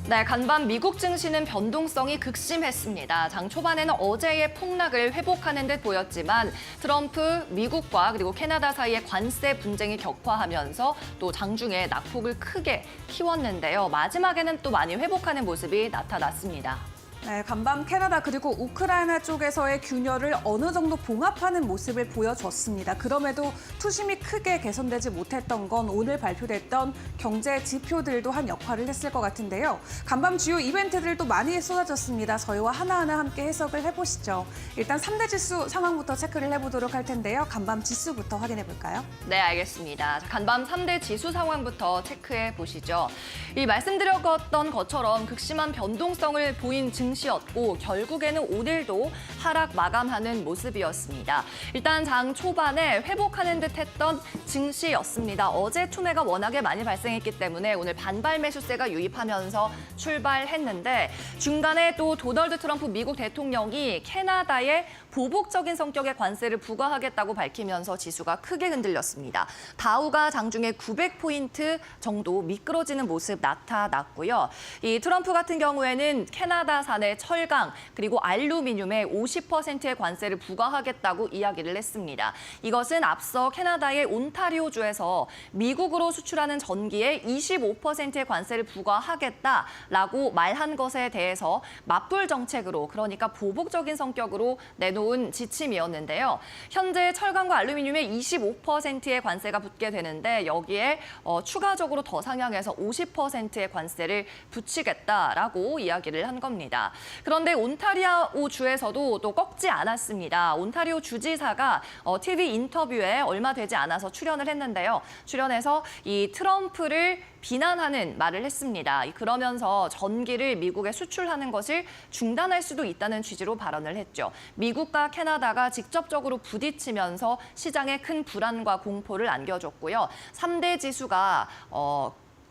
네, 간밤 미국 증시는 변동성이 극심했습니다. 장 초반에는 어제의 폭락을 회복하는 듯 보였지만 트럼프, 미국과 그리고 캐나다 사이의 관세 분쟁이 격화하면서 또 장중에 낙폭을 크게 키웠는데요. 마지막에는 또 많이 회복하는 모습이 나타났습니다. 네, 간밤 캐나다 그리고 우크라이나 쪽에서의 균열을 어느 정도 봉합하는 모습을 보여줬습니다. 그럼에도 투심이 크게 개선되지 못했던 건 오늘 발표됐던 경제 지표들도 한 역할을 했을 것 같은데요. 간밤 주요 이벤트들도 많이 쏟아졌습니다. 저희와 하나하나 함께 해석을 해보시죠. 일단 3대 지수 상황부터 체크를 해보도록 할 텐데요. 간밤 지수부터 확인해 볼까요? 네, 알겠습니다. 간밤 3대 지수 상황부터 체크해 보시죠. 이 말씀드렸던 것처럼 극심한 변동성을 보인 증시였고 결국에는 오늘도 하락 마감하는 모습이었습니다. 일단 장 초반에 회복하는 듯했던 증시였습니다. 어제 투매가 워낙에 많이 발생했기 때문에 오늘 반발 매수세가 유입하면서 출발했는데 중간에 또 도널드 트럼프 미국 대통령이 캐나다에 보복적인 성격의 관세를 부과하겠다고 밝히면서 지수가 크게 흔들렸습니다. 다우가 장중에 900포인트 정도 미끄러지는 모습 나타났고요. 이 트럼프 같은 경우에는 캐나다산의 철강 그리고 알루미늄에 50%의 관세를 부과하겠다고 이야기를 했습니다. 이것은 앞서 캐나다의 온타리오주에서 미국으로 수출하는 전기에 25%의 관세를 부과하겠다라고 말한 것에 대해서 맞불 정책으로 그러니까 보복적인 성격으로 내놓은 지침이었는데요. 현재 철강과 알루미늄에 25%의 관세가 붙게 되는데 여기에 추가적으로 더 상향해서 50%의 관세를 붙이겠다라고 이야기를 한 겁니다. 그런데 온타리오 주에서도 또 꺾지 않았습니다. 온타리오 주지사가 TV 인터뷰에 얼마 되지 않아서 출연을 했는데요. 출연해서 이 트럼프를 비난하는 말을 했습니다. 그러면서 전기를 미국에 수출하는 것을 중단할 수도 있다는 취지로 발언을 했죠. 미국과 캐나다가 직접적으로 부딪히면서 시장에 큰 불안과 공포를 안겨줬고요. 3대 지수가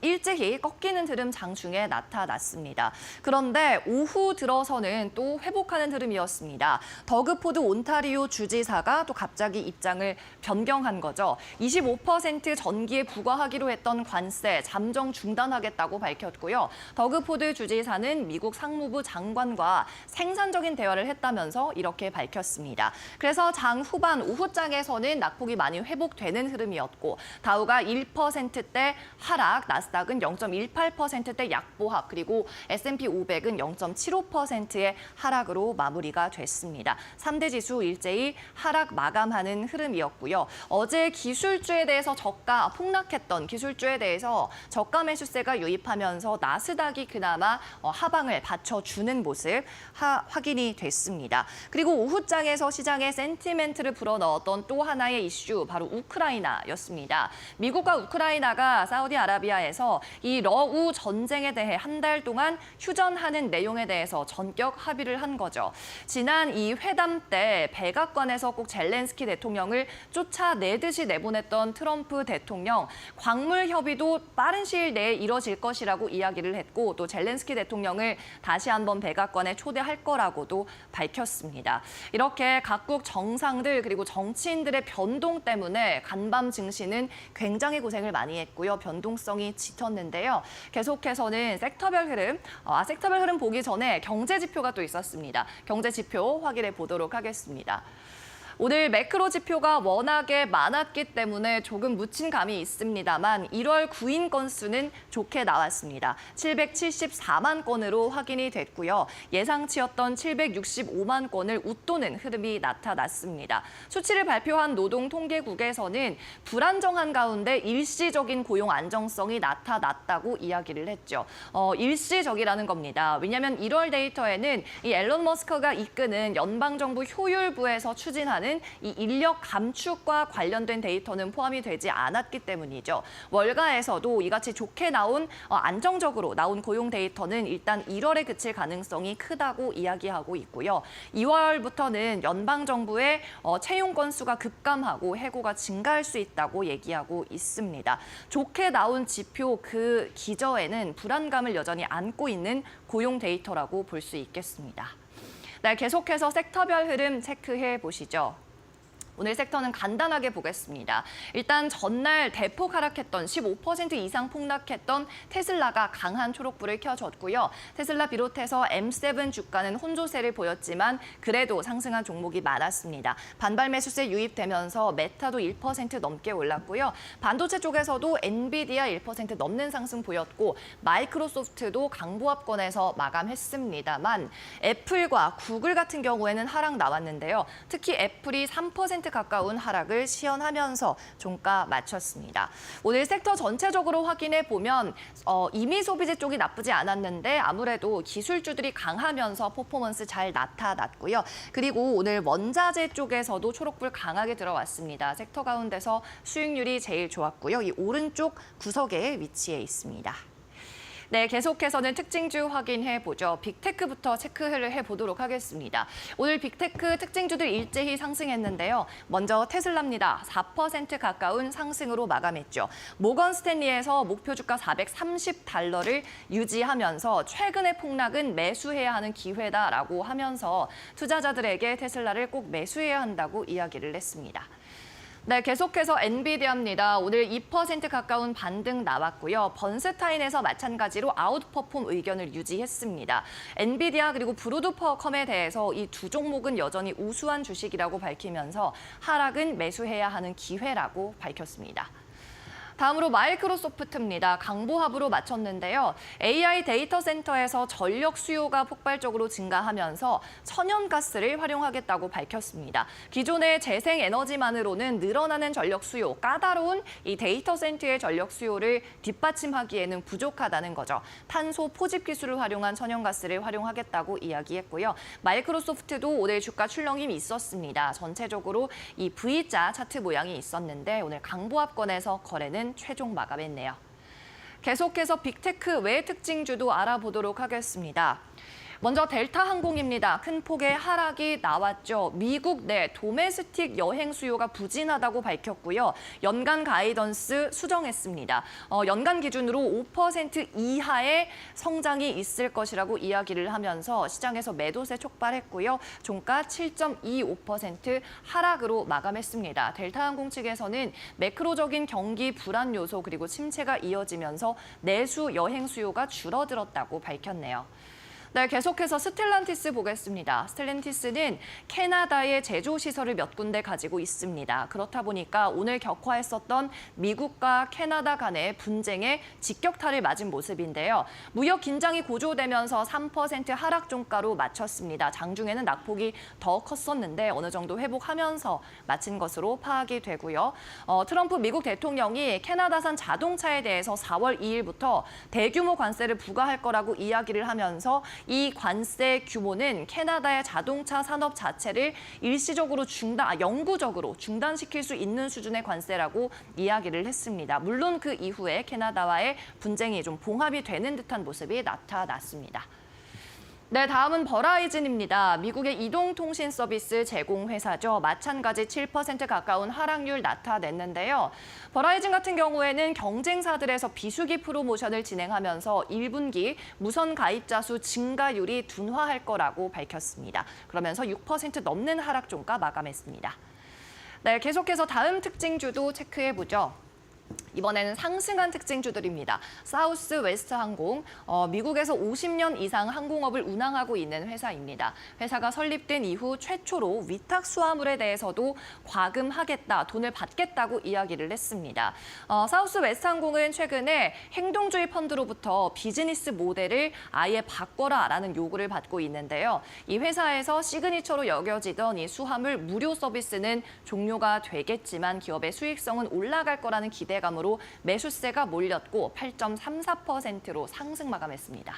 일제히 꺾이는 흐름 장중에 나타났습니다. 그런데 오후 들어서는 또 회복하는 흐름이었습니다. 더그포드 온타리오 주지사가 또 갑자기 입장을 변경한 거죠. 25% 전기에 부과하기로 했던 관세 잠정 중단하겠다고 밝혔고요. 더그포드 주지사는 미국 상무부 장관과 생산적인 대화를 했다면서 이렇게 밝혔습니다. 그래서 장 후반 오후장에서는 낙폭이 많이 회복되는 흐름이었고 다우가 1%대 하락, 나스닥은 0.18%대 약보합, 그리고 S&P 500은 0.75%의 하락으로 마무리가 됐습니다. 3대 지수 일제히 하락 마감하는 흐름이었고요. 어제 기술주에 대해서 저가 폭락했던 기술주에 대해서 저가 매수세가 유입하면서 나스닥이 그나마 하방을 받쳐주는 모습 확인이 됐습니다. 그리고 오후장에서 시장의 센티멘트를 불어넣었던 또 하나의 이슈, 바로 우크라이나였습니다. 미국과 우크라이나가 사우디아라비아에서 이 러우 전쟁에 대해 한 달 동안 휴전하는 내용에 대해서 전격 합의를 한 거죠. 지난 이 회담 때 백악관에서 꼭 젤렌스키 대통령을 쫓아내듯이 내보냈던 트럼프 대통령, 광물 협의도 빠른 시일 내에 이뤄질 것이라고 이야기를 했고 또 젤렌스키 대통령을 다시 한번 백악관에 초대할 거라고도 밝혔습니다. 이렇게 각국 정상들 그리고 정치인들의 변동 때문에 간밤 증시는 굉장히 고생을 많이 했고요. 변동성이 짙었는데요. 계속해서는 섹터별 흐름 보기 전에 경제 지표가 또 있었습니다. 경제 지표 확인해 보도록 하겠습니다. 오늘 매크로 지표가 워낙에 많았기 때문에 조금 묻힌 감이 있습니다만 1월 구인 건수는 좋게 나왔습니다. 774만 건으로 확인이 됐고요. 예상치였던 765만 건을 웃도는 흐름이 나타났습니다. 수치를 발표한 노동통계국에서는 불안정한 가운데 일시적인 고용 안정성이 나타났다고 이야기를 했죠. 일시적이라는 겁니다. 왜냐하면 1월 데이터에는 이 앨런 머스크가 이끄는 연방정부 효율부에서 추진하는 이 인력 감축과 관련된 데이터는 포함이 되지 않았기 때문이죠. 월가에서도 이같이 좋게 나온 안정적으로 나온 고용 데이터는 일단 1월에 그칠 가능성이 크다고 이야기하고 있고요. 2월부터는 연방정부의 채용 건수가 급감하고 해고가 증가할 수 있다고 얘기하고 있습니다. 좋게 나온 지표 그 기저에는 불안감을 여전히 안고 있는 고용 데이터라고 볼 수 있겠습니다. 네, 계속해서 섹터별 흐름 체크해 보시죠. 오늘 섹터는 간단하게 보겠습니다. 일단 전날 대폭 하락했던 15% 이상 폭락했던 테슬라가 강한 초록불을 켜줬고요. 테슬라 비롯해서 M7 주가는 혼조세를 보였지만 그래도 상승한 종목이 많았습니다. 반발 매수세 유입되면서 메타도 1% 넘게 올랐고요. 반도체 쪽에서도 엔비디아 1% 넘는 상승 보였고 마이크로소프트도 강보합권에서 마감했습니다만 애플과 구글 같은 경우에는 하락 나왔는데요. 특히 애플이 3% 가까운 하락을 시연하면서 종가 맞췄습니다. 오늘 섹터 전체적으로 확인해 보면 이미 소비재 쪽이 나쁘지 않았는데 아무래도 기술주들이 강하면서 퍼포먼스 잘 나타났고요. 그리고 오늘 원자재 쪽에서도 초록불 강하게 들어왔습니다. 섹터 가운데서 수익률이 제일 좋았고요. 이 오른쪽 구석에 위치해 있습니다. 네, 계속해서는 특징주 확인해 보죠. 빅테크부터 체크를 해보도록 하겠습니다. 오늘 빅테크 특징주들 일제히 상승했는데요. 먼저 테슬라입니다. 4% 가까운 상승으로 마감했죠. 모건 스탠리에서 목표 주가 $430를 유지하면서 최근의 폭락은 매수해야 하는 기회다라고 하면서 투자자들에게 테슬라를 꼭 매수해야 한다고 이야기를 했습니다. 네, 계속해서 엔비디아입니다. 오늘 2% 가까운 반등 나왔고요. 번스타인에서 마찬가지로 아웃퍼폼 의견을 유지했습니다. 엔비디아 그리고 브로드컴에 대해서 이 두 종목은 여전히 우수한 주식이라고 밝히면서 하락은 매수해야 하는 기회라고 밝혔습니다. 다음으로 마이크로소프트입니다. 강보합으로 마쳤는데요. AI 데이터 센터에서 전력 수요가 폭발적으로 증가하면서 천연가스를 활용하겠다고 밝혔습니다. 기존의 재생에너지만으로는 늘어나는 전력 수요, 까다로운 이 데이터 센터의 전력 수요를 뒷받침하기에는 부족하다는 거죠. 탄소 포집 기술을 활용한 천연가스를 활용하겠다고 이야기했고요. 마이크로소프트도 오늘 주가 출렁임이 있었습니다. 전체적으로 이 V자 차트 모양이 있었는데 오늘 강보합권에서 거래는 최종 마감했네요. 계속해서 빅테크 외 특징주도 알아보도록 하겠습니다. 먼저 델타 항공입니다. 큰 폭의 하락이 나왔죠. 미국 내 도메스틱 여행 수요가 부진하다고 밝혔고요. 연간 가이던스 수정했습니다. 연간 기준으로 5% 이하의 성장이 있을 것이라고 이야기를 하면서 시장에서 매도세 촉발했고요. 종가 7.25% 하락으로 마감했습니다. 델타 항공 측에서는 매크로적인 경기 불안 요소 그리고 침체가 이어지면서 내수 여행 수요가 줄어들었다고 밝혔네요. 네, 계속해서 스텔란티스 보겠습니다. 스텔란티스는 캐나다의 제조 시설을 몇 군데 가지고 있습니다. 그렇다 보니까 오늘 격화했었던 미국과 캐나다 간의 분쟁에 직격탄을 맞은 모습인데요. 무역 긴장이 고조되면서 3% 하락 종가로 마쳤습니다. 장중에는 낙폭이 더 컸었는데 어느 정도 회복하면서 마친 것으로 파악이 되고요. 트럼프 미국 대통령이 캐나다산 자동차에 대해서 4월 2일부터 대규모 관세를 부과할 거라고 이야기를 하면서 이 관세 규모는 캐나다의 자동차 산업 자체를 일시적으로 영구적으로 중단시킬 수 있는 수준의 관세라고 이야기를 했습니다. 물론 그 이후에 캐나다와의 분쟁이 좀 봉합이 되는 듯한 모습이 나타났습니다. 네, 다음은 버라이즌입니다. 미국의 이동통신 서비스 제공 회사죠. 마찬가지 7% 가까운 하락률 나타냈는데요. 버라이즌 같은 경우에는 경쟁사들에서 비수기 프로모션을 진행하면서 1분기 무선 가입자 수 증가율이 둔화할 거라고 밝혔습니다. 그러면서 6% 넘는 하락 종가 마감했습니다. 네, 계속해서 다음 특징주도 체크해보죠. 이번에는 상승한 특징주들입니다. 사우스 웨스트 항공, 미국에서 50년 이상 항공업을 운항하고 있는 회사입니다. 회사가 설립된 이후 최초로 위탁 수화물에 대해서도 과금하겠다, 돈을 받겠다고 이야기를 했습니다. 사우스 웨스트 항공은 최근에 행동주의 펀드로부터 비즈니스 모델을 아예 바꿔라라는 요구를 받고 있는데요. 이 회사에서 시그니처로 여겨지던 이 수화물 무료 서비스는 종료가 되겠지만 기업의 수익성은 올라갈 거라는 기대감으로 매수세가 몰렸고 8.34%로 상승 마감했습니다.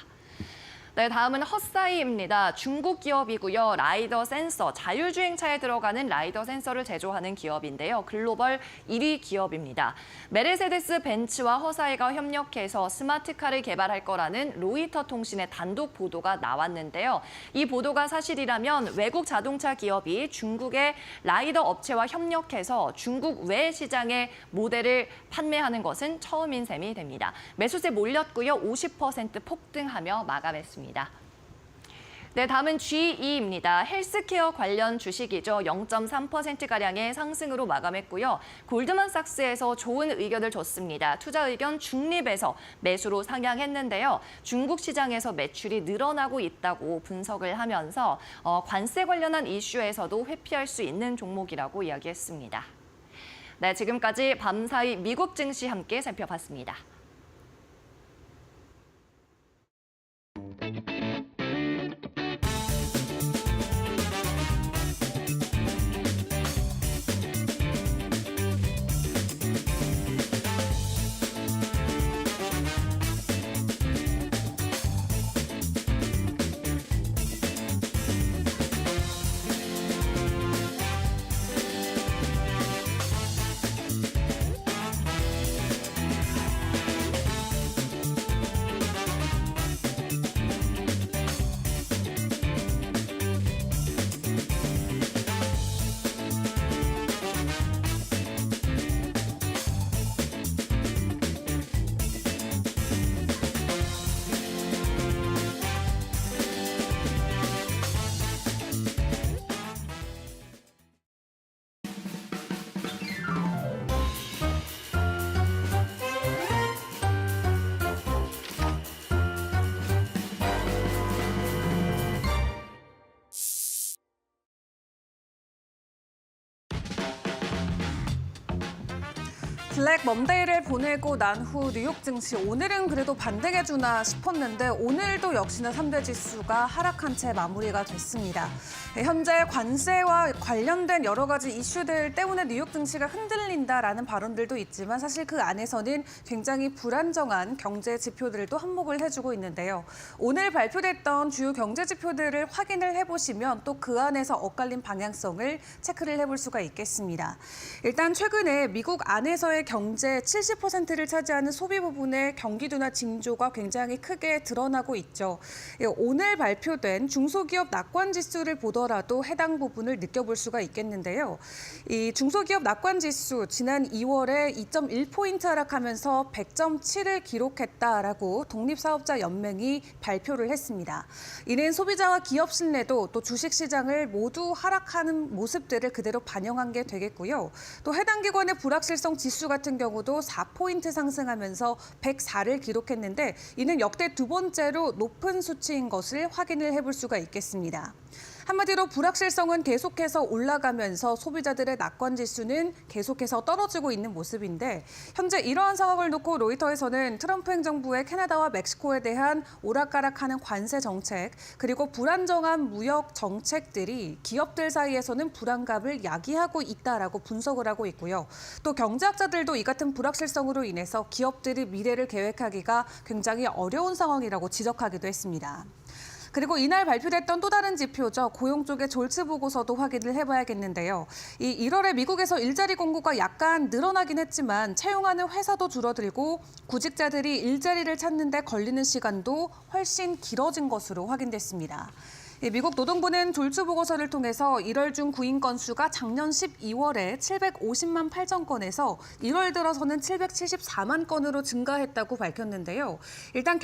네, 다음은 헛사이입니다. 중국 기업이고요. 라이더 센서, 자율주행차에 들어가는 라이더 센서를 제조하는 기업인데요. 글로벌 1위 기업입니다. 메르세데스 벤츠와 헛사이가 협력해서 스마트카를 개발할 거라는 로이터 통신의 단독 보도가 나왔는데요. 이 보도가 사실이라면 외국 자동차 기업이 중국의 라이더 업체와 협력해서 중국 외 시장에 모델을 판매하는 것은 처음인 셈이 됩니다. 매수세 몰렸고요. 50% 폭등하며 마감했습니다. 네, 다음은 GE입니다. 헬스케어 관련 주식이죠. 0.3%가량의 상승으로 마감했고요. 골드만삭스에서 좋은 의견을 줬습니다. 투자 의견 중립에서 매수로 상향했는데요. 중국 시장에서 매출이 늘어나고 있다고 분석을 하면서 관세 관련한 이슈에서도 회피할 수 있는 종목이라고 이야기했습니다. 네, 지금까지 밤사이 미국 증시 함께 살펴봤습니다. 블랙 먼데이를 보내고 난 후 뉴욕 증시 오늘은 그래도 반등해주나 싶었는데 오늘도 역시나 3대 지수가 하락한 채 마무리가 됐습니다. 현재 관세와 관련된 여러 가지 이슈들 때문에 뉴욕 증시가 흔들린다라는 발언들도 있지만 사실 그 안에서는 굉장히 불안정한 경제 지표들도 한몫을 해주고 있는데요. 오늘 발표됐던 주요 경제 지표들을 확인을 해보시면 또 그 안에서 엇갈린 방향성을 체크를 해볼 수가 있겠습니다. 일단 최근에 미국 안에서의 경제 70%를 차지하는 소비 부분의 경기 둔화 징조가 굉장히 크게 드러나고 있죠. 오늘 발표된 중소기업 낙관 지수를 보더라도 해당 부분을 느껴볼 수가 있겠는데요. 이 중소기업 낙관 지수 지난 2월에 2.1포인트 하락하면서 100.7을 기록했다라고 독립사업자연맹이 발표를 했습니다. 이는 소비자와 기업 신뢰도 또 주식시장을 모두 하락하는 모습들을 그대로 반영한 게 되겠고요. 또 해당 기관의 불확실성 지수 같은 경우도 4포인트 상승하면서 104를 기록했는데 이는 역대 두 번째로 높은 수치인 것을 확인을 해볼 수가 있겠습니다. 한마디로 불확실성은 계속해서 올라가면서 소비자들의 낙관 지수는 계속해서 떨어지고 있는 모습인데 현재 이러한 상황을 놓고 로이터에서는 트럼프 행정부의 캐나다와 멕시코에 대한 오락가락하는 관세 정책 그리고 불안정한 무역 정책들이 기업들 사이에서는 불안감을 야기하고 있다라고 분석을 하고 있고요. 또 경제학자들도 이 같은 불확실성으로 인해서 기업들이 미래를 계획하기가 굉장히 어려운 상황이라고 지적하기도 했습니다. 그리고 이날 발표됐던 또 다른 지표죠. 고용 쪽의 졸츠 보고서도 확인을 해봐야겠는데요. 이 1월에 미국에서 일자리 공고가 약간 늘어나긴 했지만 채용하는 회사도 줄어들고 구직자들이 일자리를 찾는 데 걸리는 시간도 훨씬 길어진 것으로 확인됐습니다. 미국 노동부는 졸츠 보고서를 통해서 1월 중 구인 건수가 작년 12월에 750만 8천 건에서 1월 들어서는 774만 건으로 증가했다고 밝혔는데요. 일단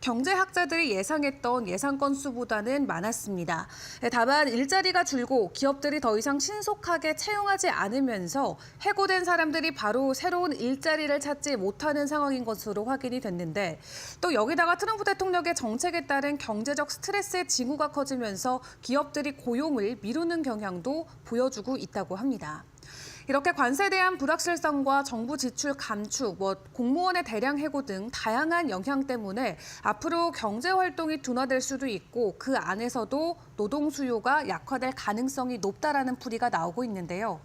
경제학자들이 예상했던 예상 건수보다는 많았습니다. 다만 일자리가 줄고 기업들이 더 이상 신속하게 채용하지 않으면서 해고된 사람들이 바로 새로운 일자리를 찾지 못하는 상황인 것으로 확인이 됐는데 또 여기다가 트럼프 대통령의 정책에 따른 경제적 스트레스의 징후가 커지면서 기업들이 고용을 미루는 경향도 보여주고 있다고 합니다. 이렇게 관세에 대한 불확실성과 정부 지출 감축, 공무원의 대량 해고 등 다양한 영향 때문에 앞으로 경제 활동이 둔화될 수도 있고 그 안에서도 노동 수요가 약화될 가능성이 높다라는 풀이가 나오고 있는데요.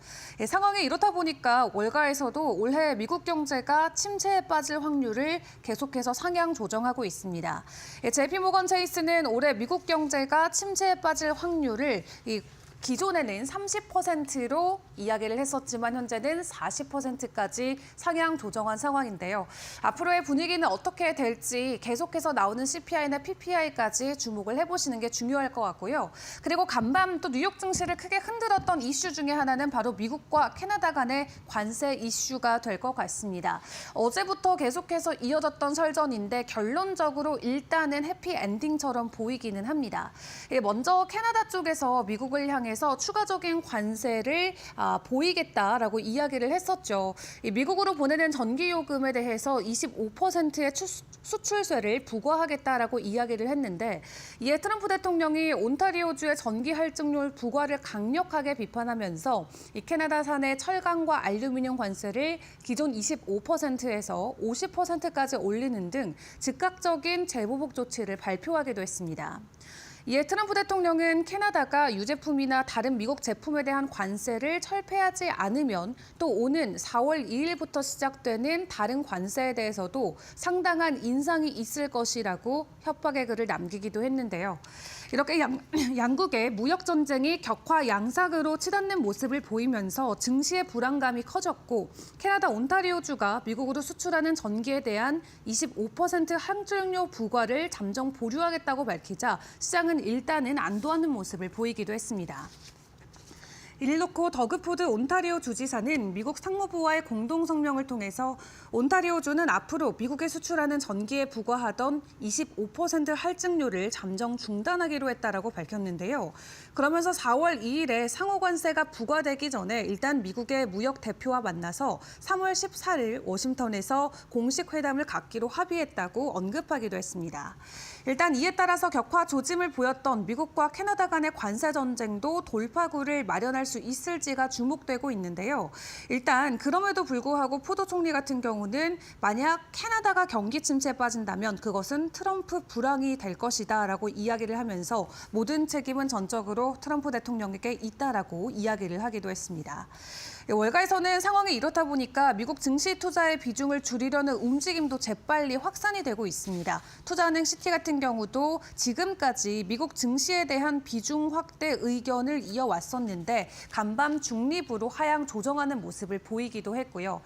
상황이 이렇다 보니까 월가에서도 올해 미국 경제가 침체에 빠질 확률을 계속해서 상향 조정하고 있습니다. JP모건 체이스는 올해 미국 경제가 침체에 빠질 확률을 기존에는 30%로 이야기를 했었지만 현재는 40%까지 상향 조정한 상황인데요. 앞으로의 분위기는 어떻게 될지 계속해서 나오는 CPI나 PPI까지 주목을 해보시는 게 중요할 것 같고요. 그리고 간밤 또 뉴욕 증시를 크게 흔들었던 이슈 중에 하나는 바로 미국과 캐나다 간의 관세 이슈가 될 것 같습니다. 어제부터 계속해서 이어졌던 설전인데 결론적으로 일단은 해피엔딩처럼 보이기는 합니다. 먼저 캐나다 쪽에서 미국을 향해서 추가적인 관세를 보이겠다라고 이야기를 했었죠. 미국으로 보내는 전기요금에 대해서 25%의 수출세를 부과하겠다라고 이야기를 했는데 이에 트럼프 대통령이 온타리오주의 전기 할증률 부과를 강력하게 비판하면서 이 캐나다산의 철강과 알루미늄 관세를 기존 25%에서 50%까지 올리는 등 즉각적인 재보복 조치를 발표하기도 했습니다. 이에 트럼프 대통령은 캐나다가 유제품이나 다른 미국 제품에 대한 관세를 철폐하지 않으면 또 오는 4월 2일부터 시작되는 다른 관세에 대해서도 상당한 인상이 있을 것이라고 협박의 글을 남기기도 했는데요. 이렇게 양국의 무역 전쟁이 격화 양상으로 치닫는 모습을 보이면서 증시의 불안감이 커졌고 캐나다 온타리오주가 미국으로 수출하는 전기에 대한 25% 항공료 부과를 잠정 보류하겠다고 밝히자 시장은 일단은 안도하는 모습을 보이기도 했습니다. 이를 놓고 더그푸드 온타리오 주지사는 미국 상무부와의 공동 성명을 통해서 온타리오주는 앞으로 미국에 수출하는 전기에 부과하던 25% 할증료를 잠정 중단하기로 했다라고 밝혔는데요. 그러면서 4월 2일에 상호 관세가 부과되기 전에 일단 미국의 무역 대표와 만나서 3월 14일 워싱턴에서 공식 회담을 갖기로 합의했다고 언급하기도 했습니다. 일단 이에 따라서 격화 조짐을 보였던 미국과 캐나다 간의 관세 전쟁도 돌파구를 마련할 수 있을지가 주목되고 있는데요. 일단 그럼에도 불구하고 푸드 총리 같은 경우는 만약 캐나다가 경기 침체에 빠진다면 그것은 트럼프 불황이 될 것이다라고 이야기를 하면서 모든 책임은 전적으로 트럼프 대통령에게 있다라고 이야기를 하기도 했습니다. 월가에서는 상황이 이렇다 보니까 미국 증시 투자의 비중을 줄이려는 움직임도 재빨리 확산이 되고 있습니다. 투자은행 시티 같은 경우도 지금까지 미국 증시에 대한 비중 확대 의견을 이어왔었는데 간밤 중립으로 하향 조정하는 모습을 보이기도 했고요.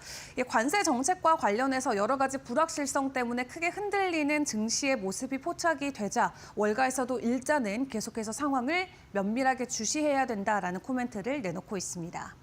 관세 정책과 관련해서 여러 가지 불확실성 때문에 크게 흔들리는 증시의 모습이 포착이 되자 월가에서도 일단은 계속해서 상황을 면밀하게 주시해야 된다라는 코멘트를 내놓고 있습니다.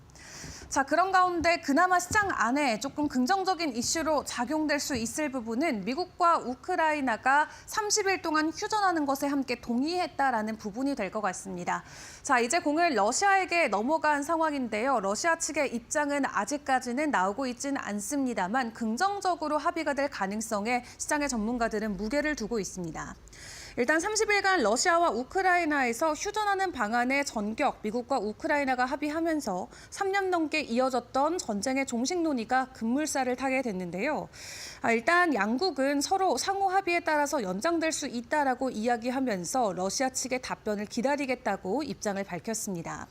자, 그런 가운데 그나마 시장 안에 조금 긍정적인 이슈로 작용될 수 있을 부분은 미국과 우크라이나가 30일 동안 휴전하는 것에 함께 동의했다라는 부분이 될 것 같습니다. 자, 이제 공을 러시아에게 넘어간 상황인데요. 러시아 측의 입장은 아직까지는 나오고 있지는 않습니다만 긍정적으로 합의가 될 가능성에 시장의 전문가들은 무게를 두고 있습니다. 일단 30일간 러시아와 우크라이나에서 휴전하는 방안에 전격 미국과 우크라이나가 합의하면서 3년 넘게 이어졌던 전쟁의 종식 논의가 급물살을 타게 됐는데요. 일단 양국은 서로 상호 합의에 따라서 연장될 수 있다라고 이야기하면서 러시아 측의 답변을 기다리겠다고 입장을 밝혔습니다.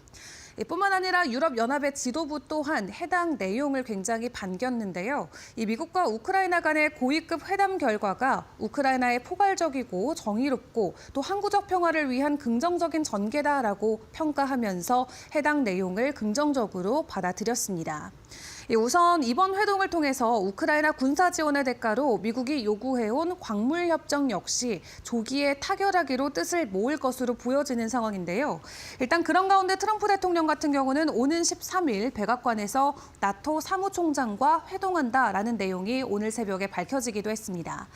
뿐만 아니라 유럽연합의 지도부 또한 해당 내용을 굉장히 반겼는데요. 이 미국과 우크라이나 간의 고위급 회담 결과가 우크라이나의 포괄적이고 정의롭고 또 항구적 평화를 위한 긍정적인 전개다라고 평가하면서 해당 내용을 긍정적으로 받아들였습니다. 우선 이번 회동을 통해서 우크라이나 군사 지원의 대가로 미국이 요구해온 광물 협정 역시 조기에 타결하기로 뜻을 모을 것으로 보여지는 상황인데요. 일단 그런 가운데 트럼프 대통령 같은 경우는 오는 13일 백악관에서 나토 사무총장과 회동한다라는 내용이 오늘 새벽에 밝혀지기도 했습니다.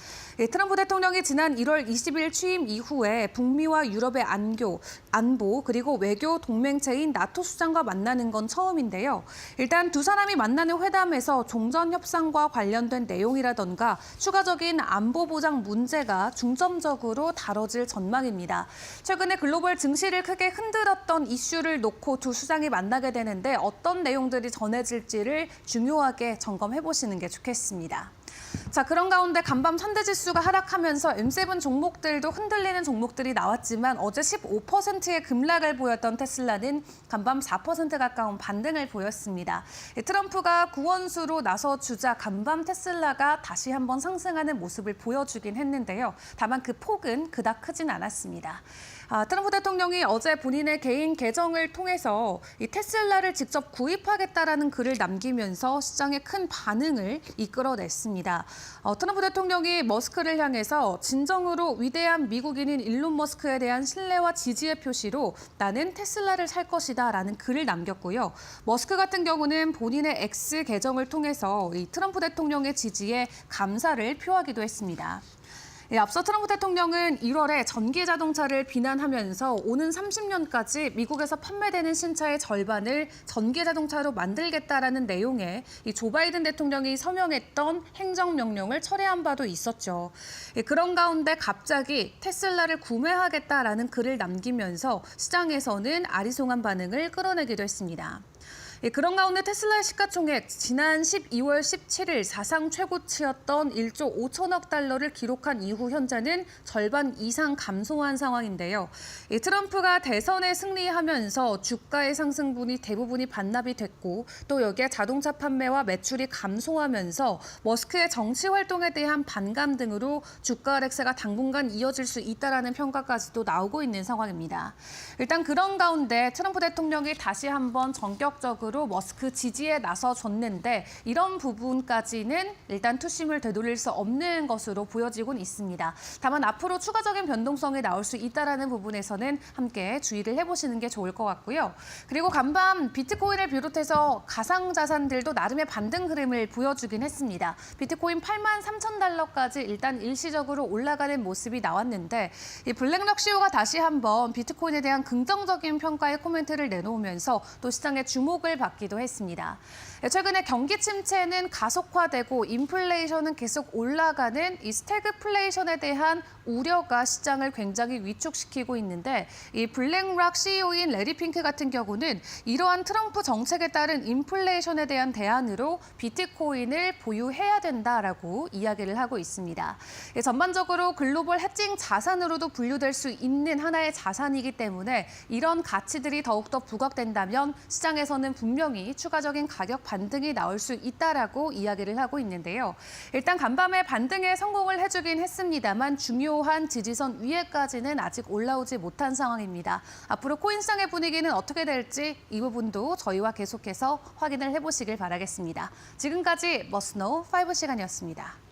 트럼프 대통령이 지난 1월 20일 취임 이후에 북미와 유럽의 안보 그리고 외교 동맹체인 나토 수장과 만나는 건 처음인데요. 일단 두 사람이 만나는 회담에서 종전 협상과 관련된 내용이라던가 추가적인 안보 보장 문제가 중점적으로 다뤄질 전망입니다. 최근에 글로벌 증시를 크게 흔들었던 이슈를 놓고 두 수장이 만나게 되는데 어떤 내용들이 전해질지를 중요하게 점검해 보시는 게 좋겠습니다. 자, 그런 가운데 간밤 3대 지수가 하락하면서 M7 종목들도 흔들리는 종목들이 나왔지만 어제 15%의 급락을 보였던 테슬라는 간밤 4% 가까운 반등을 보였습니다. 트럼프가 구원수로 나서주자 간밤 테슬라가 다시 한번 상승하는 모습을 보여주긴 했는데요. 다만 그 폭은 그닥 크진 않았습니다. 트럼프 대통령이 어제 본인의 개인 계정을 통해서 이 테슬라를 직접 구입하겠다라는 글을 남기면서 시장에 큰 반응을 이끌어냈습니다. 트럼프 대통령이 머스크를 향해서 진정으로 위대한 미국인인 일론 머스크에 대한 신뢰와 지지의 표시로 나는 테슬라를 살 것이다라는 글을 남겼고요. 머스크 같은 경우는 본인의 X 계정을 통해서 이 트럼프 대통령의 지지에 감사를 표하기도 했습니다. 앞서 트럼프 대통령은 1월에 전기 자동차를 비난하면서 오는 30년까지 미국에서 판매되는 신차의 절반을 전기 자동차로 만들겠다라는 내용의 이 조 바이든 대통령이 서명했던 행정명령을 철회한 바도 있었죠. 그런 가운데 갑자기 테슬라를 구매하겠다라는 글을 남기면서 시장에서는 아리송한 반응을 끌어내기도 했습니다. 그런 가운데 테슬라의 시가총액 지난 12월 17일 사상 최고치였던 1조 5천억 달러를 기록한 이후 현재는 절반 이상 감소한 상황인데요. 트럼프가 대선에 승리하면서 주가의 상승분이 대부분이 반납이 됐고 또 여기에 자동차 판매와 매출이 감소하면서 머스크의 정치 활동에 대한 반감 등으로 주가 하락세가 당분간 이어질 수 있다라는 평가까지도 나오고 있는 상황입니다. 일단 그런 가운데 트럼프 대통령이 다시 한번 전격적으로 머스크 지지에 나서줬는데 이런 부분까지는 일단 투심을 되돌릴 수 없는 것으로 보여지곤 있습니다. 다만 앞으로 추가적인 변동성이 나올 수 있다는 부분에서는 함께 주의를 해보시는 게 좋을 것 같고요. 그리고 간밤 비트코인을 비롯해서 가상자산들도 나름의 반등 흐름을 보여주긴 했습니다. 비트코인 83,000달러까지 일단 일시적으로 올라가는 모습이 나왔는데 이 블랙록 CEO가 다시 한번 비트코인에 대한 긍정적인 평가의 코멘트를 내놓으면서 또 시장의 주목을 받기도 했습니다. 최근에 경기 침체는 가속화되고 인플레이션은 계속 올라가는 이 스태그플레이션에 대한 우려가 시장을 굉장히 위축시키고 있는데 이 블랙록 CEO인 레리 핑크 같은 경우는 이러한 트럼프 정책에 따른 인플레이션에 대한 대안으로 비트코인을 보유해야 된다라고 이야기를 하고 있습니다. 전반적으로 글로벌 해칭 자산으로도 분류될 수 있는 하나의 자산이기 때문에 이런 가치들이 더욱더 부각된다면 시장에서는 분명히 추가적인 가격 반등이 나올 수 있다라고 이야기를 하고 있는데요. 일단 간밤에 반등에 성공을 해주긴 했습니다만 중요한 지지선 위에까지는 아직 올라오지 못한 상황입니다. 앞으로 코인시장의 분위기는 어떻게 될지 이 부분도 저희와 계속해서 확인을 해보시길 바라겠습니다. 지금까지 머스노우 5 시간이었습니다.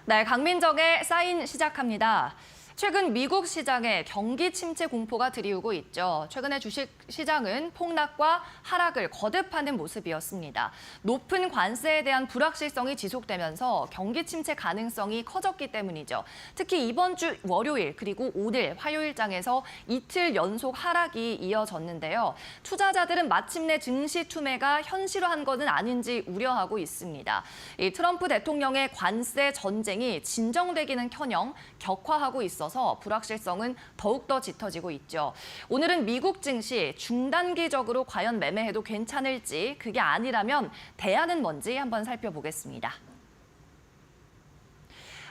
네, 강민정의 사인 시작합니다. 최근 미국 시장에 경기 침체 공포가 들이우고 있죠. 최근에 주식 시장은 폭락과 하락을 거듭하는 모습이었습니다. 높은 관세에 대한 불확실성이 지속되면서 경기 침체 가능성이 커졌기 때문이죠. 특히 이번 주 월요일 그리고 오늘 화요일장에서 이틀 연속 하락이 이어졌는데요. 투자자들은 마침내 증시 투매가 현실화한 것은 아닌지 우려하고 있습니다. 이 트럼프 대통령의 관세 전쟁이 진정되기는커녕 격화하고 있어서 불확실성은 더욱더 짙어지고 있죠. 오늘은 미국 증시 중단기적으로 과연 매매해도 괜찮을지, 그게 아니라면 대안은 뭔지 한번 살펴보겠습니다.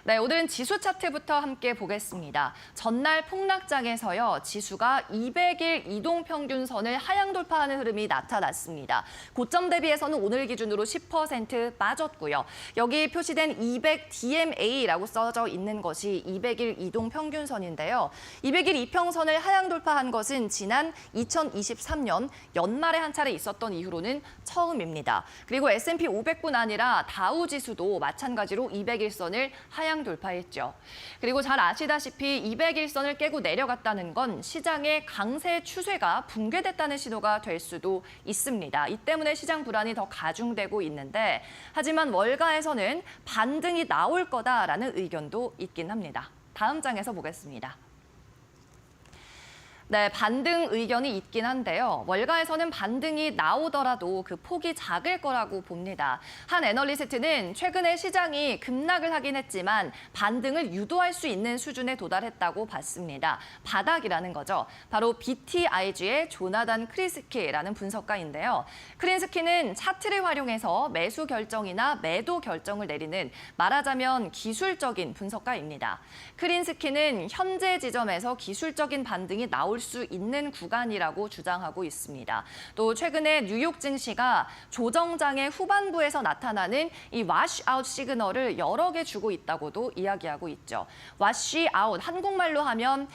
네, 오늘은 지수 차트부터 함께 보겠습니다. 전날 폭락장에서요, 지수가 200일 이동평균선을 하향 돌파하는 흐름이 나타났습니다. 고점 대비해서는 오늘 기준으로 10% 빠졌고요. 여기 표시된 200 DMA라고 써져 있는 것이 200일 이동평균선인데요. 200일 이평선을 하향 돌파한 것은 지난 2023년 연말에 한 차례 있었던 이후로는 처음입니다. 그리고 S&P 500뿐 아니라 다우 지수도 마찬가지로 200일선을 하향 돌파했죠. 그리고 잘 아시다시피 200일선을 깨고 내려갔다는 건 시장의 강세 추세가 붕괴됐다는 신호가 될 수도 있습니다. 이 때문에 시장 불안이 더 가중되고 있는데 하지만 월가에서는 반등이 나올 거다라는 의견도 있긴 합니다. 다음 장에서 보겠습니다. 네, 반등 의견이 있긴 한데요. 월가에서는 반등이 나오더라도 그 폭이 작을 거라고 봅니다. 한 애널리스트는 최근에 시장이 급락을 하긴 했지만 반등을 유도할 수 있는 수준에 도달했다고 봤습니다. 바닥이라는 거죠. 바로 BTIG의 조나단 크린스키라는 분석가인데요. 크린스키는 차트를 활용해서 매수 결정이나 매도 결정을 내리는 말하자면 기술적인 분석가입니다. 크린스키는 현재 지점에서 기술적인 반등이 나올 수 있는 구간이라고 주장하고 있습니다. 또 최근에 뉴욕 증시가 조정장의 후반부에서 나타나는 이 와시아웃 시그널을 여러 개 주고 있다고도 이야기하고 있죠. 와시아웃, 한국말로 하면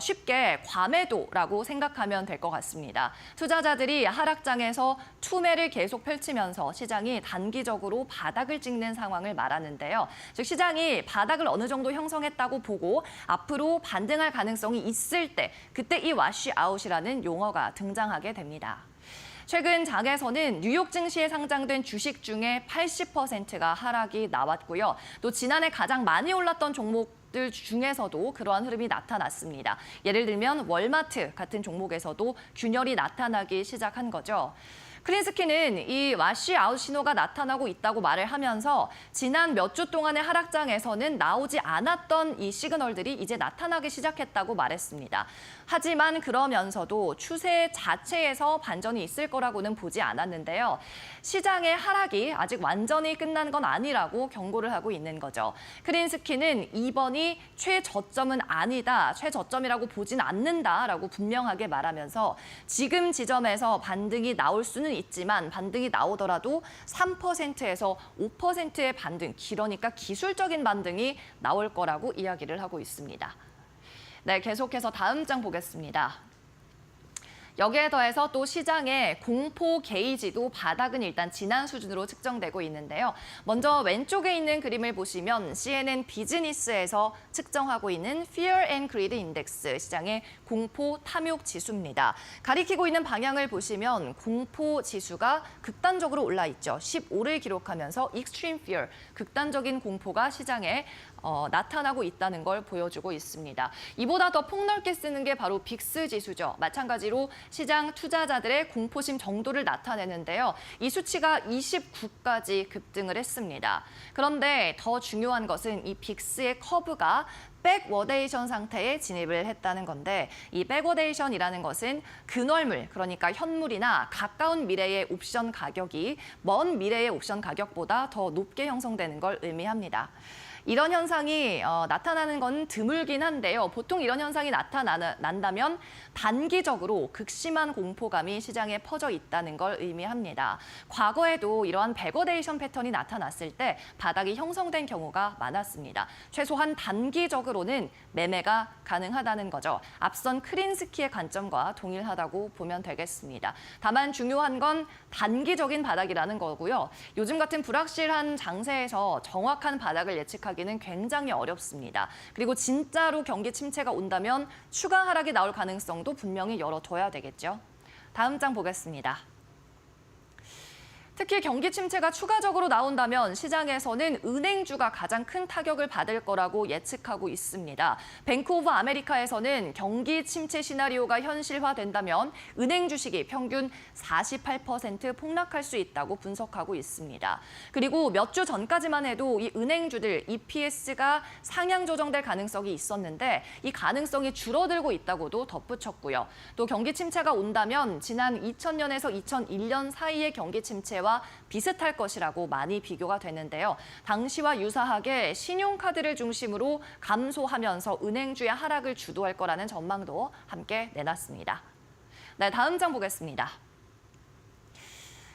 쉽게 과매도라고 생각하면 될 것 같습니다. 투자자들이 하락장에서 투매를 계속 펼치면서 시장이 단기적으로 바닥을 찍는 상황을 말하는데요. 즉 시장이 바닥을 어느 정도 형성했다고 보고 앞으로 반등할 가능성이 있을 때 그때 이 와시아웃이라는 용어가 등장하게 됩니다. 최근 장에서는 뉴욕 증시에 상장된 주식 중에 80%가 하락이 나왔고요. 또 지난해 가장 많이 올랐던 종목들 중에서도 그러한 흐름이 나타났습니다. 예를 들면 월마트 같은 종목에서도 균열이 나타나기 시작한 거죠. 크린스키는 이 와시아웃 신호가 나타나고 있다고 말을 하면서 지난 몇 주 동안의 하락장에서는 나오지 않았던 이 시그널들이 이제 나타나기 시작했다고 말했습니다. 하지만 그러면서도 추세 자체에서 반전이 있을 거라고는 보지 않았는데요. 시장의 하락이 아직 완전히 끝난 건 아니라고 경고를 하고 있는 거죠. 크린스키는 이번이 최저점은 아니다, 최저점이라고 보진 않는다라고 분명하게 말하면서 지금 지점에서 반등이 나올 수는 있지만 반등이 나오더라도 3%에서 5%의 반등, 그러니까 기술적인 반등이 나올 거라고 이야기를 하고 있습니다. 네, 계속해서 다음 장 보겠습니다. 여기에 더해서 또 시장의 공포 게이지도 바닥은 일단 지난 수준으로 측정되고 있는데요. 먼저 왼쪽에 있는 그림을 보시면 CNN 비즈니스에서 측정하고 있는 Fear and Greed Index, 시장의 공포 탐욕 지수입니다. 가리키고 있는 방향을 보시면 공포 지수가 극단적으로 올라 있죠. 15를 기록하면서 Extreme Fear, 극단적인 공포가 시장에 나타나고 있다는 걸 보여주고 있습니다. 이보다 더 폭넓게 쓰는 게 바로 빅스 지수죠. 마찬가지로 시장 투자자들의 공포심 정도를 나타내는데요. 이 수치가 29까지 급등을 했습니다. 그런데 더 중요한 것은 이 빅스의 커브가 백워데이션 상태에 진입을 했다는 건데 이 백워데이션이라는 것은 근월물, 그러니까 현물이나 가까운 미래의 옵션 가격이 먼 미래의 옵션 가격보다 더 높게 형성되는 걸 의미합니다. 이런 현상이 나타나는 건 드물긴 한데요. 보통 이런 현상이 나타난다면 단기적으로 극심한 공포감이 시장에 퍼져 있다는 걸 의미합니다. 과거에도 이러한 백워데이션 패턴이 나타났을 때 바닥이 형성된 경우가 많았습니다. 최소한 단기적으로는 매매가 가능하다는 거죠. 앞선 크린스키의 관점과 동일하다고 보면 되겠습니다. 다만 중요한 건 단기적인 바닥이라는 거고요. 요즘 같은 불확실한 장세에서 정확한 바닥을 예측하기는 굉장히 어렵습니다. 그리고 진짜로 경기 침체가 온다면 추가 하락이 나올 가능성도 분명히 열어둬야 되겠죠. 다음 장 보겠습니다. 특히 경기 침체가 추가적으로 나온다면 시장에서는 은행주가 가장 큰 타격을 받을 거라고 예측하고 있습니다. 뱅크 오브 아메리카에서는 경기 침체 시나리오가 현실화된다면 은행 주식이 평균 48% 폭락할 수 있다고 분석하고 있습니다. 그리고 몇 주 전까지만 해도 이 은행주들 EPS가 상향 조정될 가능성이 있었는데 이 가능성이 줄어들고 있다고도 덧붙였고요. 또 경기 침체가 온다면 지난 2000년에서 2001년 사이의 경기 침체와 때와 비슷할 것이라고 많이 비교가 되는데요. 당시와 유사하게 신용카드를 중심으로 감소하면서 은행주의 하락을 주도할 거라는 전망도 함께 내놨습니다. 네, 다음 장 보겠습니다.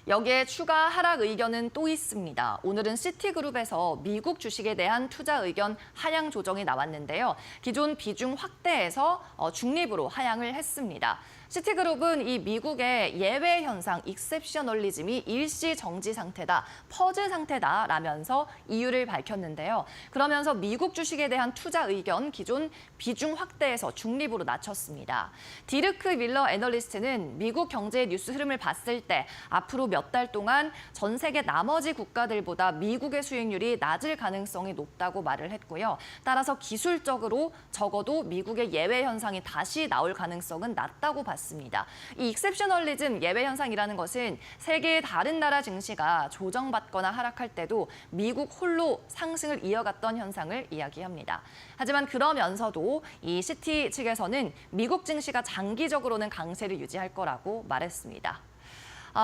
여기에 추가 하락 의견은 또 있습니다. 오늘은 시티그룹에서 미국 주식에 대한 투자 의견 하향 조정이 나왔는데요. 기존 비중 확대에서 중립으로 하향을 했습니다. 시티그룹은 이 미국의 예외 현상, 익셉셔널리즘이 일시 정지 상태다, 퍼즈 상태다라면서 이유를 밝혔는데요. 그러면서 미국 주식에 대한 투자 의견 기존 비중 확대에서 중립으로 낮췄습니다. 디르크 밀러 애널리스트는 미국 경제의 뉴스 흐름을 봤을 때 앞으로 몇 달 동안 전 세계 나머지 국가들보다 미국의 수익률이 낮을 가능성이 높다고 말을 했고요. 따라서 기술적으로 적어도 미국의 예외 현상이 다시 나올 가능성은 낮다고 봤습니다. 이 익셉셔널리즘 예외 현상이라는 것은 세계의 다른 나라 증시가 조정받거나 하락할 때도 미국 홀로 상승을 이어갔던 현상을 이야기합니다. 하지만 그러면서도 이 시티 측에서는 미국 증시가 장기적으로는 강세를 유지할 거라고 말했습니다.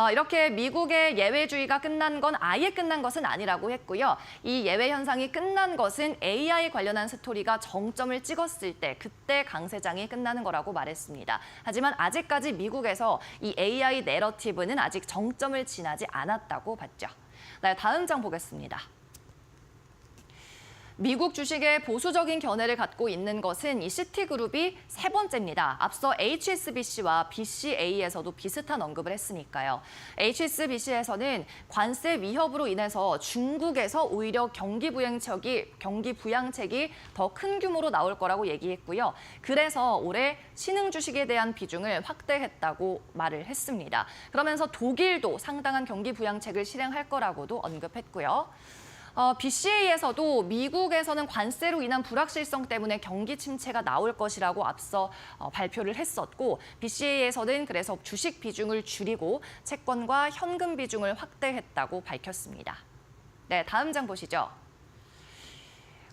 이렇게 미국의 예외주의가 끝난 건 아예 끝난 것은 아니라고 했고요. 이 예외 현상이 끝난 것은 AI 관련한 스토리가 정점을 찍었을 때 그때 강세장이 끝나는 거라고 말했습니다. 하지만 아직까지 미국에서 이 AI 내러티브는 아직 정점을 지나지 않았다고 봤죠. 네, 다음 장 보겠습니다. 미국 주식에 보수적인 견해를 갖고 있는 것은 이 시티그룹이 세 번째입니다. 앞서 HSBC와 BCA에서도 비슷한 언급을 했으니까요. HSBC에서는 관세 위협으로 인해서 중국에서 오히려 경기 부양책이 더 큰 규모로 나올 거라고 얘기했고요. 그래서 올해 신흥 주식에 대한 비중을 확대했다고 말을 했습니다. 그러면서 독일도 상당한 경기 부양책을 실행할 거라고도 언급했고요. BCA에서도 미국에서는 관세로 인한 불확실성 때문에 경기 침체가 나올 것이라고 앞서 발표를 했었고 BCA에서는 그래서 주식 비중을 줄이고 채권과 현금 비중을 확대했다고 밝혔습니다. 네, 다음 장 보시죠.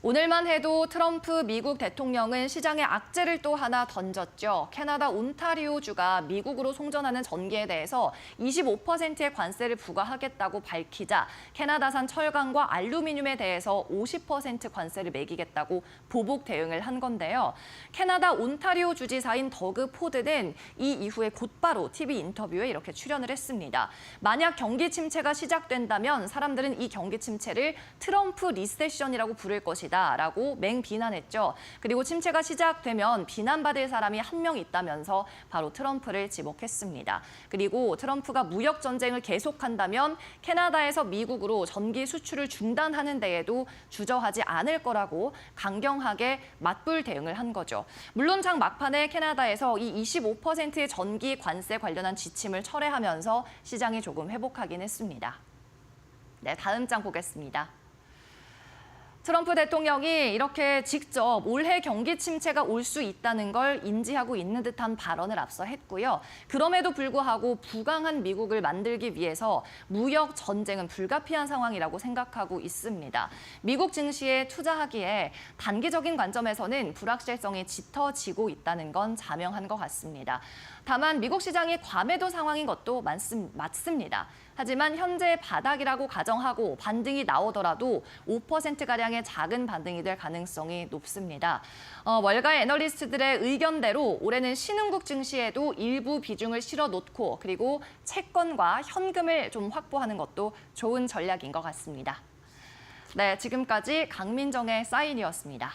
오늘만 해도 트럼프 미국 대통령은 시장에 악재를 또 하나 던졌죠. 캐나다 온타리오주가 미국으로 송전하는 전기에 대해서 25%의 관세를 부과하겠다고 밝히자 캐나다산 철강과 알루미늄에 대해서 50% 관세를 매기겠다고 보복 대응을 한 건데요. 캐나다 온타리오 주지사인 더그 포드는 이 이후에 곧바로 TV 인터뷰에 이렇게 출연을 했습니다. 만약 경기 침체가 시작된다면 사람들은 이 경기 침체를 트럼프 리세션이라고 부를 것이다. 라고 맹비난했죠. 그리고 침체가 시작되면 비난받을 사람이 한 명 있다면서 바로 트럼프를 지목했습니다. 그리고 트럼프가 무역 전쟁을 계속한다면 캐나다에서 미국으로 전기 수출을 중단하는 데에도 주저하지 않을 거라고 강경하게 맞불 대응을 한 거죠. 물론 장 막판에 캐나다에서 이 25%의 전기 관세 관련한 지침을 철회하면서 시장이 조금 회복하긴 했습니다. 네, 다음 장 보겠습니다. 트럼프 대통령이 이렇게 직접 올해 경기 침체가 올 수 있다는 걸 인지하고 있는 듯한 발언을 앞서 했고요. 그럼에도 불구하고 부강한 미국을 만들기 위해서 무역 전쟁은 불가피한 상황이라고 생각하고 있습니다. 미국 증시에 투자하기에 단기적인 관점에서는 불확실성이 짙어지고 있다는 건 자명한 것 같습니다. 다만 미국 시장이 과매도 상황인 것도 맞습니다. 하지만 현재 바닥이라고 가정하고 반등이 나오더라도 5%가량의 작은 반등이 될 가능성이 높습니다. 월가의 애널리스트들의 의견대로 올해는 신흥국 증시에도 일부 비중을 실어 놓고 그리고 채권과 현금을 좀 확보하는 것도 좋은 전략인 것 같습니다. 네, 지금까지 강민정의 사인이었습니다.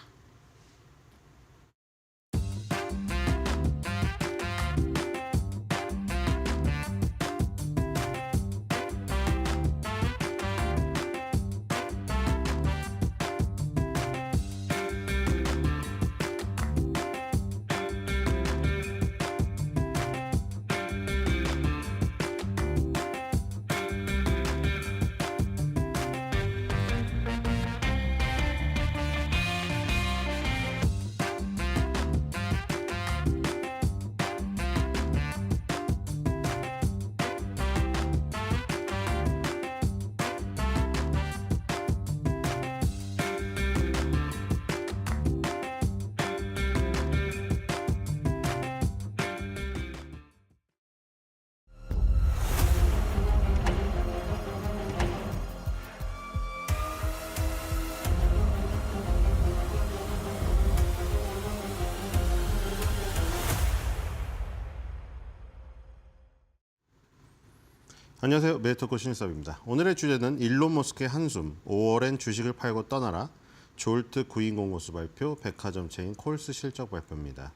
안녕하세요. 메디터코 신일섭입니다. 오늘의 주제는 일론 머스크의 한숨, 5월엔 주식을 팔고 떠나라, 졸트 구인 공고수 발표, 백화점 체인 콜스 실적 발표입니다.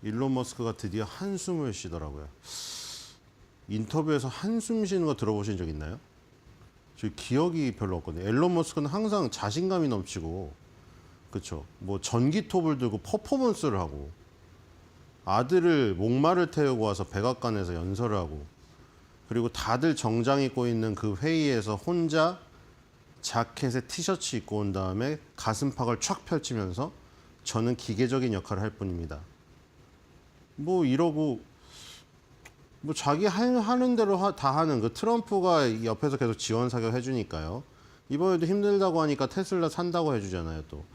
일론 머스크가 드디어 한숨을 쉬더라고요. 인터뷰에서 한숨 쉬는 거 들어보신 적 있나요? 저 기억이 별로 없거든요. 일론 머스크는 항상 자신감이 넘치고, 그렇죠. 뭐 전기톱을 들고 퍼포먼스를 하고, 아들을 목마를 태우고 와서 백악관에서 연설을 하고, 그리고 다들 정장 입고 있는 그 회의에서 혼자 자켓에 티셔츠 입고 온 다음에 가슴팍을 촥 펼치면서 저는 기계적인 역할을 할 뿐입니다. 뭐 이러고 뭐 자기 하는 대로 다 하는 그 트럼프가 옆에서 계속 지원 사격 해주니까요. 이번에도 힘들다고 하니까 테슬라 산다고 해주잖아요 또.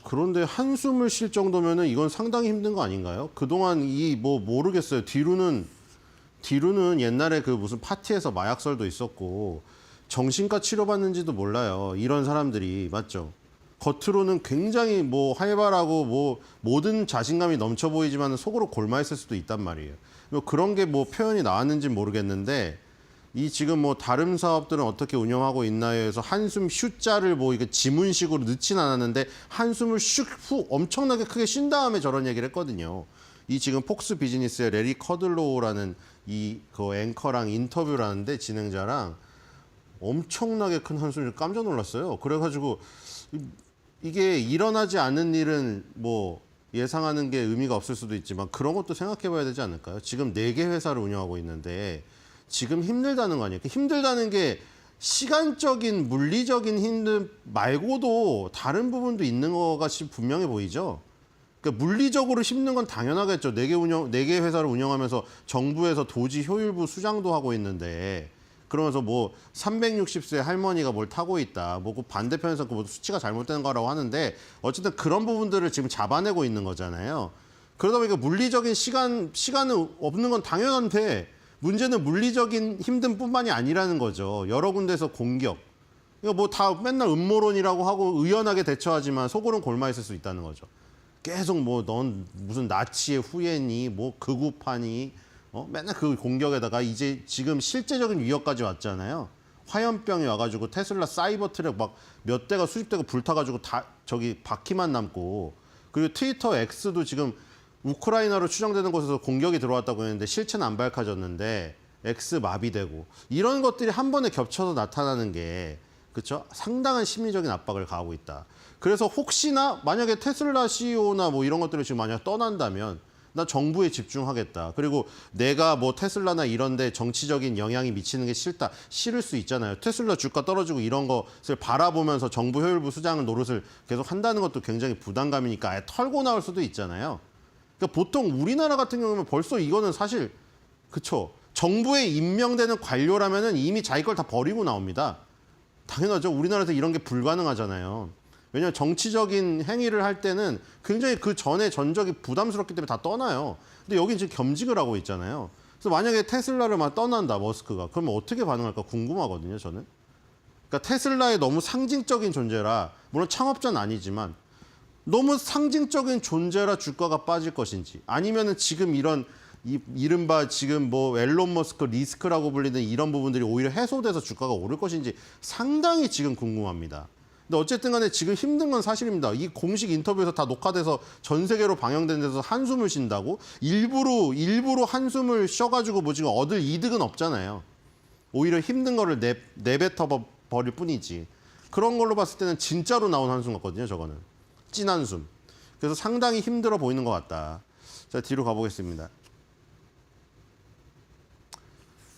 그런데 한숨을 쉴 정도면은 이건 상당히 힘든 거 아닌가요? 그동안 이 뭐 모르겠어요. 뒤로는 옛날에 그 무슨 파티에서 마약설도 있었고 정신과 치료받는지도 몰라요. 이런 사람들이 맞죠? 겉으로는 굉장히 뭐 활발하고 뭐 모든 자신감이 넘쳐 보이지만 속으로 골마 있을 수도 있단 말이에요. 뭐 그런 게 뭐 표현이 나왔는지 모르겠는데 이 지금 뭐 다른 사업들은 어떻게 운영하고 있나요? 해서 한숨 슈자를 뭐 이게 지문식으로 넣진 않았는데 한숨을 슉 엄청나게 크게 쉰 다음에 저런 얘기를 했거든요. 이 지금 폭스 비즈니스의 레리 커들로우라는 이 그 앵커랑 인터뷰를 하는데 진행자랑 엄청나게 큰 한숨을 깜짝 놀랐어요. 그래가지고 이게 일어나지 않는 일은 뭐 예상하는 게 의미가 없을 수도 있지만 그런 것도 생각해 봐야 되지 않을까요? 지금 4개 회사를 운영하고 있는데 지금 힘들다는 거 아니에요? 힘들다는 게 시간적인 물리적인 힘듦 말고도 다른 부분도 있는 것 같이 분명해 보이죠? 그러니까 물리적으로 힘든 건 당연하겠죠. 4개 회사를 운영하면서 정부에서 도지 효율부 수장도 하고 있는데 그러면서 뭐 360세 할머니가 뭘 타고 있다. 뭐 그 반대편에서 그 수치가 잘못된 거라고 하는데 어쨌든 그런 부분들을 지금 잡아내고 있는 거잖아요. 그러다 보니까 물리적인 시간은 없는 건 당연한데 문제는 물리적인 힘듦뿐만이 아니라는 거죠. 여러 군데서 공격. 이거 뭐 다 맨날 음모론이라고 하고 의연하게 대처하지만 속으로는 골마 있을 수 있다는 거죠. 계속 뭐 넌 무슨 나치의 후예니 뭐 극우파니 맨날 그 공격에다가 이제 지금 실제적인 위협까지 왔잖아요. 화염병이 와가지고 테슬라 사이버 트럭 막 몇 대가 수십 대가 불타가지고 다 저기 바퀴만 남고 그리고 트위터 X도 지금 우크라이나로 추정되는 곳에서 공격이 들어왔다고 했는데 실체는 안 밝혀졌는데 X 마비되고 이런 것들이 한 번에 겹쳐서 나타나는 게 그렇죠? 상당한 심리적인 압박을 가하고 있다. 그래서 혹시나 만약에 테슬라 CEO나 뭐 이런 것들을 지금 만약 떠난다면 나 정부에 집중하겠다. 그리고 내가 뭐 테슬라나 이런 데 정치적인 영향이 미치는 게 싫을 수 있잖아요. 테슬라 주가 떨어지고 이런 것을 바라보면서 정부 효율부 수장 노릇을 계속 한다는 것도 굉장히 부담감이니까 아예 털고 나올 수도 있잖아요. 그러니까 보통 우리나라 같은 경우는 벌써 이거는 사실 그쵸. 정부에 임명되는 관료라면은 이미 자기 걸 다 버리고 나옵니다. 당연하죠. 우리나라에서 이런 게 불가능하잖아요. 왜냐하면 정치적인 행위를 할 때는 굉장히 그 전에 전적이 부담스럽기 때문에 다 떠나요. 근데 여긴 지금 겸직을 하고 있잖아요. 그래서 만약에 테슬라를 막 떠난다, 머스크가. 그러면 어떻게 반응할까 궁금하거든요, 저는. 그러니까 테슬라의 너무 상징적인 존재라, 물론 창업자는 아니지만 너무 상징적인 존재라 주가가 빠질 것인지 아니면은 지금 이런 이른바 지금 뭐 앨런 머스크 리스크라고 불리는 이런 부분들이 오히려 해소돼서 주가가 오를 것인지 상당히 지금 궁금합니다. 근데 어쨌든 간에 지금 힘든 건 사실입니다. 이 공식 인터뷰에서 다 녹화돼서 전 세계로 방영된 데서 한숨을 쉰다고? 일부러 한숨을 쉬어가지고 뭐 지금 얻을 이득은 없잖아요. 오히려 힘든 거를 내뱉어 버릴 뿐이지. 그런 걸로 봤을 때는 진짜로 나온 한숨 같거든요, 저거는. 찐 한숨. 그래서 상당히 힘들어 보이는 것 같다. 자, 뒤로 가보겠습니다.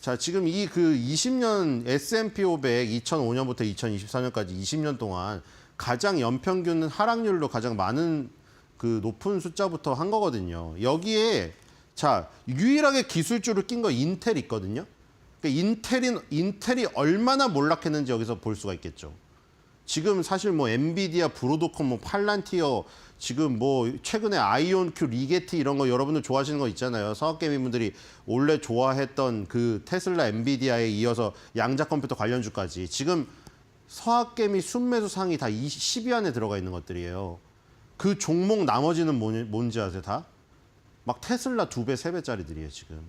자, 지금 이 그 20년 S&P 500 2005년부터 2024년까지 20년 동안 가장 연평균 하락률로 가장 많은 그 높은 숫자부터 한 거거든요. 여기에 자, 유일하게 기술주를 낀 거 인텔 있거든요. 그러니까 인텔이 얼마나 몰락했는지 여기서 볼 수가 있겠죠. 지금 사실 뭐 엔비디아, 브로드콤, 뭐 팔란티어, 지금 뭐 최근에 아이온큐, 리게티 이런 거 여러분들 좋아하시는 거 있잖아요. 서학개미분들이 원래 좋아했던 그 테슬라, 엔비디아에 이어서 양자 컴퓨터 관련주까지 지금 서학개미 순매수 상이 다 10위 안에 들어가 있는 것들이에요. 그 종목 나머지는 뭔지 아세요? 다? 막 테슬라 2배, 3배짜리들이에요, 지금.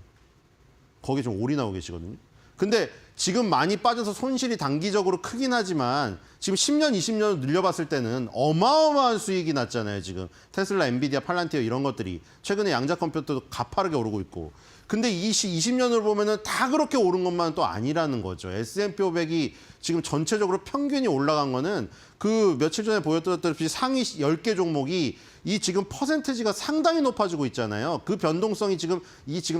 거기에 좀 올인하고 계시거든요. 근데 지금 많이 빠져서 손실이 단기적으로 크긴 하지만 지금 10년, 20년을 늘려봤을 때는 어마어마한 수익이 났잖아요. 지금 테슬라, 엔비디아, 팔란티어 이런 것들이 최근에 양자 컴퓨터도 가파르게 오르고 있고. 근데 20년을 보면은 다 그렇게 오른 것만 또 아니라는 거죠. S&P 500이 지금 전체적으로 평균이 올라간 거는 그 며칠 전에 보여드렸듯이 상위 10개 종목이 이 지금 퍼센테지가 상당히 높아지고 있잖아요. 그 변동성이 지금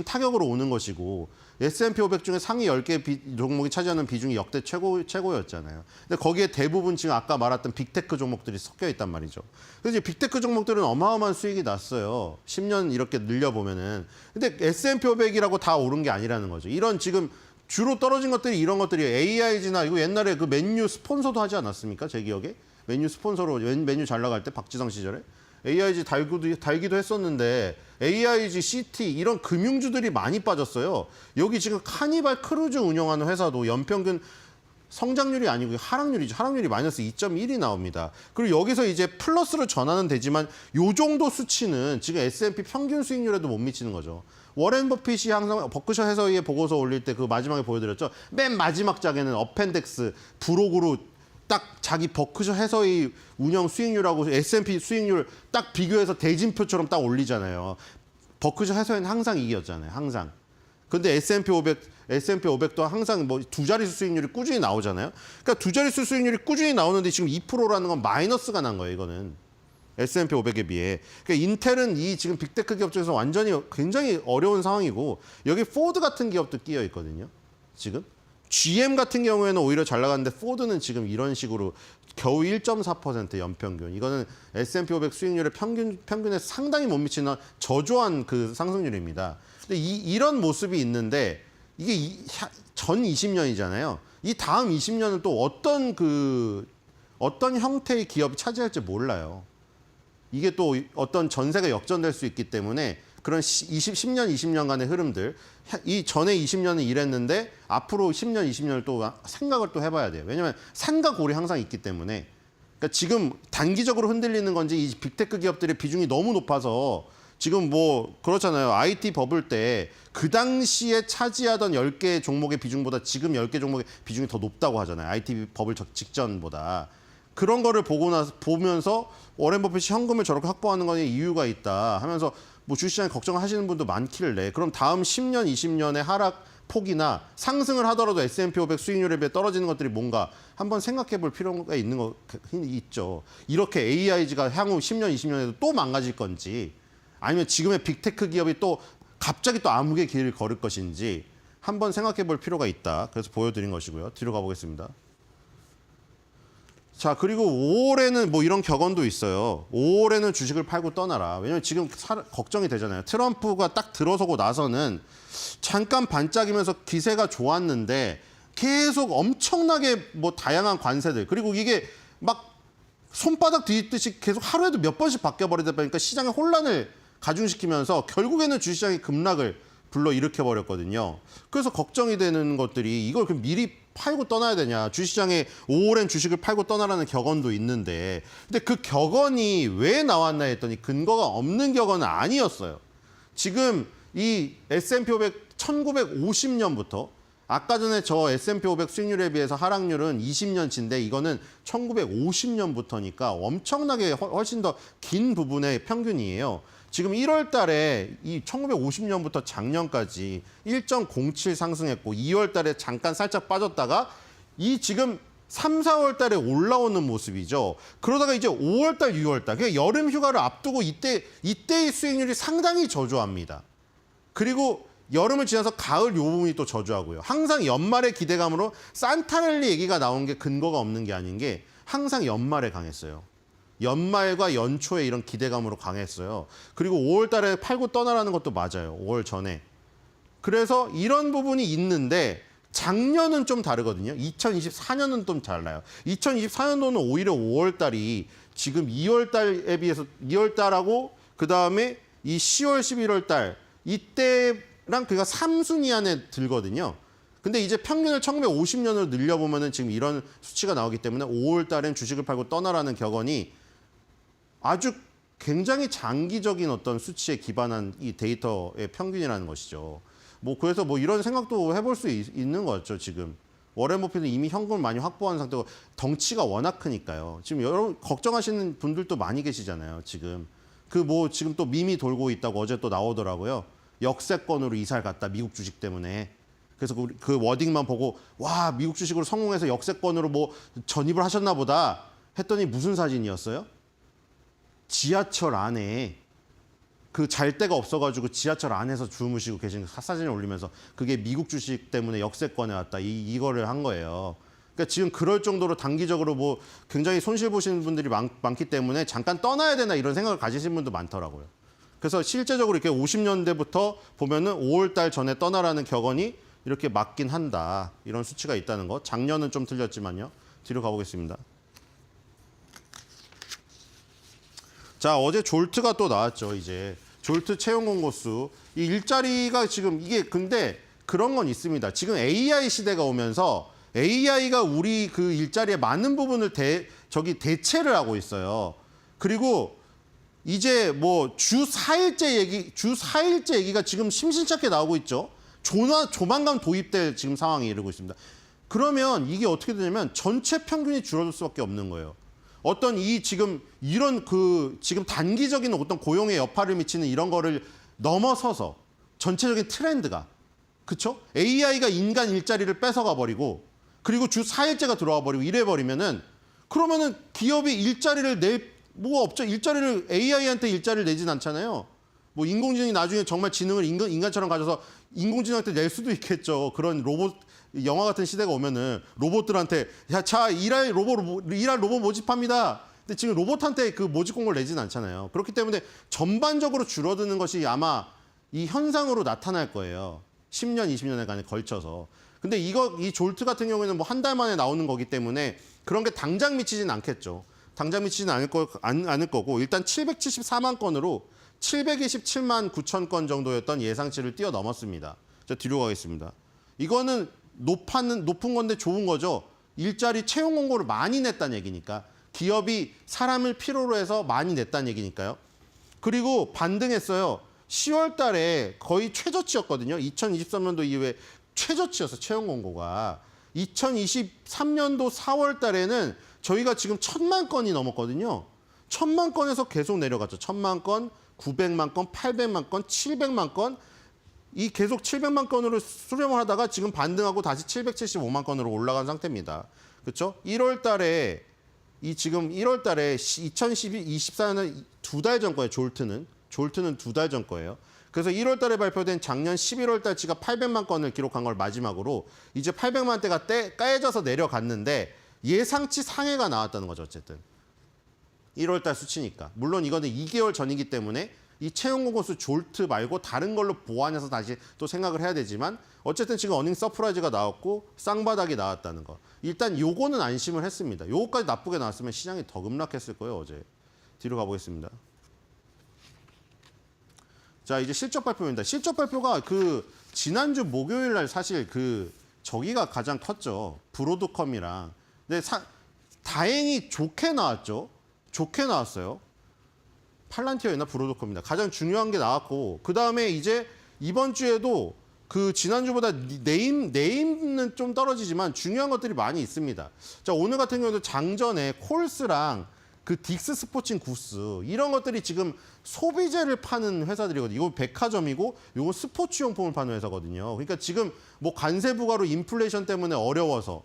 타격으로 오는 것이고 S&P 500 중에 상위 10개 종목이 차지하는 비중이 역대 최고였잖아요. 근데 거기에 대부분 지금 아까 말했던 빅테크 종목들이 섞여 있단 말이죠. 그래서 이제 빅테크 종목들은 어마어마한 수익이 났어요. 10년 이렇게 늘려보면은. 근데 S&P 500이라고 다 오른 게 아니라는 거죠. 이런 지금 주로 떨어진 것들이 이런 것들이에요. AIG나 이거 옛날에 그 맨유 스폰서도 하지 않았습니까? 제 기억에. 맨유 스폰서로 맨유 잘 나갈 때 박지성 시절에. AIG 달기도 했었는데 AIG, CT 이런 금융주들이 많이 빠졌어요. 여기 지금 카니발 크루즈 운영하는 회사도 연평균 성장률이 아니고 하락률이죠. 하락률이 마이너스 2.1이 나옵니다. 그리고 여기서 이제 플러스로 전환은 되지만 요 정도 수치는 지금 S&P 평균 수익률에도 못 미치는 거죠. 워렌 버핏이 항상 버크셔 해서웨이의 보고서 올릴 때 그 마지막에 보여드렸죠. 맨 마지막 장에는 어펜덱스 부록으로 딱 자기 버크셔 해서웨이 운영 수익률하고 S&P 수익률 딱 비교해서 대진표처럼 딱 올리잖아요. 버크셔 해서웨이는 항상 이겼잖아요. 항상. 근데 S&P 500도 항상 뭐 두 자릿수 수익률이 꾸준히 나오잖아요. 그러니까 두 자릿수 수익률이 꾸준히 나오는데 지금 2%라는 건 마이너스가 난 거예요, 이거는. S&P 500에 비해. 그러니까 인텔은 이 지금 빅테크 기업 중에서 완전히 굉장히 어려운 상황이고 여기 포드 같은 기업도 끼어 있거든요. 지금. GM 같은 경우에는 오히려 잘 나가는데 포드는 지금 이런 식으로 겨우 1.4% 연평균. 이거는 S&P 500 수익률의 평균에 상당히 못 미치는 저조한 그 상승률입니다. 근데 이런 모습이 있는데 이게 전 20년이잖아요. 이 다음 20년은 또 어떤 형태의 기업이 차지할지 몰라요. 이게 또 어떤 전세가 역전될 수 있기 때문에 그런 10년, 20년간의 흐름들, 이 전에 20년은 이랬는데 앞으로 10년, 20년을 또 생각을 또 해봐야 돼요. 왜냐하면 산과 골이 항상 있기 때문에. 그러니까 지금 단기적으로 흔들리는 건지 이 빅테크 기업들의 비중이 너무 높아서 지금 뭐 그렇잖아요. IT 버블 때 그 당시에 차지하던 10개 종목의 비중보다 지금 10개 종목의 비중이 더 높다고 하잖아요. IT 버블 직전보다. 그런 거를 보면서 워렌 버핏이 현금을 저렇게 확보하는 거에 이유가 있다 하면서 뭐 주식시장에 걱정하시는 분도 많길래 그럼 다음 10년, 20년의 하락 폭이나 상승을 하더라도 S&P 500 수익률에 비해 떨어지는 것들이 뭔가 한번 생각해 볼 필요가 있죠. 이렇게 AIG가 향후 10년, 20년에도 또 망가질 건지 아니면 지금의 빅테크 기업이 또 갑자기 또 암흑의 길을 걸을 것인지 한번 생각해 볼 필요가 있다. 그래서 보여드린 것이고요. 뒤로 가보겠습니다. 자, 그리고 5월에는 뭐 이런 격언도 있어요. 5월에는 주식을 팔고 떠나라. 왜냐면 지금 걱정이 되잖아요. 트럼프가 딱 들어서고 나서는 잠깐 반짝이면서 기세가 좋았는데 계속 엄청나게 뭐 다양한 관세들 그리고 이게 막 손바닥 뒤집듯이 계속 하루에도 몇 번씩 바뀌어버리다 보니까 시장에 혼란을 가중시키면서 결국에는 주식시장이 급락을 불러일으켜 버렸거든요. 그래서 걱정이 되는 것들이 이걸 그럼 미리 팔고 떠나야 되냐. 주식시장에 5월엔 주식을 팔고 떠나라는 격언도 있는데 근데 그 격언이 왜 나왔나 했더니 근거가 없는 격언은 아니었어요. 지금 이 S&P 500 1950년부터 아까 전에 저 S&P 500 수익률에 비해서 하락률은 20년치인데 이거는 1950년부터니까 엄청나게 훨씬 더 긴 부분의 평균이에요. 지금 1월 달에 이 1950년부터 작년까지 1.07 상승했고 2월 달에 잠깐 살짝 빠졌다가 이 지금 3, 4월 달에 올라오는 모습이죠. 그러다가 이제 5월 달, 6월 달, 그러니까 여름 휴가를 앞두고 이때의 수익률이 상당히 저조합니다. 그리고 여름을 지나서 가을 요 부분이 또 저조하고요. 항상 연말의 기대감으로 산타랠리 얘기가 나온 게 근거가 없는 게 아닌 게 항상 연말에 강했어요. 연말과 연초에 이런 기대감으로 강했어요. 그리고 5월 달에 팔고 떠나라는 것도 맞아요. 5월 전에. 그래서 이런 부분이 있는데 작년은 좀 다르거든요. 2024년은 좀 달라요. 2024년도는 오히려 5월 달이 지금 2월 달에 비해서 2월 달하고 그다음에 이 10월, 11월 달 이때랑 그러니까 3순위 안에 들거든요. 근데 이제 평균을 1950년으로 늘려보면은 지금 이런 수치가 나오기 때문에 5월 달엔 주식을 팔고 떠나라는 격언이 아주 굉장히 장기적인 어떤 수치에 기반한 이 데이터의 평균이라는 것이죠. 뭐 그래서 뭐 이런 생각도 해볼 수 있는 거죠, 지금. 워렌 버핏은 이미 현금을 많이 확보한 상태고 덩치가 워낙 크니까요. 지금 여러분 걱정하시는 분들도 많이 계시잖아요, 지금. 그 뭐 지금 또 밈이 돌고 있다고 어제 또 나오더라고요. 역세권으로 이사를 갔다, 미국 주식 때문에. 그래서 그 워딩만 보고 와, 미국 주식으로 성공해서 역세권으로 뭐 전입을 하셨나 보다 했더니 무슨 사진이었어요? 지하철 안에 그 잘 데가 없어가지고 지하철 안에서 주무시고 계신 사진을 올리면서 그게 미국 주식 때문에 역세권에 왔다 이거를 한 거예요. 그러니까 지금 그럴 정도로 단기적으로 뭐 굉장히 손실 보시는 분들이 많기 때문에 잠깐 떠나야 되나 이런 생각을 가지신 분도 많더라고요. 그래서 실제적으로 이렇게 50년대부터 보면은 5월 달 전에 떠나라는 격언이 이렇게 맞긴 한다. 이런 수치가 있다는 거. 작년은 좀 틀렸지만요. 뒤로 가보겠습니다. 자, 어제 졸트가 또 나왔죠, 이제. 졸트 채용 공고수. 이 일자리가 지금 이게 근데 그런 건 있습니다. 지금 AI 시대가 오면서 AI가 우리 그 일자리의 많은 부분을 대체를 하고 있어요. 그리고 이제 뭐 주 4일제 얘기가 지금 심심찮게 나오고 있죠. 조만간 도입될 지금 상황에 이르고 있습니다. 그러면 이게 어떻게 되냐면 전체 평균이 줄어들 수밖에 없는 거예요. 어떤 이 지금 이런 그 지금 단기적인 어떤 고용의 여파를 미치는 이런 거를 넘어서서 전체적인 트렌드가 그렇죠? AI가 인간 일자리를 뺏어가 버리고 그리고 주 4일제가 들어와 버리고 이래 버리면은 그러면은 기업이 일자리를 낼 뭐가 없죠. 일자리를 AI한테 일자리를 내진 않잖아요. 뭐 인공지능이 나중에 정말 지능을 인간처럼 가져서 인공지능한테 낼 수도 있겠죠. 그런 로봇 영화 같은 시대가 오면은 로봇들한테 자 일할 로봇 모집합니다. 근데 지금 로봇한테 그 모집 공고를 내진 않잖아요. 그렇기 때문에 전반적으로 줄어드는 것이 아마 이 현상으로 나타날 거예요. 10년, 20년에 걸쳐서. 근데 이 졸트 같은 경우에는 뭐 한 달 만에 나오는 거기 때문에 그런 게 당장 미치진 않겠죠. 당장 미치지는 않을 거고 일단 774만 건으로 727만 9천 건 정도였던 예상치를 뛰어넘었습니다. 자, 뒤로 가겠습니다. 이거는 높은 건데 좋은 거죠. 일자리 채용 공고를 많이 냈다는 얘기니까. 기업이 사람을 필요로 해서 많이 냈다는 얘기니까요. 그리고 반등했어요. 10월 달에 거의 최저치였거든요. 2023년도 이후에 최저치였어요. 채용 공고가. 2023년도 4월 달에는 저희가 지금 1,000만 건이 넘었거든요. 1,000만 건에서 계속 내려갔죠. 1,000만 건, 900만 건, 800만 건, 700만 건. 이 계속 700만 건으로 수렴을 하다가 지금 반등하고 다시 775만 건으로 올라간 상태입니다. 그렇죠? 1월 달에 지금 1월 달에 2024년은 2달 전 거예요. 졸트는 2달 전 거예요. 그래서 1월 달에 발표된 작년 11월 달치가 800만 건을 기록한 걸 마지막으로 이제 800만 대가 까여져서 내려갔는데 예상치 상해가 나왔다는 거죠. 어쨌든 1월 달 수치니까. 물론 이거는 2개월 전이기 때문에 이 채용 공고수 졸트 말고 다른 걸로 보완해서 다시 또 생각을 해야 되지만 어쨌든 지금 어닝 서프라이즈가 나왔고 쌍바닥이 나왔다는 거. 일단 요거는 안심을 했습니다. 요거까지 나쁘게 나왔으면 시장이 더 급락했을 거예요. 어제. 뒤로 가보겠습니다. 자, 이제 실적 발표입니다. 실적 발표가 그 지난주 목요일 날 사실 저기가 가장 컸죠. 브로드컴이랑. 근데 다행히 좋게 나왔죠. 좋게 나왔어요. 팔란티어였나 브로드컴입니다. 가장 중요한 게 나왔고 그다음에 이제 이번 주에도 그 지난주보다 네임은 좀 떨어지지만 중요한 것들이 많이 있습니다. 자, 오늘 같은 경우도 장전에 콜스랑 그 딕스 스포츠 구스 이런 것들이 지금 소비재를 파는 회사들이거든요. 이거 백화점이고 이거 스포츠 용품을 파는 회사거든요. 그러니까 지금 뭐 관세 부과로 인플레이션 때문에 어려워서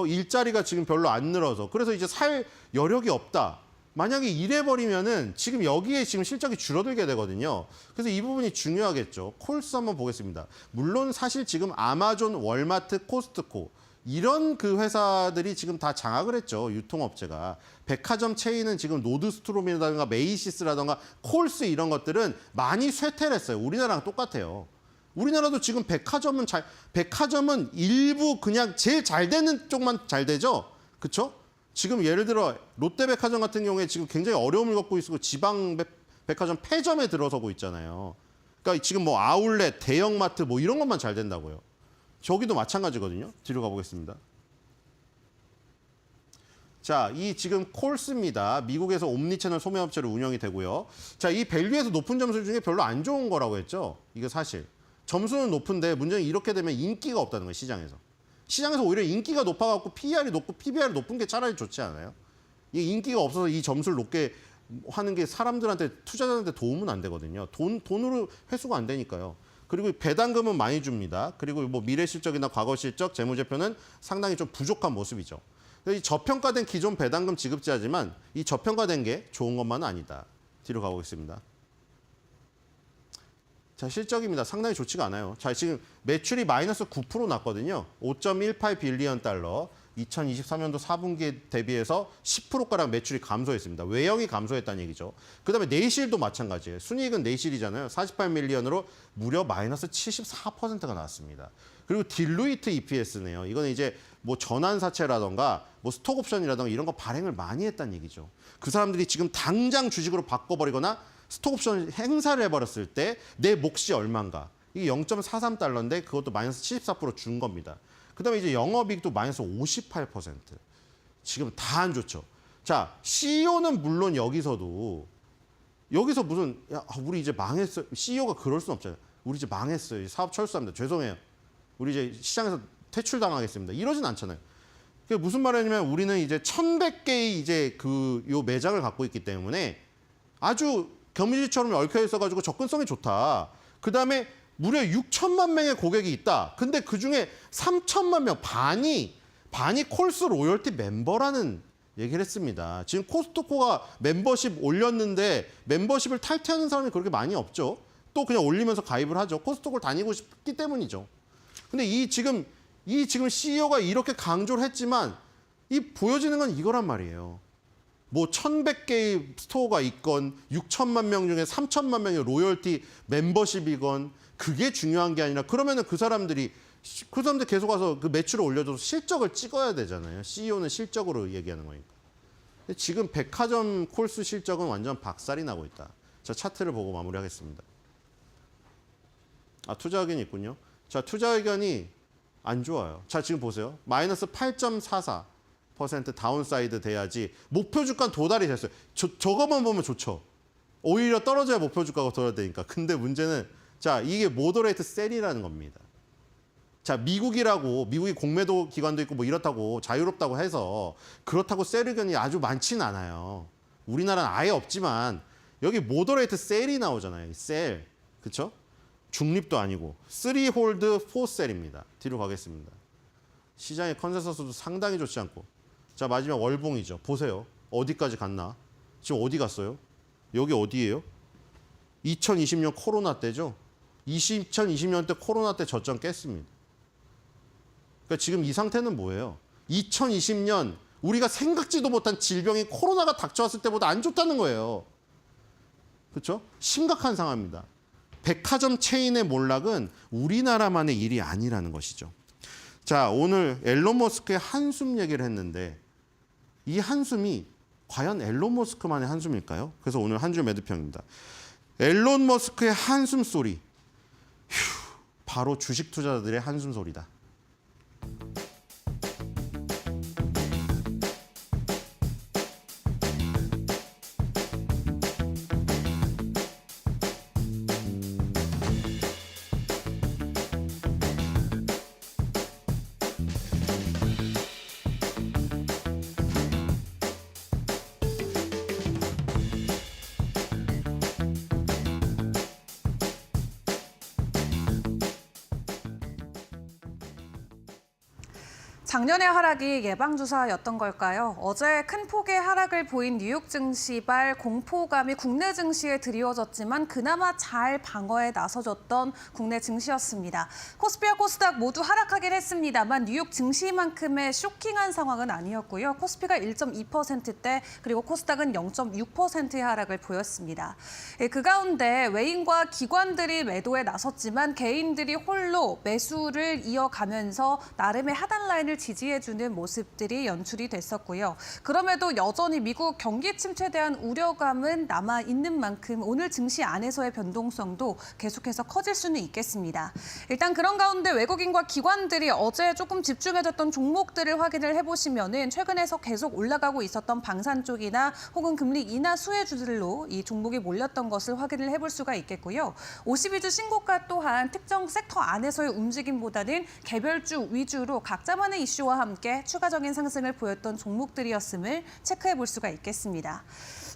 일자리가 지금 별로 안 늘어서 그래서 이제 살 여력이 없다. 만약에 이래버리면은 지금 여기에 지금 실적이 줄어들게 되거든요. 그래서 이 부분이 중요하겠죠. 콜스 한번 보겠습니다. 물론 사실 지금 아마존, 월마트, 코스트코 이런 그 회사들이 지금 다 장악을 했죠. 유통업체가. 백화점 체인은 지금 노드스트롬이라든가 메이시스라든가 콜스 이런 것들은 많이 쇠퇴를 했어요. 우리나라랑 똑같아요. 우리나라도 지금 백화점은 일부 그냥 제일 잘 되는 쪽만 잘 되죠. 그렇죠? 지금 예를 들어 롯데백화점 같은 경우에 지금 굉장히 어려움을 겪고 있고 지방 백화점 폐점에 들어서고 있잖아요. 그러니까 지금 뭐 아울렛, 대형마트 뭐 이런 것만 잘 된다고요. 저기도 마찬가지거든요. 뒤로 가보겠습니다. 자, 이 지금 콜스입니다. 미국에서 옴니채널 소매업체로 운영이 되고요. 자, 이 밸류에서 높은 점수 중에 별로 안 좋은 거라고 했죠. 이게 사실. 점수는 높은데 문제는 이렇게 되면 인기가 없다는 거예요, 시장에서. 시장에서 오히려 인기가 높아갖고 PER이 높고 PBR이 높은 게 차라리 좋지 않아요? 이 인기가 없어서 이 점수를 높게 하는 게 사람들한테, 투자자한테 도움은 안 되거든요. 돈으로 회수가 안 되니까요. 그리고 배당금은 많이 줍니다. 그리고 뭐 미래 실적이나 과거 실적, 재무제표는 상당히 좀 부족한 모습이죠. 이 저평가된 기존 배당금 지급제하지만 이 저평가된 게 좋은 것만은 아니다. 뒤로 가보겠습니다. 자, 실적입니다. 상당히 좋지가 않아요. 자, 지금 매출이 마이너스 9% 났거든요. 5.18 빌리언 달러. 2023년도 4분기에 대비해서 10%가량 매출이 감소했습니다. 외형이 감소했다는 얘기죠. 그다음에 내실도 마찬가지예요. 순이익은 내실이잖아요. 48밀리언으로 무려 마이너스 74%가 나왔습니다. 그리고 딜루이트 EPS네요. 이거는 이제 뭐 전환사채라던가 뭐 스톡옵션이라던가 이런 거 발행을 많이 했다는 얘기죠. 그 사람들이 지금 당장 주식으로 바꿔버리거나 스톡옵션 행사를 해버렸을 때 내 몫이 얼마인가. 이게 0.43달러인데 그것도 마이너스 74%준 겁니다. 그다음에 이제 영업이익도 마이너스 58%. 지금 다 안 좋죠. 자, CEO는 물론 여기서 무슨 우리 이제 망했어요. CEO가 그럴 순 없잖아요. 우리 이제 망했어요. 사업 철수합니다. 죄송해요. 우리 이제 시장에서 퇴출당하겠습니다. 이러진 않잖아요. 그게 무슨 말이냐면 우리는 이제 1,100개의 이제 요 매장을 갖고 있기 때문에 아주 경미지처럼 얽혀 있어가지고 접근성이 좋다. 그다음에 무려 6천만 명의 고객이 있다. 근데 그중에 3천만 명, 반이 콜스 로열티 멤버라는 얘기를 했습니다. 지금 코스트코가 멤버십 올렸는데 멤버십을 탈퇴하는 사람이 그렇게 많이 없죠. 또 그냥 올리면서 가입을 하죠. 코스트코를 다니고 싶기 때문이죠. 근데 이 지금 CEO가 이렇게 강조를 했지만 이 보여지는 건 이거란 말이에요. 뭐 1,100개의 스토어가 있건 6천만 명 중에 3천만 명의 로열티 멤버십이건 그게 중요한 게 아니라 그러면은 그 사람들 계속 와서 그 매출을 올려줘서 실적을 찍어야 되잖아요. CEO는 실적으로 얘기하는 거니까. 근데 지금 백화점 콜스 실적은 완전 박살이 나고 있다. 자, 차트를 보고 마무리하겠습니다. 투자 의견이 있군요. 자, 투자 의견이 안 좋아요. 자, 지금 보세요. 마이너스 8.44% 다운사이드 돼야지 목표 주가 도달이 됐어요. 저거만 보면 좋죠. 오히려 떨어져야 목표 주가가 도달되니까. 근데 문제는 자, 이게 모더레이트 셀이라는 겁니다. 자, 미국이 공매도 기관도 있고 뭐 이렇다고 자유롭다고 해서 그렇다고 셀 의견이 아주 많지는 않아요. 우리나라는 아예 없지만 여기 모더레이트 셀이 나오잖아요. 셀. 그렇죠? 중립도 아니고 3홀드 4셀입니다. 뒤로 가겠습니다. 시장의 컨센서스도 상당히 좋지 않고. 자, 마지막 월봉이죠. 보세요. 어디까지 갔나? 지금 어디 갔어요? 여기 어디예요? 2020년 코로나 때죠. 2020년 때 코로나 때 저점 깼습니다. 그러니까 지금 이 상태는 뭐예요? 2020년 우리가 생각지도 못한 질병이 코로나가 닥쳐왔을 때보다 안 좋다는 거예요. 그렇죠? 심각한 상황입니다. 백화점 체인의 몰락은 우리나라만의 일이 아니라는 것이죠. 자, 오늘 앨런 머스크의 한숨 얘기를 했는데 이 한숨이 과연 앨런 머스크만의 한숨일까요? 그래서 오늘 한 줄 매도평입니다. 앨런 머스크의 한숨 소리. 바로 주식 투자자들의 한숨 소리다. 작년의 하락이 예방주사였던 걸까요? 어제 큰 폭의 하락을 보인 뉴욕 증시발 공포감이 국내 증시에 드리워졌지만 그나마 잘 방어에 나서줬던 국내 증시였습니다. 코스피와 코스닥 모두 하락하긴 했습니다만 뉴욕 증시만큼의 쇼킹한 상황은 아니었고요. 코스피가 1.2%대 그리고 코스닥은 0.6%의 하락을 보였습니다. 그 가운데 외인과 기관들이 매도에 나섰지만 개인들이 홀로 매수를 이어가면서 나름의 하단 라인을 지지해주는 모습들이 연출이 됐었고요. 그럼에도 여전히 미국 경기 침체에 대한 우려감은 남아 있는 만큼 오늘 증시 안에서의 변동성도 계속해서 커질 수는 있겠습니다. 일단 그런 가운데 외국인과 기관들이 어제 조금 집중해줬던 종목들을 확인을 해보시면은 최근에서 계속 올라가고 있었던 방산 쪽이나 혹은 금리 인하 수혜주들로 이 종목이 몰렸던 것을 확인을 해볼 수가 있겠고요. 52주 신고가 또한 특정 섹터 안에서의 움직임보다는 개별주 위주로 각자만의 이슈와 함께 추가적인 상승을 보였던 종목들이었음을 체크해 볼 수가 있겠습니다.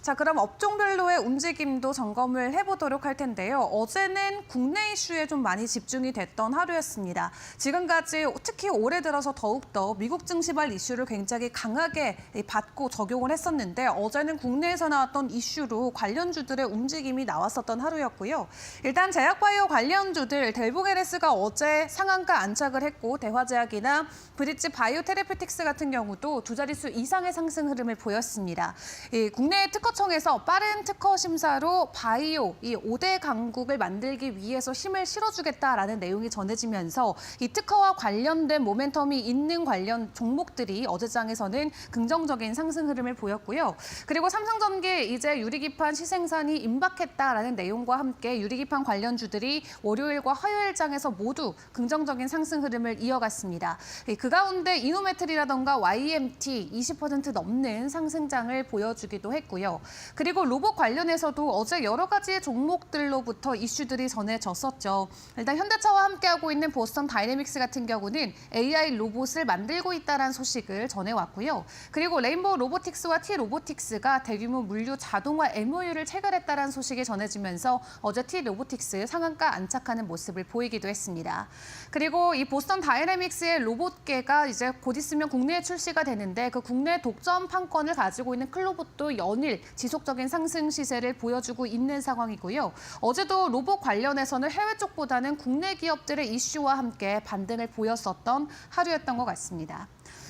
자, 그럼 업종별로의 움직임도 점검을 해보도록 할 텐데요. 어제는 국내 이슈에 좀 많이 집중이 됐던 하루였습니다. 지금까지 특히 올해 들어서 더욱더 미국 증시발 이슈를 굉장히 강하게 받고 적용을 했었는데 어제는 국내에서 나왔던 이슈로 관련주들의 움직임이 나왔었던 하루였고요. 일단 제약바이오 관련주들 델보게레스가 어제 상한가 안착을 했고 대화제약이나 브릿지 바이오테라피틱스 같은 경우도 두 자릿수 이상의 상승 흐름을 보였습니다. 국내 특허청에서 빠른 특허 심사로 바이오 이 5대 강국을 만들기 위해서 힘을 실어주겠다라는 내용이 전해지면서 이 특허와 관련된 모멘텀이 있는 관련 종목들이 어제장에서는 긍정적인 상승 흐름을 보였고요. 그리고 삼성전기 이제 유리기판 시생산이 임박했다라는 내용과 함께 유리기판 관련주들이 월요일과 화요일장에서 모두 긍정적인 상승 흐름을 이어갔습니다. 그 가운데 이노메틀이라던가 YMT 20% 넘는 상승장을 보여주기도 했고요. 그리고 로봇 관련해서도 어제 여러 가지 종목들로부터 이슈들이 전해졌었죠. 일단 현대차와 함께하고 있는 보스턴 다이내믹스 같은 경우는 AI 로봇을 만들고 있다는 소식을 전해왔고요. 그리고 레인보우 로보틱스와 T-로보틱스가 대규모 물류 자동화 MOU를 체결했다는 소식이 전해지면서 어제 T-로보틱스 상한가 안착하는 모습을 보이기도 했습니다. 그리고 이 보스턴 다이내믹스의 로봇계가 이제 곧 있으면 국내에 출시가 되는데 그 국내 독점 판권을 가지고 있는 클로봇도 연일 지속적인 상승 시세를 보여주고 있는 상황이고요. 어제도 로봇 관련해서는 해외 쪽보다는 국내 기업들의 이슈와 함께 반등을 보였었던 하루였던 것 같습니다.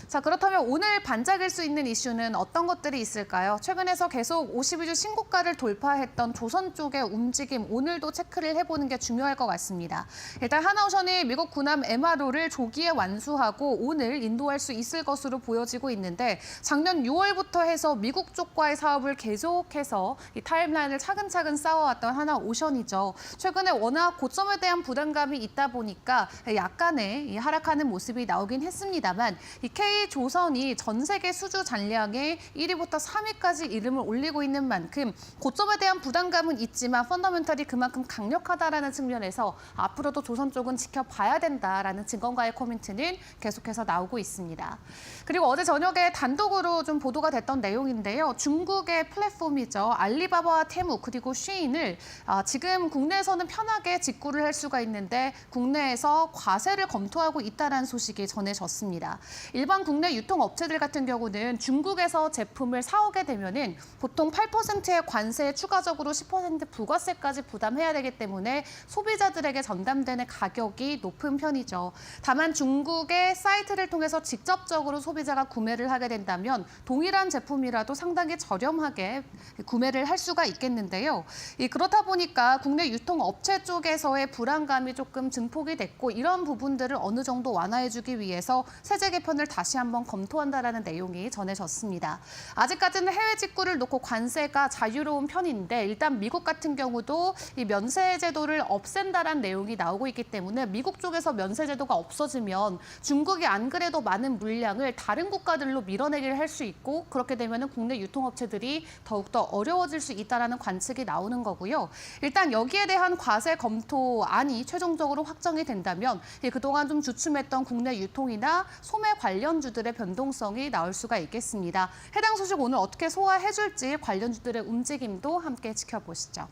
자, 그렇다면 오늘 반짝일 수 있는 이슈는 어떤 것들이 있을까요? 최근에서 계속 52주 신고가를 돌파했던 조선 쪽의 움직임, 오늘도 체크를 해보는 게 중요할 것 같습니다. 일단 하나오션이 미국 군함 MRO를 조기에 완수하고 오늘 인도할 수 있을 것으로 보여지고 있는데 작년 6월부터 해서 미국 쪽과의 사업을 계속해서 이 타임라인을 차근차근 쌓아왔던 하나오션이죠. 최근에 워낙 고점에 대한 부담감이 있다 보니까 약간의 이 하락하는 모습이 나오긴 했습니다만 이 K조선이 전 세계 수주 잔량의 1위부터 3위까지 이름을 올리고 있는 만큼 고점에 대한 부담감은 있지만 펀더멘털이 그만큼 강력하다라는 측면에서 앞으로도 조선 쪽은 지켜봐야 된다라는 증권가의 코멘트는 계속해서 나오고 있습니다. 그리고 어제 저녁에 단독으로 좀 보도가 됐던 내용인데요. 중국의 플랫폼이죠. 알리바바와 테무 그리고 쉬인을 지금 국내에서는 편하게 직구를 할 수가 있는데 국내에서 과세를 검토하고 있다는 소식이 전해졌습니다. 일반 국내 유통업체들 같은 경우는 중국에서 제품을 사오게 되면은 보통 8%의 관세에 추가적으로 10% 부가세까지 부담해야 되기 때문에 소비자들에게 전담되는 가격이 높은 편이죠. 다만 중국의 사이트를 통해서 직접적으로 소비자가 구매를 하게 된다면 동일한 제품이라도 상당히 저렴하게 구매를 할 수가 있겠는데요. 그렇다 보니까 국내 유통업체 쪽에서의 불안감이 조금 증폭이 됐고 이런 부분들을 어느 정도 완화해주기 위해서 세제 개편을 다시 한번 검토한다라는 내용이 전해졌습니다. 아직까지는 해외 직구를 놓고 관세가 자유로운 편인데 일단 미국 같은 경우도 이 면세 제도를 없앤다라는 내용이 나오고 있기 때문에 미국 쪽에서 면세 제도가 없어지면 중국이 안 그래도 많은 물량을 다른 국가들로 밀어내기를 할 수 있고 그렇게 되면 국내 유통업체들이 더욱더 어려워질 수 있다는 관측이 나오는 거고요. 일단 여기에 대한 과세 검토안이 최종적으로 확정이 된다면 그동안 좀 주춤했던 국내 유통이나 소매 관련주들의 변동성이 나올 수가 있겠습니다. 해당 소식 오늘 어떻게 소화해줄지 관련주들의 움직임도 함께 지켜보시죠.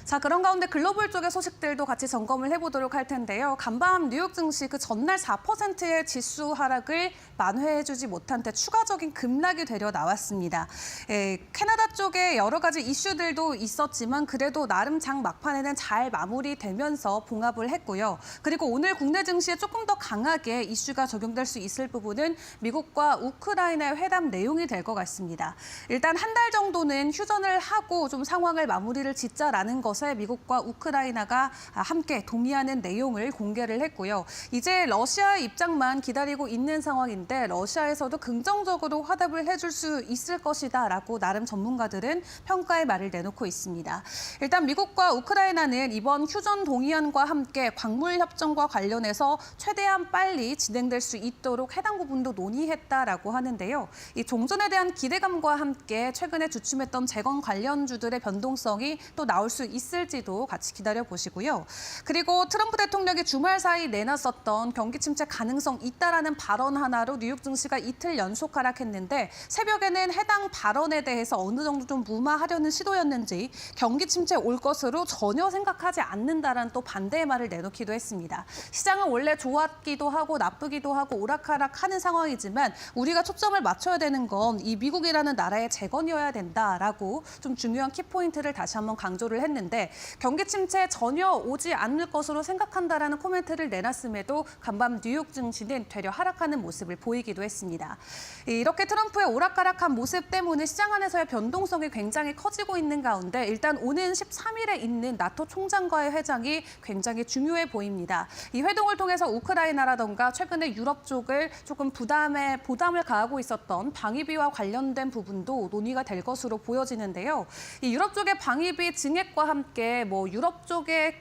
자, 그런 가운데 글로벌 쪽의 소식들도 같이 점검을 해보도록 할 텐데요. 간밤 뉴욕 증시 그 전날 4%의 지수 하락을 만회해주지 못한 데 추가적인 급락이 되려 나왔습니다. 캐나다 쪽에 여러 가지 이슈들도 있었지만 그래도 나름 장 막판에는 잘 마무리되면서 봉합을 했고요. 그리고 오늘 국내 증시에 조금 더 강하게 이슈가 적용될 수 있을 부분은 미국과 우크라이나의 회담 내용이 될 것 같습니다. 일단 한 달 정도는 휴전을 하고 좀 상황을 마무리를 짓자라는 것을 것에 미국과 우크라이나가 함께 동의하는 내용을 공개를 했고요. 이제 러시아의 입장만 기다리고 있는 상황인데 러시아에서도 긍정적으로 화답을 해줄 수 있을 것이다라고 나름 전문가들은 평가의 말을 내놓고 있습니다. 일단 미국과 우크라이나는 이번 휴전 동의안과 함께 광물 협정과 관련해서 최대한 빨리 진행될 수 있도록 해당 부분도 논의했다라고 하는데요. 이 종전에 대한 기대감과 함께 최근에 주춤했던 재건 관련주들의 변동성이 또 나올 수 있을지도 같이 기다려 보시고요. 그리고 트럼프 대통령이 주말 사이 내놨었던 경기 침체 가능성 있다라는 발언 하나로 뉴욕 증시가 이틀 연속 하락했는데 새벽에는 해당 발언에 대해서 어느 정도 좀 무마하려는 시도였는지 경기 침체 올 것으로 전혀 생각하지 않는다라는 또 반대의 말을 내놓기도 했습니다. 시장은 원래 좋았기도 하고 나쁘기도 하고 오락가락하는 상황이지만 우리가 초점을 맞춰야 되는 건 이 미국이라는 나라의 재건이어야 된다라고 좀 중요한 키포인트를 다시 한번 강조를 했는데 경기 침체 전혀 오지 않을 것으로 생각한다라는 코멘트를 내놨음에도 간밤 뉴욕 증시는 되려 하락하는 모습을 보이기도 했습니다. 이렇게 트럼프의 오락가락한 모습 때문에 시장 안에서의 변동성이 굉장히 커지고 있는 가운데 일단 오는 13일에 있는 나토 총장과의 회장이 굉장히 중요해 보입니다. 이 회동을 통해서 우크라이나라던가 최근에 유럽 쪽을 조금 부담을 가하고 있었던 방위비와 관련된 부분도 논의가 될 것으로 보여지는데요. 이 유럽 쪽의 방위비 증액과 함께 유럽 쪽의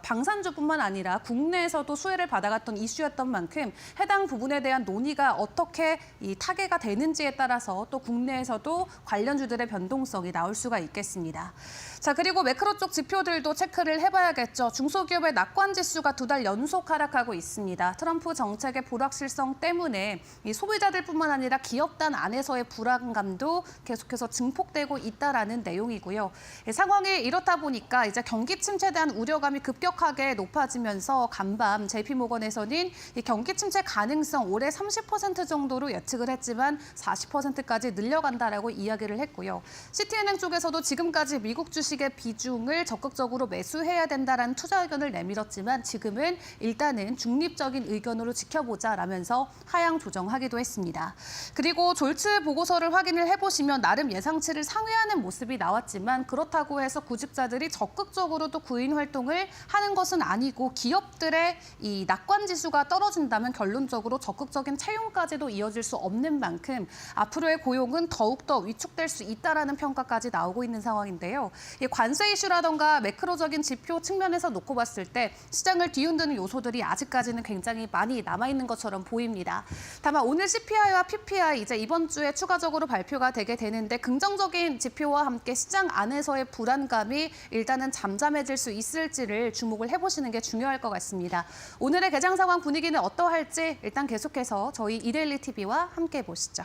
방산주뿐만 아니라 국내에서도 수혜를 받아갔던 이슈였던 만큼 해당 부분에 대한 논의가 어떻게 타개가 되는지에 따라서 또 국내에서도 관련주들의 변동성이 나올 수가 있겠습니다. 자, 그리고 매크로 쪽 지표들도 체크를 해봐야겠죠. 중소기업의 낙관 지수가 2달 연속 하락하고 있습니다. 트럼프 정책의 불확실성 때문에 이 소비자들뿐만 아니라 기업단 안에서의 불안감도 계속해서 증폭되고 있다라는 내용이고요. 상황이 이렇다 보니까 이제 경기 침체에 대한 우려감이 급격하게 높아지면서 간밤 JP모건에서는 이 경기 침체 가능성 올해 30% 정도로 예측을 했지만 40%까지 늘려간다라고 이야기를 했고요. 시티은행 쪽에서도 지금까지 미국 주식의 비중을 적극적으로 매수해야 된다라는 투자 의견을 내밀었지만 지금은 일단은 중립적인 의견으로 지켜보자라면서 하향 조정하기도 했습니다. 그리고 졸츠 보고서를 확인을 해보시면 나름 예상치를 상회하는 모습이 나왔지만 그렇다고 해서 구직자들이 적극적으로 또 구인 활동을 하는 것은 아니고 기업들의 이 낙관 지수가 떨어진다면 결론적으로 적극적인 채용까지도 이어질 수 없는 만큼 앞으로의 고용은 더욱더 위축될 수 있다라는 평가까지 나오고 있는 상황인데요. 이 관세 이슈라던가 매크로적인 지표 측면에서 놓고 봤을 때 시장을 뒤흔드는 요소들이 아직까지는 굉장히 많이 남아있는 것처럼 보입니다. 다만 오늘 CPI와 PPI 이제 이번 주에 추가적으로 발표가 되게 되는데 긍정적인 지표와 함께 시장 안에서의 불안감이 일단은 잠잠해질 수 있을지를 주목을 해보시는 게 중요할 것 같습니다. 오늘의 개장 상황 분위기는 어떠할지 일단 계속해서 저희 이데일리 TV와 함께 보시죠.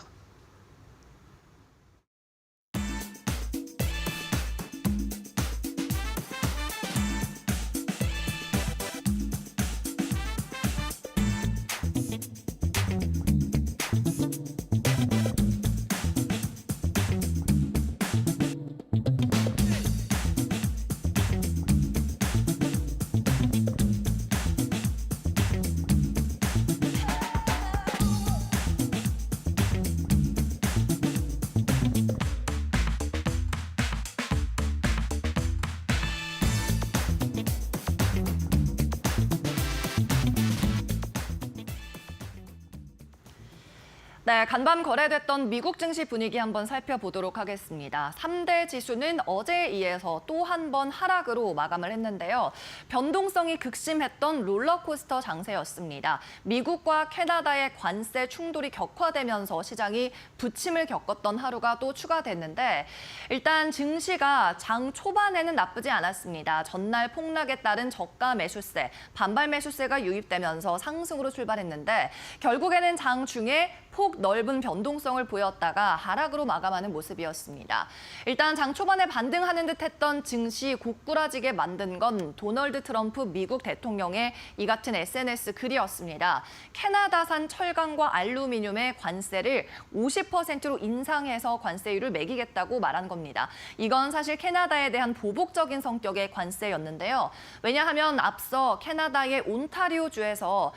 네, 간밤 거래됐던 미국 증시 분위기 한번 살펴보도록 하겠습니다. 3대 지수는 어제에 이어서 또 한 번 하락으로 마감을 했는데요. 변동성이 극심했던 롤러코스터 장세였습니다. 미국과 캐나다의 관세 충돌이 격화되면서 시장이 부침을 겪었던 하루가 또 추가됐는데 일단 증시가 장 초반에는 나쁘지 않았습니다. 전날 폭락에 따른 저가 매수세, 반발 매수세가 유입되면서 상승으로 출발했는데 결국에는 장 중에 폭 넓은 변동성을 보였다가 하락으로 마감하는 모습이었습니다. 일단 장 초반에 반등하는 듯했던 증시 고꾸라지게 만든 건 도널드 트럼프 미국 대통령의 이 같은 SNS 글이었습니다. 캐나다산 철강과 알루미늄의 관세를 50%로 인상해서 관세율을 매기겠다고 말한 겁니다. 이건 사실 캐나다에 대한 보복적인 성격의 관세였는데요. 왜냐하면 앞서 캐나다의 온타리오주에서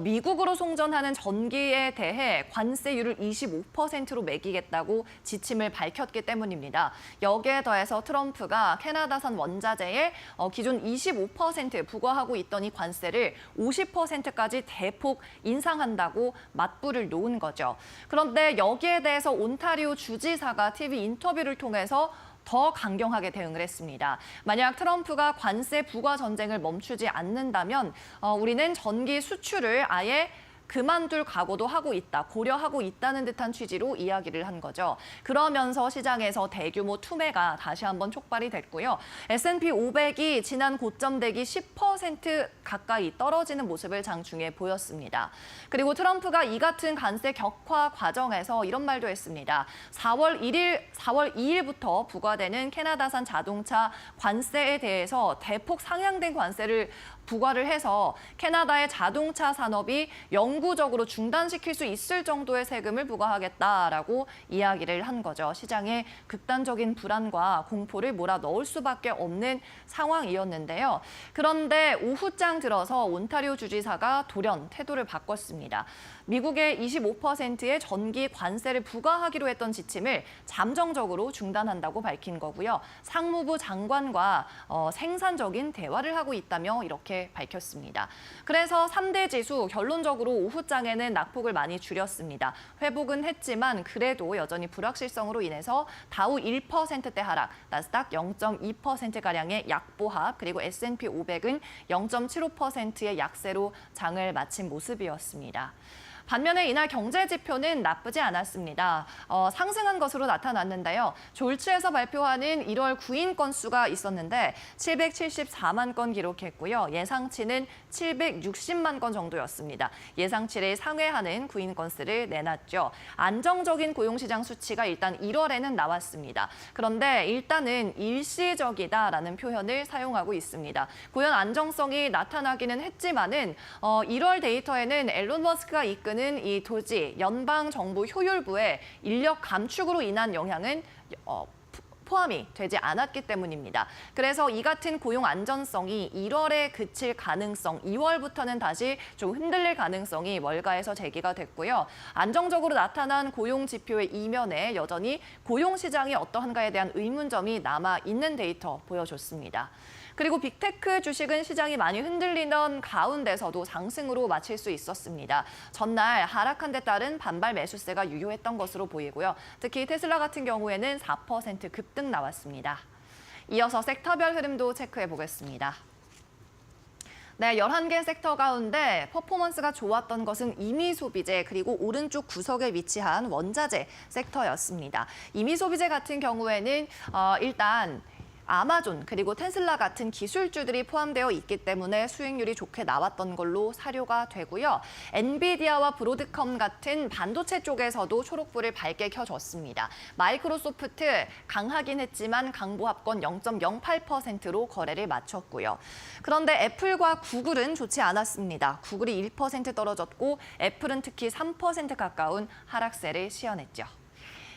미국으로 송전하는 전기에 대해 관세 관세율을 25%로 매기겠다고 지침을 밝혔기 때문입니다. 여기에 더해서 트럼프가 캐나다산 원자재에 기존 25% 부과하고 있던 이 관세를 50%까지 대폭 인상한다고 맞불을 놓은 거죠. 그런데 여기에 대해서 온타리오 주지사가 TV 인터뷰를 통해서 더 강경하게 대응을 했습니다. 만약 트럼프가 관세 부과 전쟁을 멈추지 않는다면 우리는 전기 수출을 아예 그만둘 각오도 하고 있다, 고려하고 있다는 듯한 취지로 이야기를 한 거죠. 그러면서 시장에서 대규모 투매가 다시 한번 촉발이 됐고요. S&P 500이 지난 고점 대기 10% 가까이 떨어지는 모습을 장중에 보였습니다. 그리고 트럼프가 이 같은 관세 격화 과정에서 이런 말도 했습니다. 4월 2일부터 부과되는 캐나다산 자동차 관세에 대해서 대폭 상향된 관세를 부과를 해서 캐나다의 자동차 산업이 영구적으로 중단시킬 수 있을 정도의 세금을 부과하겠다라고 이야기를 한 거죠. 시장에 극단적인 불안과 공포를 몰아넣을 수밖에 없는 상황이었는데요. 그런데 오후장 들어서 온타리오 주지사가 돌연 태도를 바꿨습니다. 미국의 25%의 전기 관세를 부과하기로 했던 지침을 잠정적으로 중단한다고 밝힌 거고요. 상무부 장관과 생산적인 대화를 하고 있다며 이렇게 밝혔습니다. 그래서 3대 지수 결론적으로 오후장에는 낙폭을 많이 줄였습니다. 회복은 했지만 그래도 여전히 불확실성으로 인해서 다우 1%대 하락, 나스닥 0.2%가량의 약보합, 그리고 S&P 500은 0.75%의 약세로 장을 마친 모습이었습니다. 반면에 이날 경제 지표는 나쁘지 않았습니다. 상승한 것으로 나타났는데요. 졸츠에서 발표하는 1월 구인 건수가 있었는데 774만 건 기록했고요. 예상치는 760만 건 정도였습니다. 예상치를 상회하는 구인 건수를 내놨죠. 안정적인 고용시장 수치가 일단 1월에는 나왔습니다. 그런데 일단은 일시적이다라는 표현을 사용하고 있습니다. 고용 안정성이 나타나기는 했지만은 1월 데이터에는 앨런 머스크가 이끄는 이 도지 연방정부 효율부의 인력 감축으로 인한 영향은 포함이 되지 않았기 때문입니다. 그래서 이 같은 고용 안전성이 1월에 그칠 가능성, 2월부터는 다시 좀 흔들릴 가능성이 월가에서 제기가 됐고요. 안정적으로 나타난 고용 지표의 이면에 여전히 고용 시장이 어떠한가에 대한 의문점이 남아 있는 데이터 보여줬습니다. 그리고 빅테크 주식은 시장이 많이 흔들리던 가운데서도 상승으로 마칠 수 있었습니다. 전날 하락한 데 따른 반발 매수세가 유효했던 것으로 보이고요. 특히 테슬라 같은 경우에는 4% 급등 나왔습니다. 이어서 섹터별 흐름도 체크해 보겠습니다. 네, 11개 섹터 가운데 퍼포먼스가 좋았던 것은 임의소비재 그리고 오른쪽 구석에 위치한 원자재 섹터였습니다. 임의소비재 같은 경우에는 일단 아마존 그리고 테슬라 같은 기술주들이 포함되어 있기 때문에 수익률이 좋게 나왔던 걸로 사료가 되고요. 엔비디아와 브로드컴 같은 반도체 쪽에서도 초록불을 밝게 켜줬습니다. 마이크로소프트 강하긴 했지만 강보합권 0.08%로 거래를 마쳤고요. 그런데 애플과 구글은 좋지 않았습니다. 구글이 1% 떨어졌고 애플은 특히 3% 가까운 하락세를 시현했죠.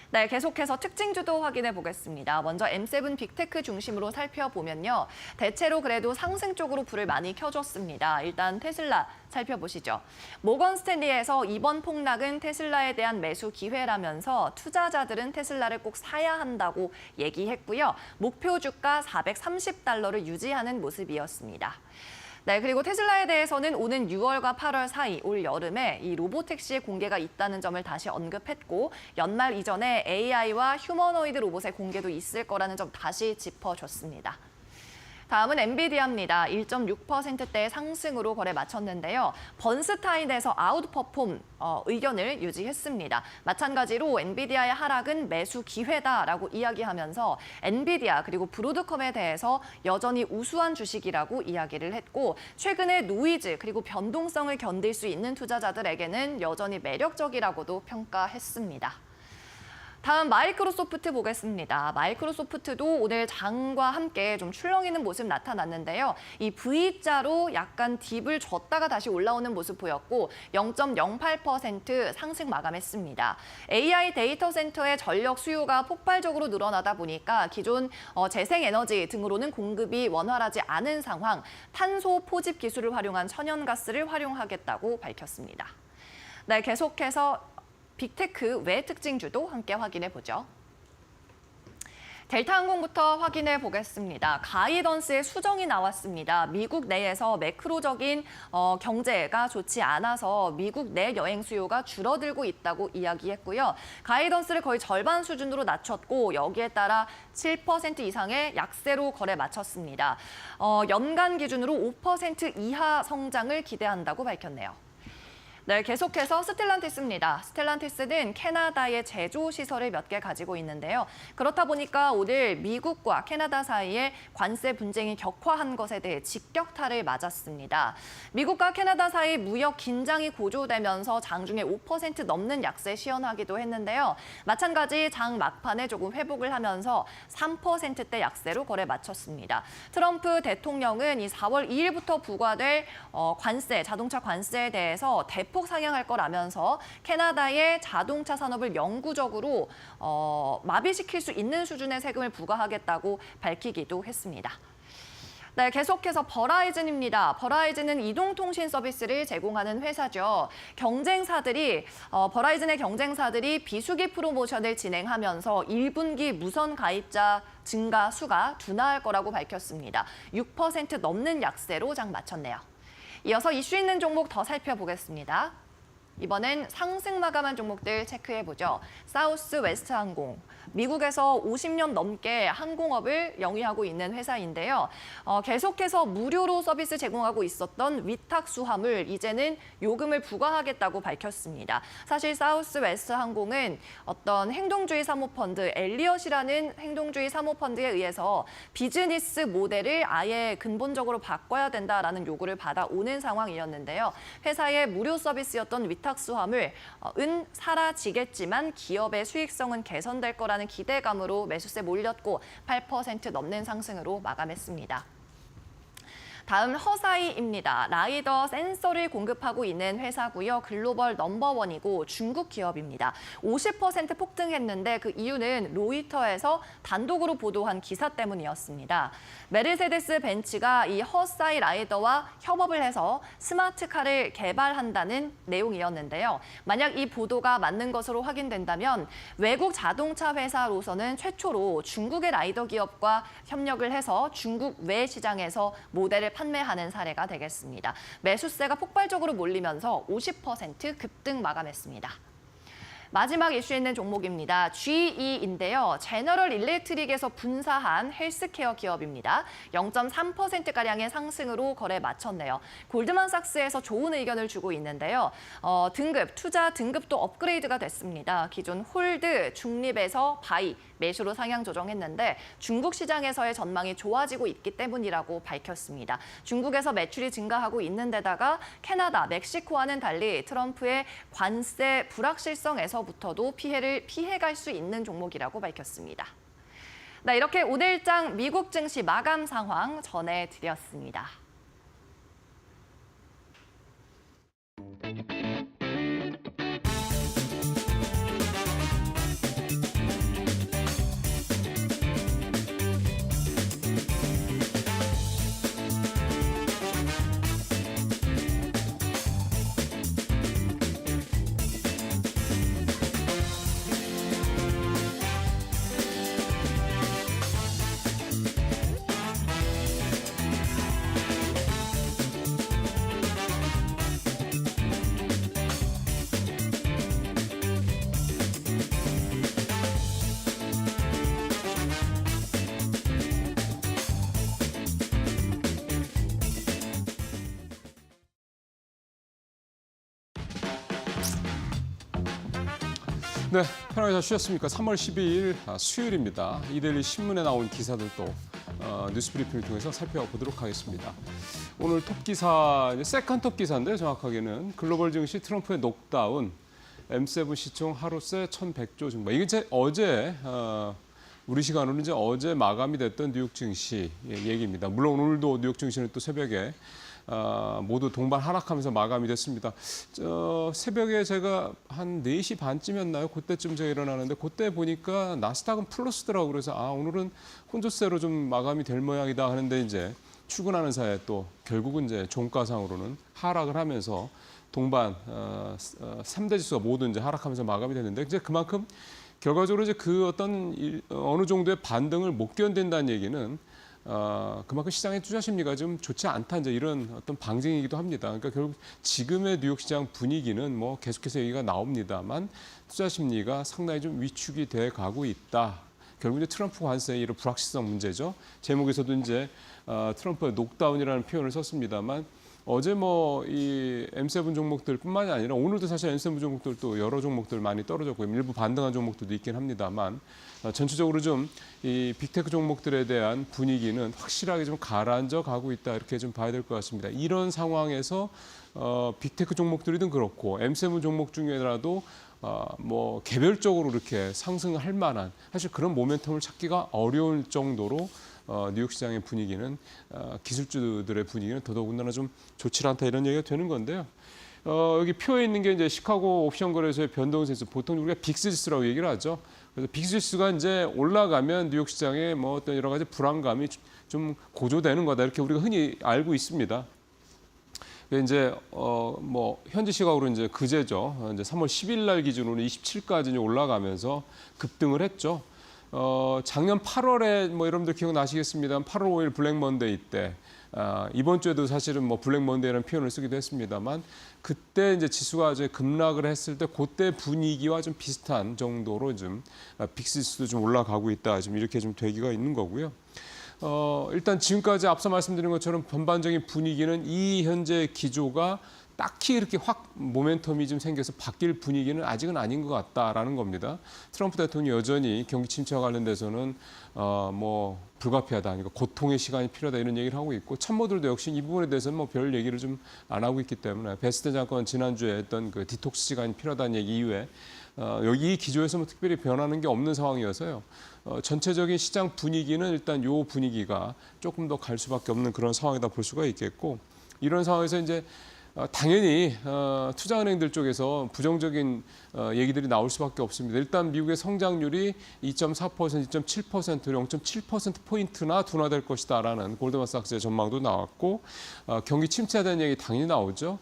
네, 계속해서 특징주도 확인해 보겠습니다. 먼저 M7 빅테크 중심으로 살펴보면요. 대체로 그래도 상승 쪽으로 불을 많이 켜줬습니다. 일단 테슬라 살펴보시죠. 모건 스탠리에서 이번 폭락은 테슬라에 대한 매수 기회라면서 투자자들은 테슬라를 꼭 사야 한다고 얘기했고요. 목표 주가 $430를 유지하는 모습이었습니다. 네, 그리고 테슬라에 대해서는 오는 6월과 8월 사이 올 여름에 이 로보택시 공개가 있다는 점을 다시 언급했고 연말 이전에 AI와 휴머노이드 로봇의 공개도 있을 거라는 점 다시 짚어줬습니다. 다음은 엔비디아입니다. 1.6%대의 상승으로 거래 마쳤는데요. 번스타인에서 아웃퍼폼 의견을 유지했습니다. 마찬가지로 엔비디아의 하락은 매수 기회다라고 이야기하면서 엔비디아 그리고 브로드컴에 대해서 여전히 우수한 주식이라고 이야기를 했고 최근에 노이즈 그리고 변동성을 견딜 수 있는 투자자들에게는 여전히 매력적이라고도 평가했습니다. 다음 마이크로소프트 보겠습니다. 마이크로소프트도 오늘 장과 함께 좀 출렁이는 모습 나타났는데요. 이 V자로 약간 딥을 줬다가 다시 올라오는 모습 보였고 0.08% 상승 마감했습니다. AI 데이터 센터의 전력 수요가 폭발적으로 늘어나다 보니까 기존 재생에너지 등으로는 공급이 원활하지 않은 상황, 탄소 포집 기술을 활용한 천연가스를 활용하겠다고 밝혔습니다. 네, 계속해서 빅테크 외 특징주도 함께 확인해 보죠. 델타항공부터 확인해 보겠습니다. 가이던스의 수정이 나왔습니다. 미국 내에서 매크로적인 경제가 좋지 않아서 미국 내 여행 수요가 줄어들고 있다고 이야기했고요. 가이던스를 거의 절반 수준으로 낮췄고 여기에 따라 7% 이상의 약세로 거래 마쳤습니다. 연간 기준으로 5% 이하 성장을 기대한다고 밝혔네요. 네, 계속해서 스텔란티스입니다. 스텔란티스는 캐나다의 제조 시설을 몇 개 가지고 있는데요. 그렇다 보니까 오늘 미국과 캐나다 사이에 관세 분쟁이 격화한 것에 대해 직격탄을 맞았습니다. 미국과 캐나다 사이 무역 긴장이 고조되면서 장중에 5% 넘는 약세 시현하기도 했는데요. 마찬가지 장 막판에 조금 회복을 하면서 3%대 약세로 거래 마쳤습니다. 트럼프 대통령은 이 4월 2일부터 부과될 관세, 자동차 관세에 대해서 대폭 상향할 거라면서 캐나다의 자동차 산업을 영구적으로 마비시킬 수 있는 수준의 세금을 부과하겠다고 밝히기도 했습니다. 네, 계속해서 버라이즌입니다. 버라이즌은 이동통신 서비스를 제공하는 회사죠. 버라이즌의 경쟁사들이 비수기 프로모션을 진행하면서 1분기 무선 가입자 증가 수가 둔화할 거라고 밝혔습니다. 6% 넘는 약세로 장 마쳤네요. 이어서 이슈 있는 종목 더 살펴보겠습니다. 이번엔 상승 마감한 종목들 체크해보죠. 사우스 웨스트 항공. 미국에서 50년 넘게 항공업을 영위하고 있는 회사인데요. 계속해서 무료로 서비스 제공하고 있었던 위탁 수화물, 이제는 요금을 부과하겠다고 밝혔습니다. 사실 사우스 웨스트 항공은 어떤 행동주의 사모펀드, 엘리엇이라는 행동주의 사모펀드에 의해서 비즈니스 모델을 아예 근본적으로 바꿔야 된다라는 요구를 받아오는 상황이었는데요. 회사의 무료 서비스였던 위탁 수화물은 사라지겠지만 기업의 수익성은 개선될 거라는 기대감으로 매수세 몰렸고 8% 넘는 상승으로 마감했습니다. 다음 허사이입니다. 라이더 센서를 공급하고 있는 회사고요. 글로벌 넘버원이고 중국 기업입니다. 50% 폭등했는데 그 이유는 로이터에서 단독으로 보도한 기사 때문이었습니다. 메르세데스 벤츠가 이 허사이 라이더와 협업을 해서 스마트카를 개발한다는 내용이었는데요. 만약 이 보도가 맞는 것으로 확인된다면 외국 자동차 회사로서는 최초로 중국의 라이더 기업과 협력을 해서 중국 외 시장에서 모델을 판매하는 사례가 되겠습니다. 매수세가 폭발적으로 몰리면서 50% 급등 마감했습니다. 마지막 이슈 있는 종목입니다. GE인데요. 제너럴 일렉트릭에서 분사한 헬스케어 기업입니다. 0.3%가량의 상승으로 거래 마쳤네요. 골드만삭스에서 좋은 의견을 주고 있는데요. 투자 등급도 업그레이드가 됐습니다. 기존 홀드, 중립에서 바이, 매수로 상향 조정했는데 중국 시장에서의 전망이 좋아지고 있기 때문이라고 밝혔습니다. 중국에서 매출이 증가하고 있는 데다가 캐나다, 멕시코와는 달리 트럼프의 관세 불확실성에서부터도 피해갈 수 있는 종목이라고 밝혔습니다. 네, 이렇게 오늘장 미국 증시 마감 상황 전해드렸습니다. 네, 편하게 잘 쉬셨습니까? 3월 12일 수요일입니다. 이데일리 신문에 나온 기사들도 뉴스브리핑을 통해서 살펴보도록 하겠습니다. 오늘 톱 기사, 세컨 톱 기사인데 정확하게는 글로벌 증시 트럼프의 녹다운, M7 시총 하루세 1,100조 증가. 이게 이제 어제 우리 시간으로는 이제 어제 마감이 됐던 뉴욕 증시 얘기입니다. 물론 오늘도 뉴욕 증시는 또 새벽에 모두 동반 하락하면서 마감이 됐습니다. 새벽에 제가 한 4시 반쯤이었나요? 그때쯤 제가 일어나는데 그때 보니까 나스닥은 플러스더라고요. 그래서 오늘은 혼조세로 좀 마감이 될 모양이다 하는데 이제 출근하는 사이에 또 결국은 이제 종가상으로는 하락을 하면서 동반 3대 지수가 모두 이제 하락하면서 마감이 됐는데 이제 그만큼 결과적으로 이제 그 어느 정도의 반등을 못 견딘다는 얘기는 그만큼 시장의 투자 심리가 좀 좋지 않다 이제 이런 어떤 방증이기도 합니다. 그러니까 결국 지금의 뉴욕 시장 분위기는 뭐 계속해서 얘기가 나옵니다만 투자 심리가 상당히 좀 위축이 돼 가고 있다. 결국 이제 트럼프 관세의 이런 불확실성 문제죠. 제목에서도 이제 트럼프의 녹다운이라는 표현을 썼습니다만 어제 뭐 이 M7 종목들뿐만이 아니라 오늘도 사실 M7 종목들도 여러 종목들 많이 떨어졌고 일부 반등한 종목들도 있긴 합니다만 전체적으로 좀 이 빅테크 종목들에 대한 분위기는 확실하게 좀 가라앉아 가고 있다 이렇게 좀 봐야 될 것 같습니다. 이런 상황에서 빅테크 종목들이든 그렇고 M7 종목 중에라도 뭐 개별적으로 이렇게 상승할 만한 사실 그런 모멘텀을 찾기가 어려울 정도로 뉴욕 시장의 분위기는 기술주들의 분위기는 더더군다나 좀 좋지 않다 이런 얘기가 되는 건데요. 여기 표에 있는 게 이제 시카고 옵션 거래소의 변동지수 보통 우리가 빅스 지수라고 얘기를 하죠. 그래서 빅스 지수가 이제 올라가면 뉴욕 시장에 뭐 어떤 여러 가지 불안감이 좀 고조되는 거다 이렇게 우리가 흔히 알고 있습니다. 이제 뭐 현지 시각으로 이제 그제죠. 이제 3월 10일 날 기준으로 27까지 올라가면서 급등을 했죠. 작년 8월에 뭐 여러분들 기억나시겠습니다만 8월 5일 블랙 먼데이 때 이번 주에도 사실은 뭐 블랙 먼데이라는 표현을 쓰기도 했습니다만 그때 이제 지수가 이제 급락을 했을 때 그때 분위기와 좀 비슷한 정도로 좀 빅스 지수도 좀 올라가고 있다. 지금 이렇게 좀 되기가 있는 거고요. 일단 지금까지 앞서 말씀드린 것처럼 전반적인 분위기는 이 현재 기조가 딱히 이렇게 확 모멘텀이 좀 생겨서 바뀔 분위기는 아직은 아닌 것 같다라는 겁니다. 트럼프 대통령이 여전히 경기 침체와 관련돼서는 뭐 불가피하다, 그러니까 고통의 시간이 필요하다 이런 얘기를 하고 있고 참모들도 역시 이 부분에 대해서는 뭐 별 얘기를 좀 안 하고 있기 때문에 베스트 장관 지난주에 했던 그 디톡스 시간이 필요하다는 얘기 이후에 여기 이 기조에서 뭐 특별히 변하는 게 없는 상황이어서요. 전체적인 시장 분위기는 일단 요 분위기가 조금 더 갈 수밖에 없는 그런 상황이다 볼 수가 있겠고 이런 상황에서 이제 당연히 투자은행들 쪽에서 부정적인 얘기들이 나올 수밖에 없습니다. 일단 미국의 성장률이 2.4%, 2.7%, 0.7%포인트나 둔화될 것이다라는 골드만삭스의 전망도 나왔고 경기 침체되는 얘기 당연히 나오죠.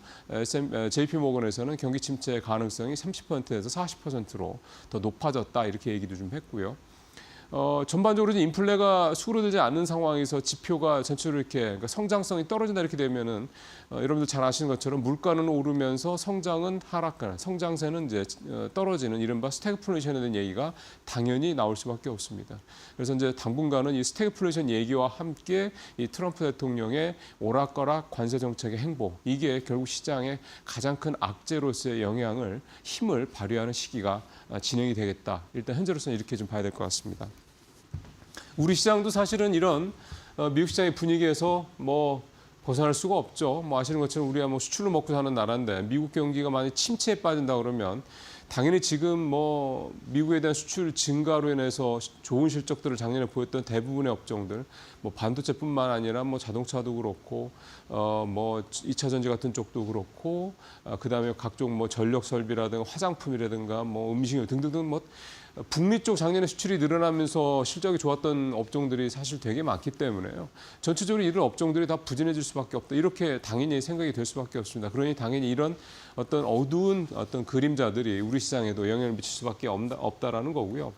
JP모건에서는 경기 침체 가능성이 30%에서 40%로 더 높아졌다 이렇게 얘기도 좀 했고요. 전반적으로 인플레가 수그러들지 않는 상황에서 지표가 전체로 이렇게 그러니까 성장성이 떨어진다 이렇게 되면은 여러분들 잘 아시는 것처럼 물가는 오르면서 성장은 하락하는 성장세는 이제 떨어지는 이른바 스태그플레이션에 대한 얘기가 당연히 나올 수밖에 없습니다. 그래서 이제 당분간은 이 스태그플레이션 얘기와 함께 이 트럼프 대통령의 오락가락 관세 정책의 행보 이게 결국 시장의 가장 큰 악재로서의 힘을 발휘하는 시기가 진행이 되겠다. 일단 현재로서는 이렇게 좀 봐야 될 것 같습니다. 우리 시장도 사실은 이런 미국 시장의 분위기에서 뭐 벗어날 수가 없죠. 뭐 아시는 것처럼 우리가 뭐 수출로 먹고 사는 나라인데 미국 경기가 많이 침체에 빠진다 그러면 당연히 지금 뭐 미국에 대한 수출 증가로 인해서 좋은 실적들을 작년에 보였던 대부분의 업종들, 뭐 반도체뿐만 아니라 뭐 자동차도 그렇고, 뭐 2차 전지 같은 쪽도 그렇고, 그다음에 각종 뭐 전력 설비라든가 화장품이라든가 뭐 음식료 등등등 뭐 북미 쪽 작년에 수출이 늘어나면서 실적이 좋았던 업종들이 사실 되게 많기 때문에요. 전체적으로 이런 업종들이 다 부진해질 수밖에 없다. 이렇게 당연히 생각이 될 수밖에 없습니다. 그러니 당연히 이런 어떤 어두운 어떤 그림자들이 우리 시장에도 영향을 미칠 수밖에 없다라는 거고요.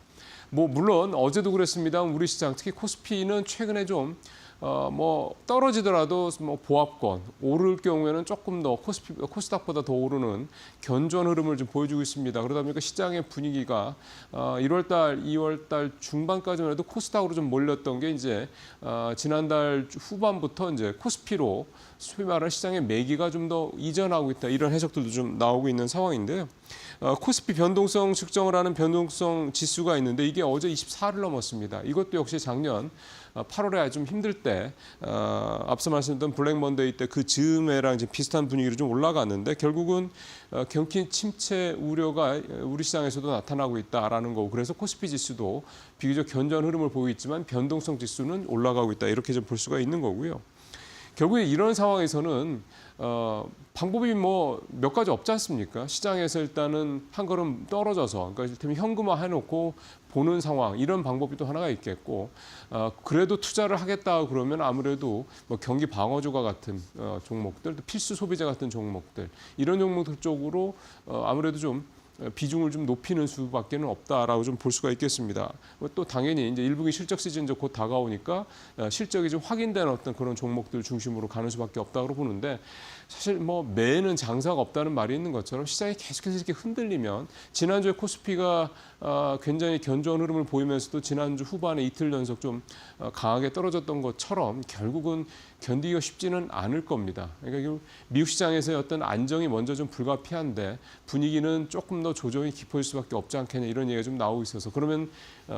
뭐 물론 어제도 그랬습니다. 우리 시장 특히 코스피는 최근에 좀 뭐 떨어지더라도 뭐 보합권 오를 경우에는 조금 더 코스닥보다 더 오르는 견조한 흐름을 좀 보여주고 있습니다. 그러다 보니까 시장의 분위기가 1월달, 2월달 중반까지만 해도 코스닥으로 좀 몰렸던 게 이제 지난달 후반부터 이제 코스피로 소위 말하는 시장의 매기가 좀 더 이전하고 있다 이런 해석들도 좀 나오고 있는 상황인데요. 코스피 변동성 측정을 하는 변동성 지수가 있는데 이게 어제 24를 넘었습니다. 이것도 역시 작년 8월에 좀 힘들 때 앞서 말씀드렸던 블랙 먼데이 때 그 즈음에랑 비슷한 분위기로 좀 올라갔는데 결국은 경기 침체 우려가 우리 시장에서도 나타나고 있다라는 거고 그래서 코스피 지수도 비교적 견조한 흐름을 보이고 있지만 변동성 지수는 올라가고 있다 이렇게 좀 볼 수가 있는 거고요. 결국에 이런 상황에서는 방법이 뭐 몇 가지 없지 않습니까? 시장에서 일단은 한 걸음 떨어져서, 그러니까 이를테면 현금화 해놓고 보는 상황, 이런 방법이 또 하나가 있겠고, 그래도 투자를 하겠다 그러면 아무래도 뭐 경기 방어주가 같은 종목들, 또 필수 소비재 같은 종목들, 이런 종목들 쪽으로 아무래도 좀 비중을 좀 높이는 수밖에는 없다라고 좀 볼 수가 있겠습니다. 또 당연히 이제 1분기 실적 시즌이 곧 다가오니까 실적이 좀 확인된 어떤 그런 종목들 중심으로 가는 수밖에 없다고 보는데, 사실 뭐 매해는 장사가 없다는 말이 있는 것처럼 시장이 계속해서 이렇게 흔들리면, 지난주에 코스피가 굉장히 견조한 흐름을 보이면서도 지난주 후반에 이틀 연속 좀 강하게 떨어졌던 것처럼 결국은 견디기가 쉽지는 않을 겁니다. 그러니까 미국 시장에서의 어떤 안정이 먼저 좀 불가피한데 분위기는 조금 더 조정이 깊어질 수밖에 없지 않겠냐, 이런 얘기가 좀 나오고 있어서, 그러면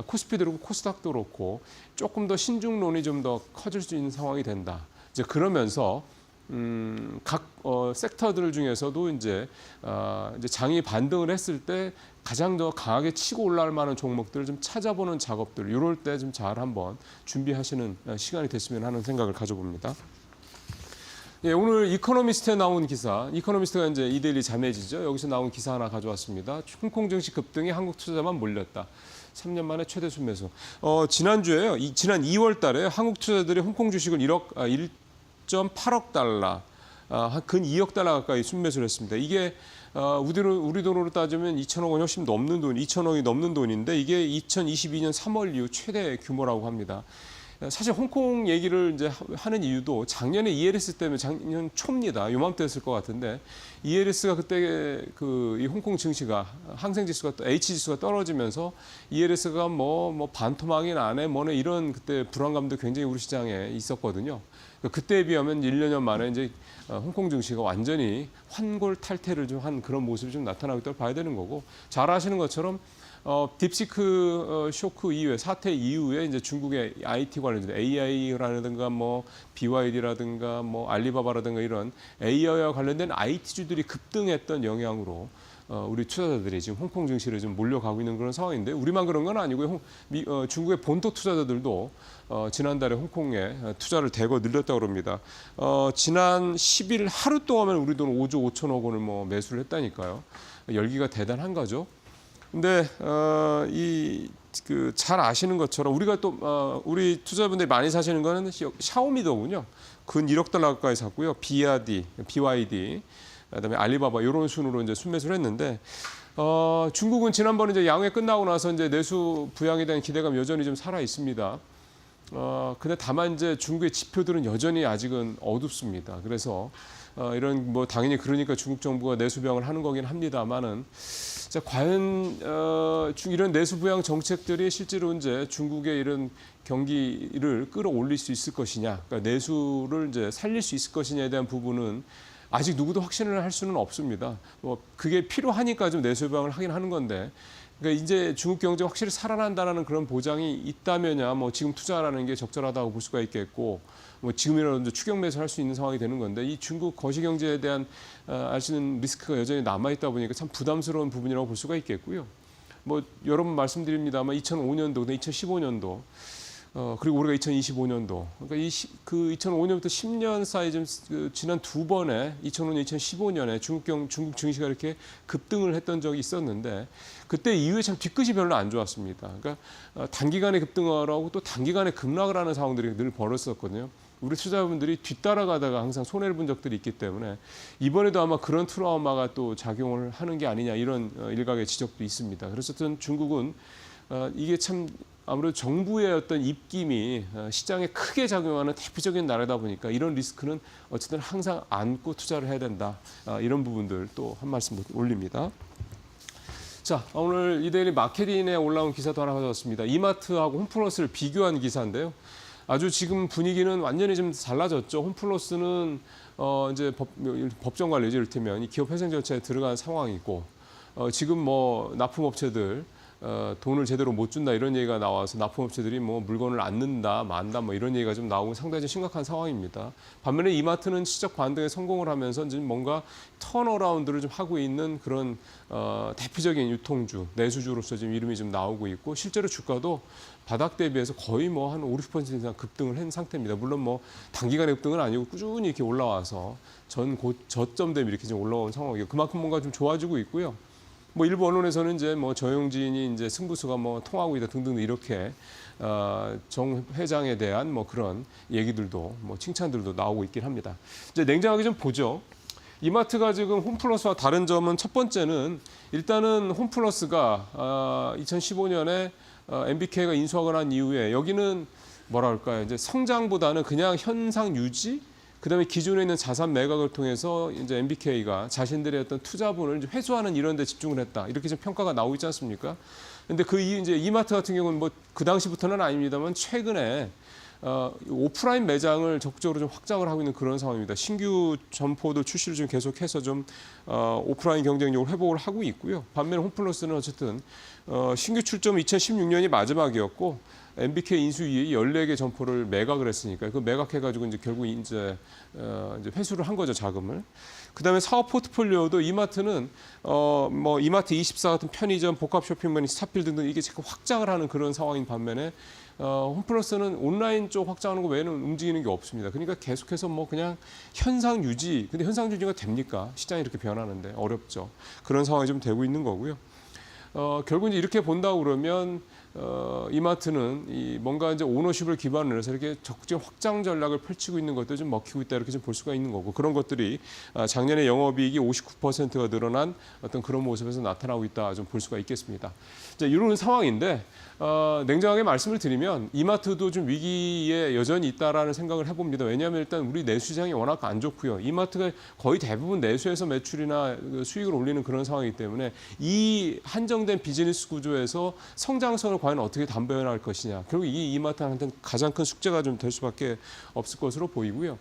코스피도 그렇고 코스닥도 그렇고 조금 더 신중론이 좀 더 커질 수 있는 상황이 된다. 이제 그러면서 각 섹터들 중에서도 이제 장이 반등을 했을 때 가장 더 강하게 치고 올라갈 만한 종목들을 좀 찾아보는 작업들, 이럴 때 좀 잘 한번 준비하시는 시간이 됐으면 하는 생각을 가져봅니다. 예, 오늘 이코노미스트에 나온 기사, 이코노미스트가 이제 이데일리 자매지죠. 여기서 나온 기사 하나 가져왔습니다. 홍콩 증시 급등에 한국 투자자만 몰렸다. 3년 만에 최대 순매수. 지난주에요. 지난 2월 달에 한국 투자자들이 홍콩 주식을 1.8억 달러, 근 2억 달러 가까이 순매수를 했습니다. 이게 우리 돈으로 따지면 2천억 원이 훨씬 넘는 돈, 2천억이 넘는 돈인데, 이게 2022년 3월 이후 최대 규모라고 합니다. 사실 홍콩 얘기를 이제 하는 이유도 작년에 ELS 때문에, 작년 초입니다. 요맘때였을 것 같은데, ELS가 그때 이 홍콩 증시가, 항생지수가, H지수가 떨어지면서 ELS가 뭐 반토막이 나네 뭐네, 이런 그때 불안감도 굉장히 우리 시장에 있었거든요. 그때에 비하면 1년 만에 이제 홍콩 증시가 완전히 환골 탈퇴를 좀 한 그런 모습이 좀 나타나고 있다고 봐야 되는 거고, 잘 아시는 것처럼 딥시크 쇼크 이후에, 사태 이후에 이제 중국의 IT 관련된 AI라든가 뭐 BYD라든가 뭐 알리바바라든가 이런 AI와 관련된 IT주들이 급등했던 영향으로 우리 투자자들이 지금 홍콩 증시를 좀 몰려가고 있는 그런 상황인데, 우리만 그런 건 아니고요. 중국의 본토 투자자들도 지난달에 홍콩에 투자를 대거 늘렸다고 합니다. 지난 10일 하루 동안은 우리 돈 5조 5천억 원을 뭐 매수를 했다니까요. 열기가 대단한 거죠. 근데 잘 아시는 것처럼 우리가 또 우리 투자자분들이 많이 사시는 거는 샤오미더군요. 근 1억 달러 가까이 샀고요. BYD, 그다음에 알리바바, 이런 순으로 이제 순매수를 했는데, 중국은 지난번에 이제 양회 끝나고 나서 이제 내수 부양에 대한 기대감 여전히 좀 살아 있습니다. 근데 다만 이제 중국의 지표들은 여전히 아직은 어둡습니다. 그래서 이런 뭐 당연히 그러니까 중국 정부가 내수 부양을 하는 거긴 합니다만은, 자, 과연 이런 내수 부양 정책들이 실제로 이제 중국의 이런 경기를 끌어올릴 수 있을 것이냐, 그러니까 내수를 이제 살릴 수 있을 것이냐에 대한 부분은 아직 누구도 확신을 할 수는 없습니다. 뭐 그게 필요하니까 좀 내수 부양을 하긴 하는 건데, 그러니까 이제 중국 경제 확실히 살아난다는 그런 보장이 있다면야 뭐 지금 투자라는 게 적절하다고 볼 수가 있겠고, 뭐 지금이라도 추격 매수할 수 있는 상황이 되는 건데, 이 중국 거시 경제에 대한 아시는 리스크가 여전히 남아 있다 보니까 참 부담스러운 부분이라고 볼 수가 있겠고요. 뭐 여러 번 말씀드립니다만 2005년도, 2015년도, 그리고 우리가 2025년도, 그러니까 2005년부터 10년 사이 좀 지난 두 번에 2005년, 2015년에 중국 증시가 이렇게 급등을 했던 적이 있었는데, 그때 이후에 참 뒤끝이 별로 안 좋았습니다. 그러니까 단기간에 급등을 하고 또 단기간에 급락을 하는 상황들이 늘 벌어졌었거든요. 우리 투자자분들이 뒤따라가다가 항상 손해를 본 적들이 있기 때문에 이번에도 아마 그런 트라우마가 또 작용을 하는 게 아니냐, 이런 일각의 지적도 있습니다. 그래서 중국은 이게 참 아무래도 정부의 어떤 입김이 시장에 크게 작용하는 대표적인 나라다 보니까 이런 리스크는 어쨌든 항상 안고 투자를 해야 된다. 이런 부분들 또 한 말씀 올립니다. 자, 오늘 이데일리 마케팅에 올라온 기사도 하나 가져왔습니다. 이마트하고 홈플러스를 비교한 기사인데요. 아주 지금 분위기는 완전히 좀 달라졌죠. 홈플러스는 이제 법정 관리죠. 이를테면 이 기업 회생 절차에 들어간 상황이고, 지금 뭐 납품업체들 돈을 제대로 못 준다 이런 얘기가 나와서 납품업체들이 뭐 물건을 안 넣는다, 만다 뭐 이런 얘기가 좀 나오고 상당히 좀 심각한 상황입니다. 반면에 이마트는 시적 반등에 성공을 하면서 지금 뭔가 턴어라운드를 좀 하고 있는 그런 대표적인 유통주, 내수주로서 지금 이름이 좀 나오고 있고 실제로 주가도 바닥 대비해서 거의 뭐 한 50% 이상 급등을 한 상태입니다. 물론 뭐 단기간의 급등은 아니고 꾸준히 이렇게 올라와서 저점 대비 이렇게 좀 올라온 상황이고 그만큼 뭔가 좀 좋아지고 있고요. 뭐 일부 언론에서는 이제 뭐 정영진이 이제 승부수가 뭐 통하고 있다 등등 이렇게 정 회장에 대한 뭐 그런 얘기들도 뭐 칭찬들도 나오고 있긴 합니다. 이제 냉정하게 좀 보죠. 이마트가 지금 홈플러스와 다른 점은 첫 번째는 일단은 홈플러스가 2015년에 MBK가 인수하고 난 이후에 여기는 뭐랄까요 이제 성장보다는 그냥 현상 유지. 그다음에 기존에 있는 자산 매각을 통해서 이제 MBK가 자신들의 어떤 투자분을 이제 회수하는 이런 데 집중을 했다. 이렇게 좀 평가가 나오고 있지 않습니까? 근데 그 이제 이마트 같은 경우는 뭐 그 당시부터는 아닙니다만 최근에 오프라인 매장을 적극적으로 좀 확장을 하고 있는 그런 상황입니다. 신규 점포들 출시를 좀 계속해서 좀 오프라인 경쟁력을 회복을 하고 있고요. 반면에 홈플러스는 어쨌든 신규 출점은 2016년이 마지막이었고 MBK 인수 이후에 14개 점포를 매각을 했으니까 그 매각해가지고 이제 결국 이제 회수를 한 거죠 자금을. 그다음에 사업 포트폴리오도 이마트는 뭐 이마트 24 같은 편의점, 복합 쇼핑몰, 스타필 등등 이게 지금 확장을 하는 그런 상황인 반면에 홈플러스는 온라인 쪽 확장하는 거 외에는 움직이는 게 없습니다. 그러니까 계속해서 뭐 그냥 현상 유지. 근데 현상 유지가 됩니까? 시장이 이렇게 변하는데 어렵죠. 그런 상황이 좀 되고 있는 거고요. 결국 이제 이렇게 본다고 그러면 이마트는 뭔가 이제 오너십을 기반으로 해서 이렇게 적극적인 확장 전략을 펼치고 있는 것도 좀 먹히고 있다 이렇게 좀 볼 수가 있는 거고 그런 것들이 작년에 영업이익이 59%가 늘어난 어떤 그런 모습에서 나타나고 있다 좀 볼 수가 있겠습니다. 자, 이런 상황인데 냉정하게 말씀을 드리면 이마트도 좀 위기에 여전히 있다라는 생각을 해봅니다. 왜냐하면 일단 우리 내수 시장이 워낙 안 좋고요. 이마트가 거의 대부분 내수에서 매출이나 수익을 올리는 그런 상황이기 때문에 이 한정된 비즈니스 구조에서 성장성을 과연 어떻게 담보해낼 것이냐. 결국 이 이마트한테는 가장 큰 숙제가 좀 될 수밖에 없을 것으로 보이고요.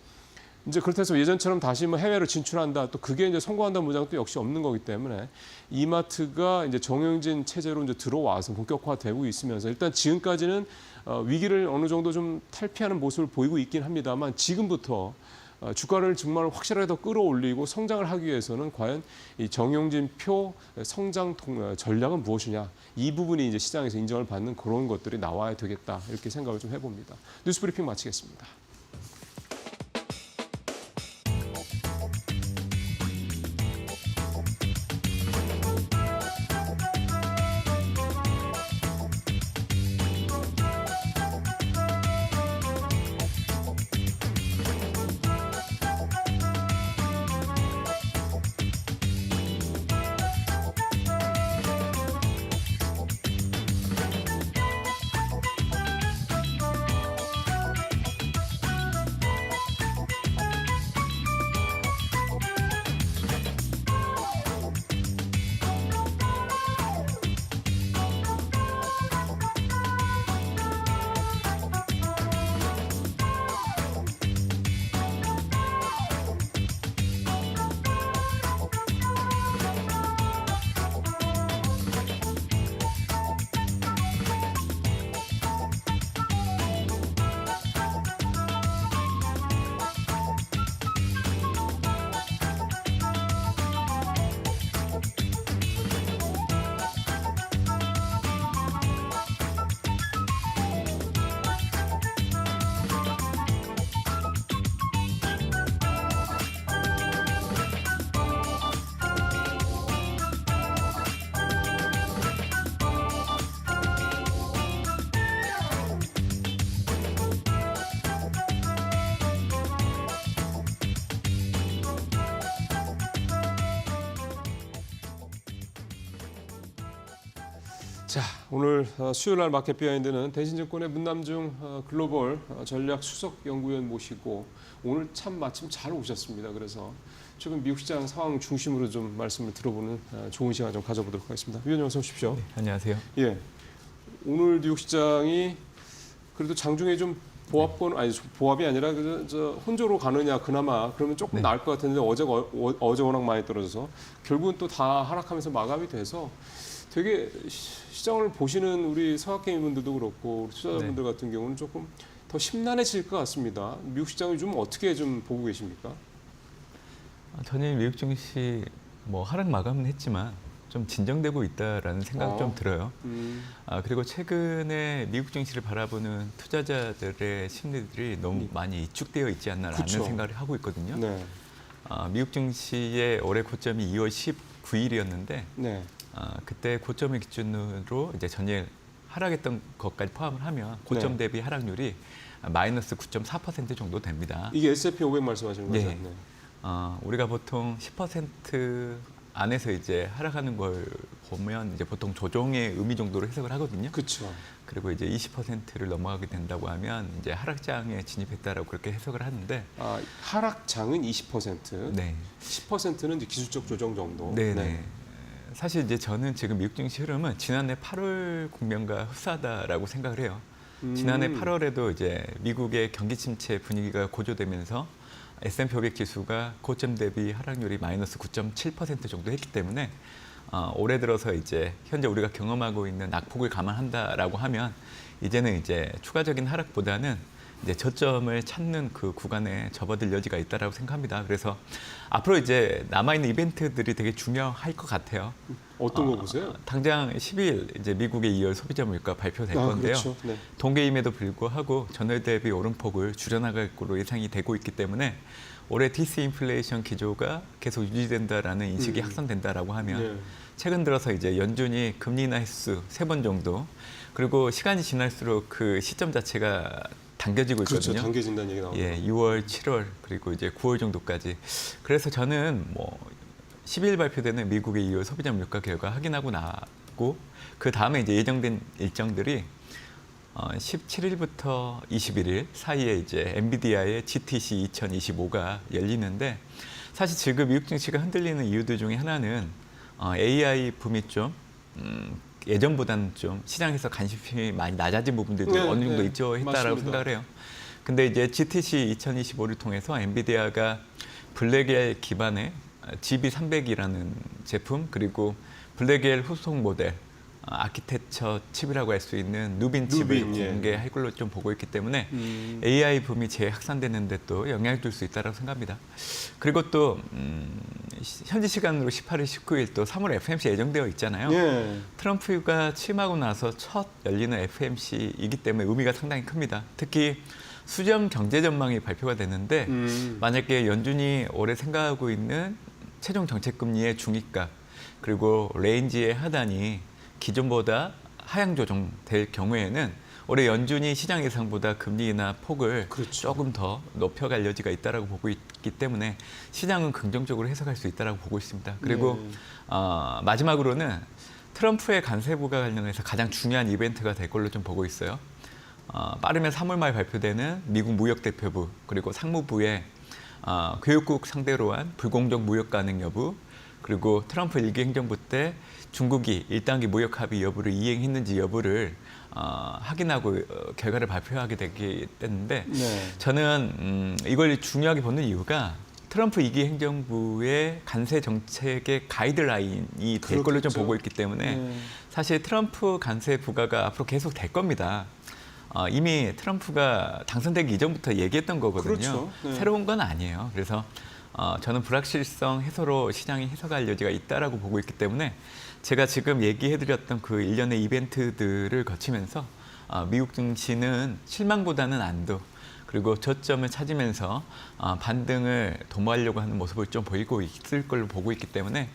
이제 그렇다고 해서 예전처럼 다시 뭐 해외로 진출한다 또 그게 이제 성공한다는 보장도 역시 없는 거기 때문에 이마트가 이제 정영진 체제로 이제 들어와서 본격화되고 있으면서 일단 지금까지는 위기를 어느 정도 좀 탈피하는 모습을 보이고 있긴 합니다만 지금부터 주가를 정말 확실하게 더 끌어올리고 성장을 하기 위해서는 과연 이 정영진 표 성장 전략은 무엇이냐 이 부분이 이제 시장에서 인정을 받는 그런 것들이 나와야 되겠다 이렇게 생각을 좀 해봅니다. 뉴스브리핑 마치겠습니다. 자, 오늘 수요일 날 마켓 비하인드는 대신증권의 문남중 글로벌 전략 수석 연구위원 모시고 오늘 참 마침 잘 오셨습니다. 그래서 최근 미국 시장 상황 중심으로 좀 말씀을 들어보는 좋은 시간 좀 가져보도록 하겠습니다. 위원님 어서 오십시오. 네, 안녕하세요. 예, 오늘 뉴욕 시장이 그래도 장중에 좀 보합이 아니라 저 혼조로 가느냐 그나마 그러면 조금 네. 나을 것 같은데 어제 워낙 많이 떨어져서 결국은 또 다 하락하면서 마감이 돼서 되게 시장을 보시는 우리 서학개미분들도 그렇고 우리 투자자분들 같은 경우는 조금 더 심란해질 것 같습니다. 미국 시장을 좀 어떻게 좀 보고 계십니까? 저는 미국 증시 뭐 하락 마감은 했지만 좀 진정되고 있다라는 생각이 좀 들어요. 그리고 최근에 미국 증시를 바라보는 투자자들의 심리들이 너무 많이 위축되어 있지 않나라는 그쵸. 생각을 하고 있거든요. 네. 미국 증시의 올해 고점이 2월 19일이었는데 네. 그때 고점을 기준으로 이제 전일 하락했던 것까지 포함을 하면 고점 네. 대비 하락률이 마이너스 9.4% 정도 됩니다. 이게 S&P 500 말씀하시는 거죠? 네. 우리가 보통 10% 안에서 이제 하락하는 걸 보면 이제 보통 조정의 의미 정도로 해석을 하거든요. 그렇죠. 그리고 이제 20%를 넘어가게 된다고 하면 이제 하락장에 진입했다라고 그렇게 해석을 하는데, 하락장은 20%, 네, 10%는 이제 기술적 조정 정도. 네. 사실 이제 저는 지금 미국 증시 흐름은 지난해 8월 국면과 흡사하다라고 생각을 해요. 지난해 8월에도 이제 미국의 경기 침체 분위기가 고조되면서 S&P 500 지수가 고점 대비 하락률이 마이너스 9.7% 정도 했기 때문에 올해 들어서 이제 현재 우리가 경험하고 있는 낙폭을 감안한다라고 하면 이제는 이제 추가적인 하락보다는 이제 저점을 찾는 그 구간에 접어들 여지가 있다라고 생각합니다. 그래서 앞으로 이제 남아있는 이벤트들이 되게 중요할 것 같아요. 어떤 거 보세요? 당장 10일 이제 미국의 2월 소비자 물가 발표될 건데요. 그렇죠. 네. 동계임에도 불구하고 전월 대비 오름폭을 줄여나갈 것으로 예상이 되고 있기 때문에 올해 디스인플레이션 기조가 계속 유지된다라는 인식이 확산된다라고 하면 네. 최근 들어서 이제 연준이 금리 인하 횟수 3번 정도, 그리고 시간이 지날수록 그 시점 자체가 당겨지고 그렇죠. 있거든요. 당겨진다는 얘기 나옵니다. 예, 6월, 7월 그리고 이제 9월 정도까지. 그래서 저는 뭐 10일 발표되는 미국의 2월 소비자 물가 결과 확인하고 나고 그 다음에 이제 예정된 일정들이 17일부터 21일 사이에 이제 엔비디아의 GTC 2025가 열리는데, 사실 지금 미국 증시가 흔들리는 이유들 중에 하나는 AI 붐이 좀 예전보다는 좀 시장에서 관심이 많이 낮아진 부분들도 어느 정도 있죠 했다라고 맞습니다. 생각을 해요. 근데 이제 GTC 2025를 통해서 엔비디아가 블랙엘 기반의 GB300이라는 제품, 그리고 블랙엘 후속 모델 아키텍처 칩이라고 할 수 있는 누빈 칩을 공개할 걸로 좀 보고 있기 때문에 AI 붐이 재확산되는데 또 영향을 줄 수 있다고 생각합니다. 그리고 또 현지 시간으로 18일, 19일 또 3월 FMC 예정되어 있잖아요. 예. 트럼프가 취임하고 나서 첫 열리는 FMC이기 때문에 의미가 상당히 큽니다. 특히 수정 경제 전망이 발표가 되는데 만약에 연준이 올해 생각하고 있는 최종 정책금리의 중위값 그리고 레인지의 하단이 기존보다 하향 조정될 경우에는 올해 연준이 시장 예상보다 금리 인하 폭을 그렇죠. 조금 더 높여갈 여지가 있다라고 보고 있기 때문에 시장은 긍정적으로 해석할 수 있다라고 보고 있습니다. 그리고 마지막으로는 트럼프의 관세부과 관련해서 가장 중요한 이벤트가 될 걸로 좀 보고 있어요. 빠르면 3월 말 발표되는 미국 무역대표부 그리고 상무부의 교육국 상대로 한 불공정 무역 가능 여부, 그리고 트럼프 1기 행정부 때 중국이 1단계 무역 합의 여부를 이행했는지 여부를 확인하고 결과를 발표하게 되기 때문에 저는 이걸 중요하게 보는 이유가 트럼프 2기 행정부의 관세 정책의 가이드라인이 될 걸로 좀 보고 있기 때문에 사실 트럼프 관세 부과가 앞으로 계속 될 겁니다. 이미 트럼프가 당선되기 이전부터 얘기했던 거거든요. 그렇죠. 네. 새로운 건 아니에요. 그래서 저는 불확실성 해소로 시장이 해석할 여지가 있다라고 보고 있기 때문에 제가 지금 얘기해드렸던 그 일련의 이벤트들을 거치면서 미국 증시는 실망보다는 안도 그리고 저점을 찾으면서 반등을 도모하려고 하는 모습을 좀 보이고 있을 걸로 보고 있기 때문에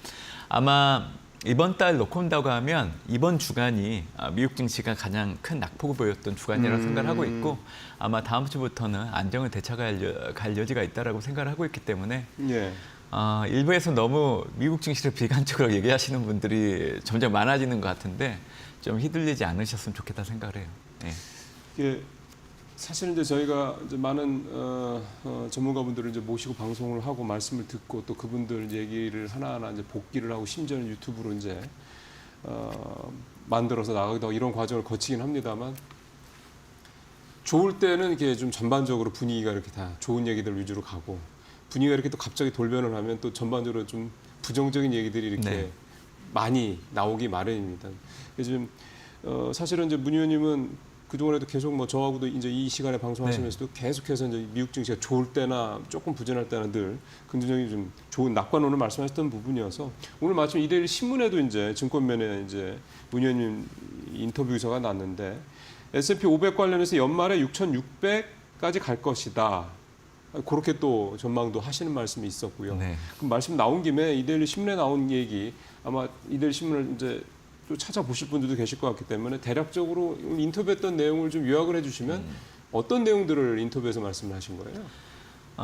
아마 이번 달 놓고 온다고 하면 이번 주간이 미국 증시가 가장 큰 낙폭을 보였던 주간이라고 생각을 하고 있고 아마 다음 주부터는 안정을 되찾아갈 여지가 있다라고 생각을 하고 있기 때문에 일부에서 너무 미국 증시를 비관적으로 얘기하시는 분들이 점점 많아지는 것 같은데 좀 휘둘리지 않으셨으면 좋겠다 생각을 해요. 예. 사실은 이제 저희가 이제 많은 전문가분들을 이제 모시고 방송을 하고 말씀을 듣고 또 그분들 얘기를 하나하나 이제 복기를 하고 심지어는 유튜브로 이제 만들어서 나가기도 하고 이런 과정을 거치긴 합니다만 좋을 때는 이렇게 좀 전반적으로 분위기가 이렇게 다 좋은 얘기들 위주로 가고 분위기가 이렇게 또 갑자기 돌변을 하면 또 전반적으로 좀 부정적인 얘기들이 이렇게 많이 나오기 마련입니다. 요즘 사실은 이제 문 의원님은 그동안에도 계속 뭐 저하고도 이제 이 시간에 방송하시면서도 계속해서 이제 미국 증시가 좋을 때나 조금 부진할 때나 늘 긍정적인 좀 좋은 낙관론을 말씀하셨던 부분이어서 오늘 마침 이데일리 신문에도 이제 증권면에 이제 문 의원님 인터뷰 기사가 났는데 S&P 500 관련해서 연말에 6,600까지 갈 것이다. 그렇게 또 전망도 하시는 말씀이 있었고요. 네. 그럼 말씀 나온 김에 이데일리 신문에 나온 얘기 아마 이데일리 신문을 이제 또 찾아보실 분들도 계실 것 같기 때문에 대략적으로 인터뷰했던 내용을 좀 요약을 해주시면 어떤 내용들을 인터뷰에서 말씀을 하신 거예요?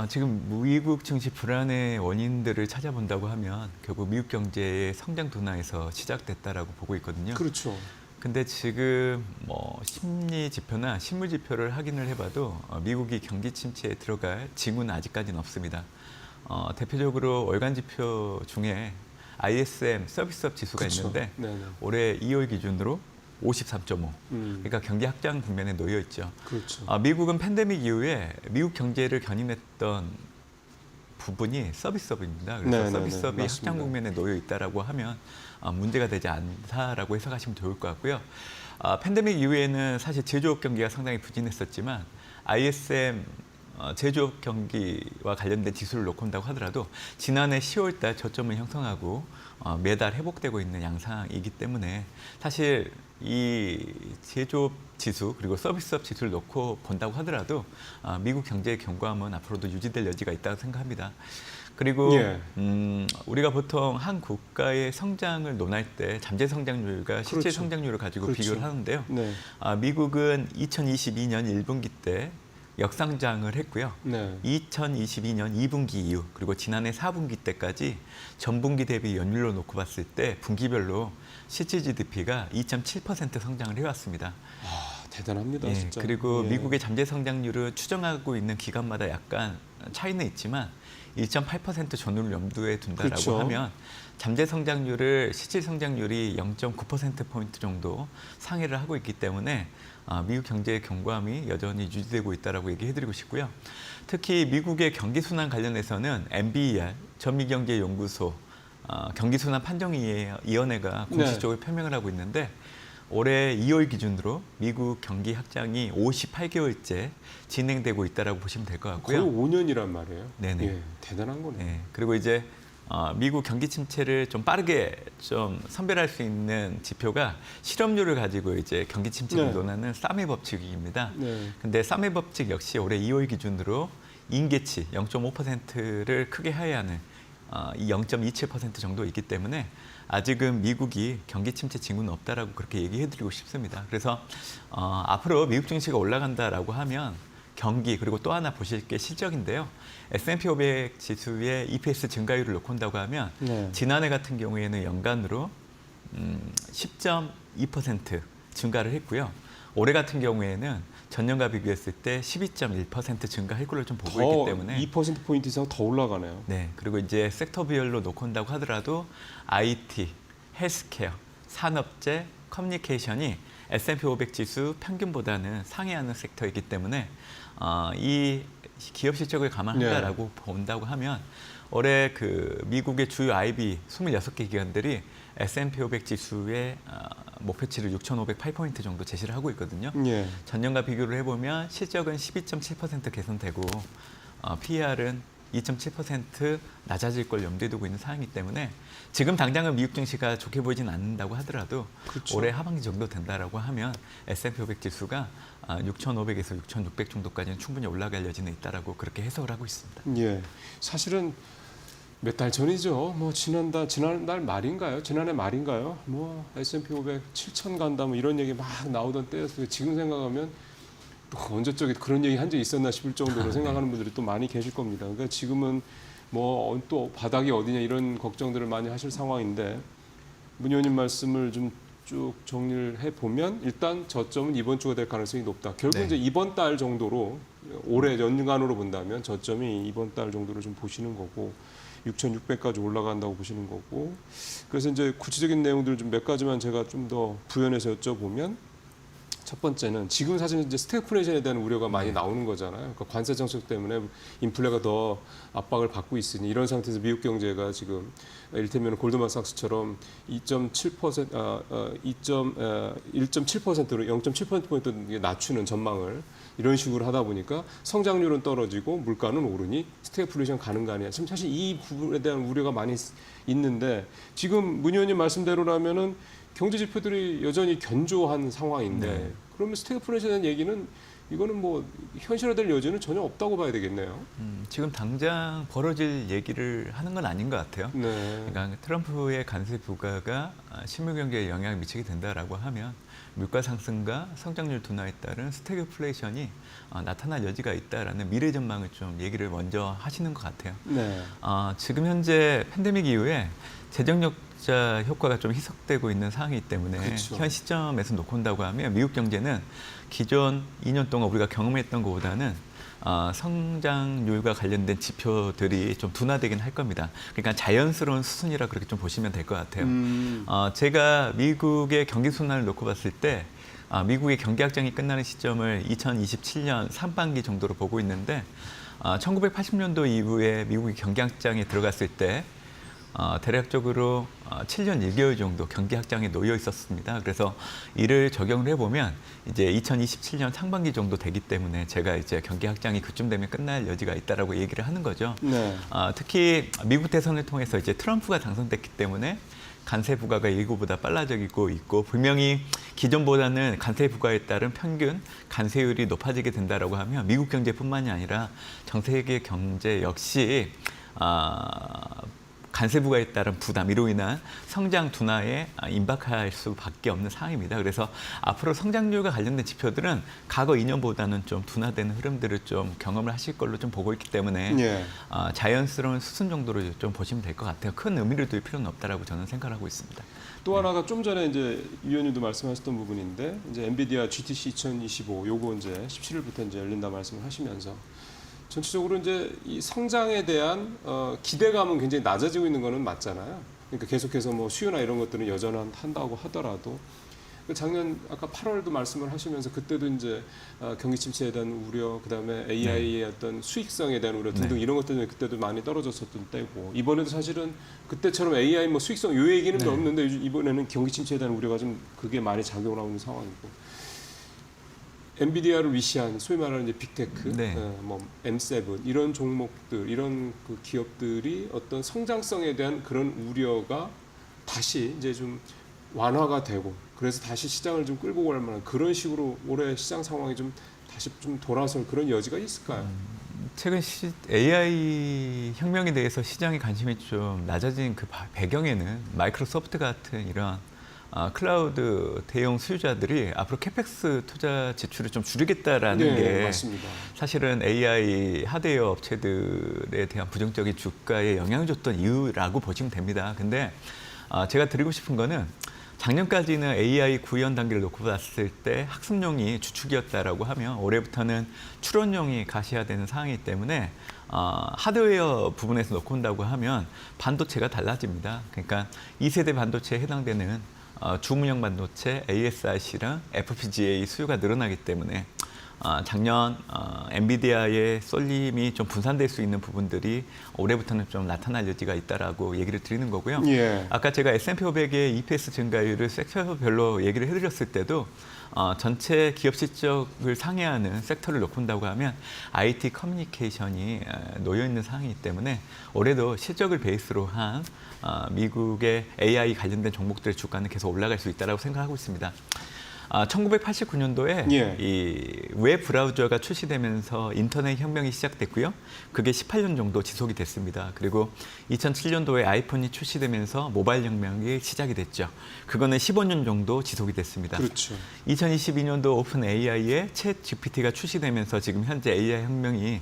지금 미국 증시 불안의 원인들을 찾아본다고 하면 결국 미국 경제의 성장 둔화에서 시작됐다라고 보고 있거든요. 그렇죠. 근데 지금 뭐 심리 지표나 실물 지표를 확인을 해봐도 미국이 경기 침체에 들어갈 징후는 아직까지는 없습니다. 대표적으로 월간 지표 중에 ISM 서비스업 지수가 그쵸. 있는데 네네. 올해 2월 기준으로 53.5. 음. 그러니까 경기 확장 국면에 놓여 있죠. 그렇죠. 미국은 팬데믹 이후에 미국 경제를 견인했던 부분이 서비스업입니다. 그래서 네네네, 서비스업이 맞습니다. 확장 국면에 놓여 있다라고 하면 문제가 되지 않다라고 해석하시면 좋을 것 같고요. 팬데믹 이후에는 사실 제조업 경기가 상당히 부진했었지만 ISM 제조업 경기와 관련된 지수를 놓고 본다고 하더라도 지난해 10월 달 저점을 형성하고 매달 회복되고 있는 양상이기 때문에 사실 이 제조업 지수 그리고 서비스업 지수를 놓고 본다고 하더라도 미국 경제의 견고함은 앞으로도 유지될 여지가 있다고 생각합니다. 그리고 예. 우리가 보통 한 국가의 성장을 논할 때 잠재 성장률과 실제 그렇죠. 성장률을 가지고 그렇죠. 비교를 하는데요. 네. 미국은 2022년 1분기 때 역상장을 했고요. 네. 2022년 2분기 이후 그리고 지난해 4분기 때까지 전분기 대비 연율로 놓고 봤을 때 분기별로 실질 GDP가 2.7% 성장을 해왔습니다. 대단합니다, 예, 진짜. 그리고 예. 미국의 잠재 성장률을 추정하고 있는 기간마다 약간 차이는 있지만 1.8% 전후를 염두에 둔다라고 그렇죠. 하면 잠재 성장률을 실질 성장률이 0.9%포인트 정도 상회를 하고 있기 때문에 미국 경제의 견고함이 여전히 유지되고 있다라고 얘기해드리고 싶고요. 특히 미국의 경기 순환 관련해서는 NBER 전미경제연구소 경기순환 판정위원회가 공식적으로 표명을 하고 있는데 올해 2월 기준으로 미국 경기 확장이 58개월째 진행되고 있다라고 보시면 될 것 거의 같고요. 5년이란 말이에요. 네네. 예, 대단한 거네요. 네, 그리고 이제 미국 경기 침체를 좀 빠르게 좀 선별할 수 있는 지표가 실업률을 가지고 이제 경기 침체를 네. 논하는 사메 법칙입니다. 네. 근데 사메 법칙 역시 올해 2월 기준으로 인계치 0.5%를 크게 하회하는 이 0.27% 정도 있기 때문에 아직은 미국이 경기 침체 징후는 없다라고 그렇게 얘기해드리고 싶습니다. 그래서 앞으로 미국 증시가 올라간다라고 하면 경기 그리고 또 하나 보실 게 실적인데요. S&P 500 지수의 EPS 증가율을 놓고 본다고 하면 네. 지난해 같은 경우에는 연간으로 10.2% 증가를 했고요. 올해 같은 경우에는 전년과 비교했을 때 12.1% 증가할 걸로 좀 보고 있기 때문에 2%포인트 이상 더 올라가네요. 네, 그리고 이제 섹터별로 놓고 본다고 하더라도 IT, 헬스케어, 산업재, 커뮤니케이션이 S&P 500 지수 평균보다는 상회하는 섹터이기 때문에 이 기업 실적을 감안한다라고 본다고 하면 올해 그 미국의 주요 IB 26개 기관들이 S&P 500 지수의 목표치를 6,508포인트 정도 제시를 하고 있거든요. 예. 전년과 비교를 해보면 실적은 12.7% 개선되고 PER은 2.7% 낮아질 걸 염두에 두고 있는 상황이기 때문에 지금 당장은 미국 증시가 좋게 보이진 않는다고 하더라도 그렇죠. 올해 하반기 정도 된다라고 하면 S&P 500 지수가 6,500에서 6,600 정도까지는 충분히 올라갈 여지는 있다라고 그렇게 해석을 하고 있습니다. 예. 사실은 몇 달 전이죠. 뭐 지난달 말인가요? 지난해 말인가요? 뭐 S&P 500 7,000 간다 뭐 이런 얘기 막 나오던 때였어요. 지금 생각하면 또 언제적에 그런 얘기 한 적이 있었나 싶을 정도로 생각하는 분들이 또 많이 계실 겁니다. 그러니까 지금은 뭐 또 바닥이 어디냐 이런 걱정들을 많이 하실 상황인데 문 의원님 말씀을 좀 쭉 정리를 해보면 일단 저점은 이번 주가 될 가능성이 높다. 결국 네. 이제 이번 달 정도로 올해 연간으로 본다면 저점이 이번 달 정도로 좀 보시는 거고 6,600까지 올라간다고 보시는 거고 그래서 이제 구체적인 내용들을 좀 몇 가지만 제가 좀 더 부연해서 여쭤보면 첫 번째는 지금 사실 이제 스태그플레이션에 대한 우려가 많이 나오는 거잖아요. 그러니까 관세 정책 때문에 인플레가 더 압박을 받고 있으니 이런 상태에서 미국 경제가 지금 이를테면 골드만삭스처럼 1.7%로 0.7%포인트 낮추는 전망을 이런 식으로 하다 보니까 성장률은 떨어지고 물가는 오르니 스태그플레이션 가는 거 아니야. 지금 사실 이 부분에 대한 우려가 많이 있는데 지금 문 의원님 말씀대로라면은 경제 지표들이 여전히 견조한 상황인데 그러면 스태그플레이션에 대한 얘기는 이거는 뭐 현실화될 여지는 전혀 없다고 봐야 되겠네요. 지금 당장 벌어질 얘기를 하는 건 아닌 것 같아요. 네. 그러니까 트럼프의 관세 부과가 실물 경제에 영향을 미치게 된다라고 하면 물가 상승과 성장률 둔화에 따른 스태그플레이션이 나타날 여지가 있다라는 미래 전망을 좀 얘기를 먼저 하시는 것 같아요. 네. 지금 현재 팬데믹 이후에 재정력자 효과가 좀 희석되고 있는 상황이기 때문에 그렇죠. 현 시점에서 놓고 온다고 하면 미국 경제는 기존 2년 동안 우리가 경험했던 것보다는 성장률과 관련된 지표들이 좀 둔화되긴 할 겁니다. 그러니까 자연스러운 수순이라 그렇게 좀 보시면 될 것 같아요. 제가 미국의 경기 순환을 놓고 봤을 때 미국의 경기 확장이 끝나는 시점을 2027년 상반기 정도로 보고 있는데 1980년도 이후에 미국이 경기 확장에 들어갔을 때 대략적으로 7년 1개월 정도 경기 확장에 놓여 있었습니다. 그래서 이를 적용을 해보면 이제 2027년 상반기 정도 되기 때문에 제가 이제 경기 확장이 그쯤 되면 끝날 여지가 있다라고 얘기를 하는 거죠. 네. 특히 미국 대선을 통해서 이제 트럼프가 당선됐기 때문에 관세 부과가 예고보다 빨라지고 있고 분명히 기존보다는 관세 부과에 따른 평균 관세율이 높아지게 된다라고 하면 미국 경제뿐만이 아니라 전 세계 경제 역시 관세 부과에 따른 부담, 이로 인한 성장 둔화에 임박할 수밖에 없는 상황입니다. 그래서 앞으로 성장률과 관련된 지표들은 과거 2년보다는 좀 둔화되는 흐름들을 좀 경험을 하실 걸로 좀 보고 있기 때문에 예. 자연스러운 수순 정도로 좀 보시면 될 것 같아요. 큰 의미를 둘 필요는 없다라고 저는 생각하고 있습니다. 또 하나가 좀 전에 이제 위원님도 말씀하셨던 부분인데 이제 엔비디아 GTC 2025 요거 이제 17일부터 이제 열린다 말씀을 하시면서 전체적으로 이제 이 성장에 대한 기대감은 굉장히 낮아지고 있는 거는 맞잖아요. 그러니까 계속해서 뭐 수요나 이런 것들은 여전한다고 하더라도 작년 아까 8월도 말씀을 하시면서 그때도 이제 경기 침체에 대한 우려, 그다음에 AI의 어떤 수익성에 대한 우려 등등 이런 것들이 그때도 많이 떨어졌었던 때고 이번에도 사실은 그때처럼 AI 뭐 수익성 요 얘기는 없는데 이번에는 경기 침체에 대한 우려가 좀 그게 많이 작용을 하고 있는 상황이고. 엔비디아를 위시한 소위 말하는 이제 빅테크, 뭐 M7 이런 종목들, 이런 그 기업들이 어떤 성장성에 대한 그런 우려가 다시 이제 좀 완화가 되고 그래서 다시 시장을 좀 끌고 갈 만한 그런 식으로 올해 시장 상황이 좀 다시 좀 돌아설 그런 여지가 있을까요? 최근 AI 혁명에 대해서 시장의 관심이 좀 낮아진 그 배경에는 마이크로소프트 같은 이런 클라우드 대형 수요자들이 앞으로 캐펙스 투자 지출을 좀 줄이겠다라는 게 맞습니다. 사실은 AI 하드웨어 업체들에 대한 부정적인 주가에 영향을 줬던 이유라고 보시면 됩니다. 근데 제가 드리고 싶은 거는 작년까지는 AI 구현 단계를 놓고 봤을 때 학습용이 주축이었다라고 하면 올해부터는 추론용이 가시화되는 상황이기 때문에 하드웨어 부분에서 놓고 온다고 하면 반도체가 달라집니다. 그러니까 2세대 반도체에 해당되는 주문형 반도체, ASIC랑 FPGA 수요가 늘어나기 때문에 작년 엔비디아의 쏠림이 좀 분산될 수 있는 부분들이 올해부터는 좀 나타날 여지가 있다라고 얘기를 드리는 거고요. 예. 아까 제가 S&P 500의 EPS 증가율을 섹터별로 얘기를 해드렸을 때도 전체 기업 실적을 상회하는 섹터를 놓고 본다고 하면 IT 커뮤니케이션이 놓여 있는 상황이기 때문에 올해도 실적을 베이스로 한 미국의 AI 관련된 종목들의 주가는 계속 올라갈 수 있다고 생각하고 있습니다. 1989년도에 이 웹 브라우저가 출시되면서 인터넷 혁명이 시작됐고요. 그게 18년 정도 지속이 됐습니다. 그리고 2007년도에 아이폰이 출시되면서 모바일 혁명이 시작이 됐죠. 그거는 15년 정도 지속이 됐습니다. 그렇죠. 2022년도 오픈 AI의 챗 GPT가 출시되면서 지금 현재 AI 혁명이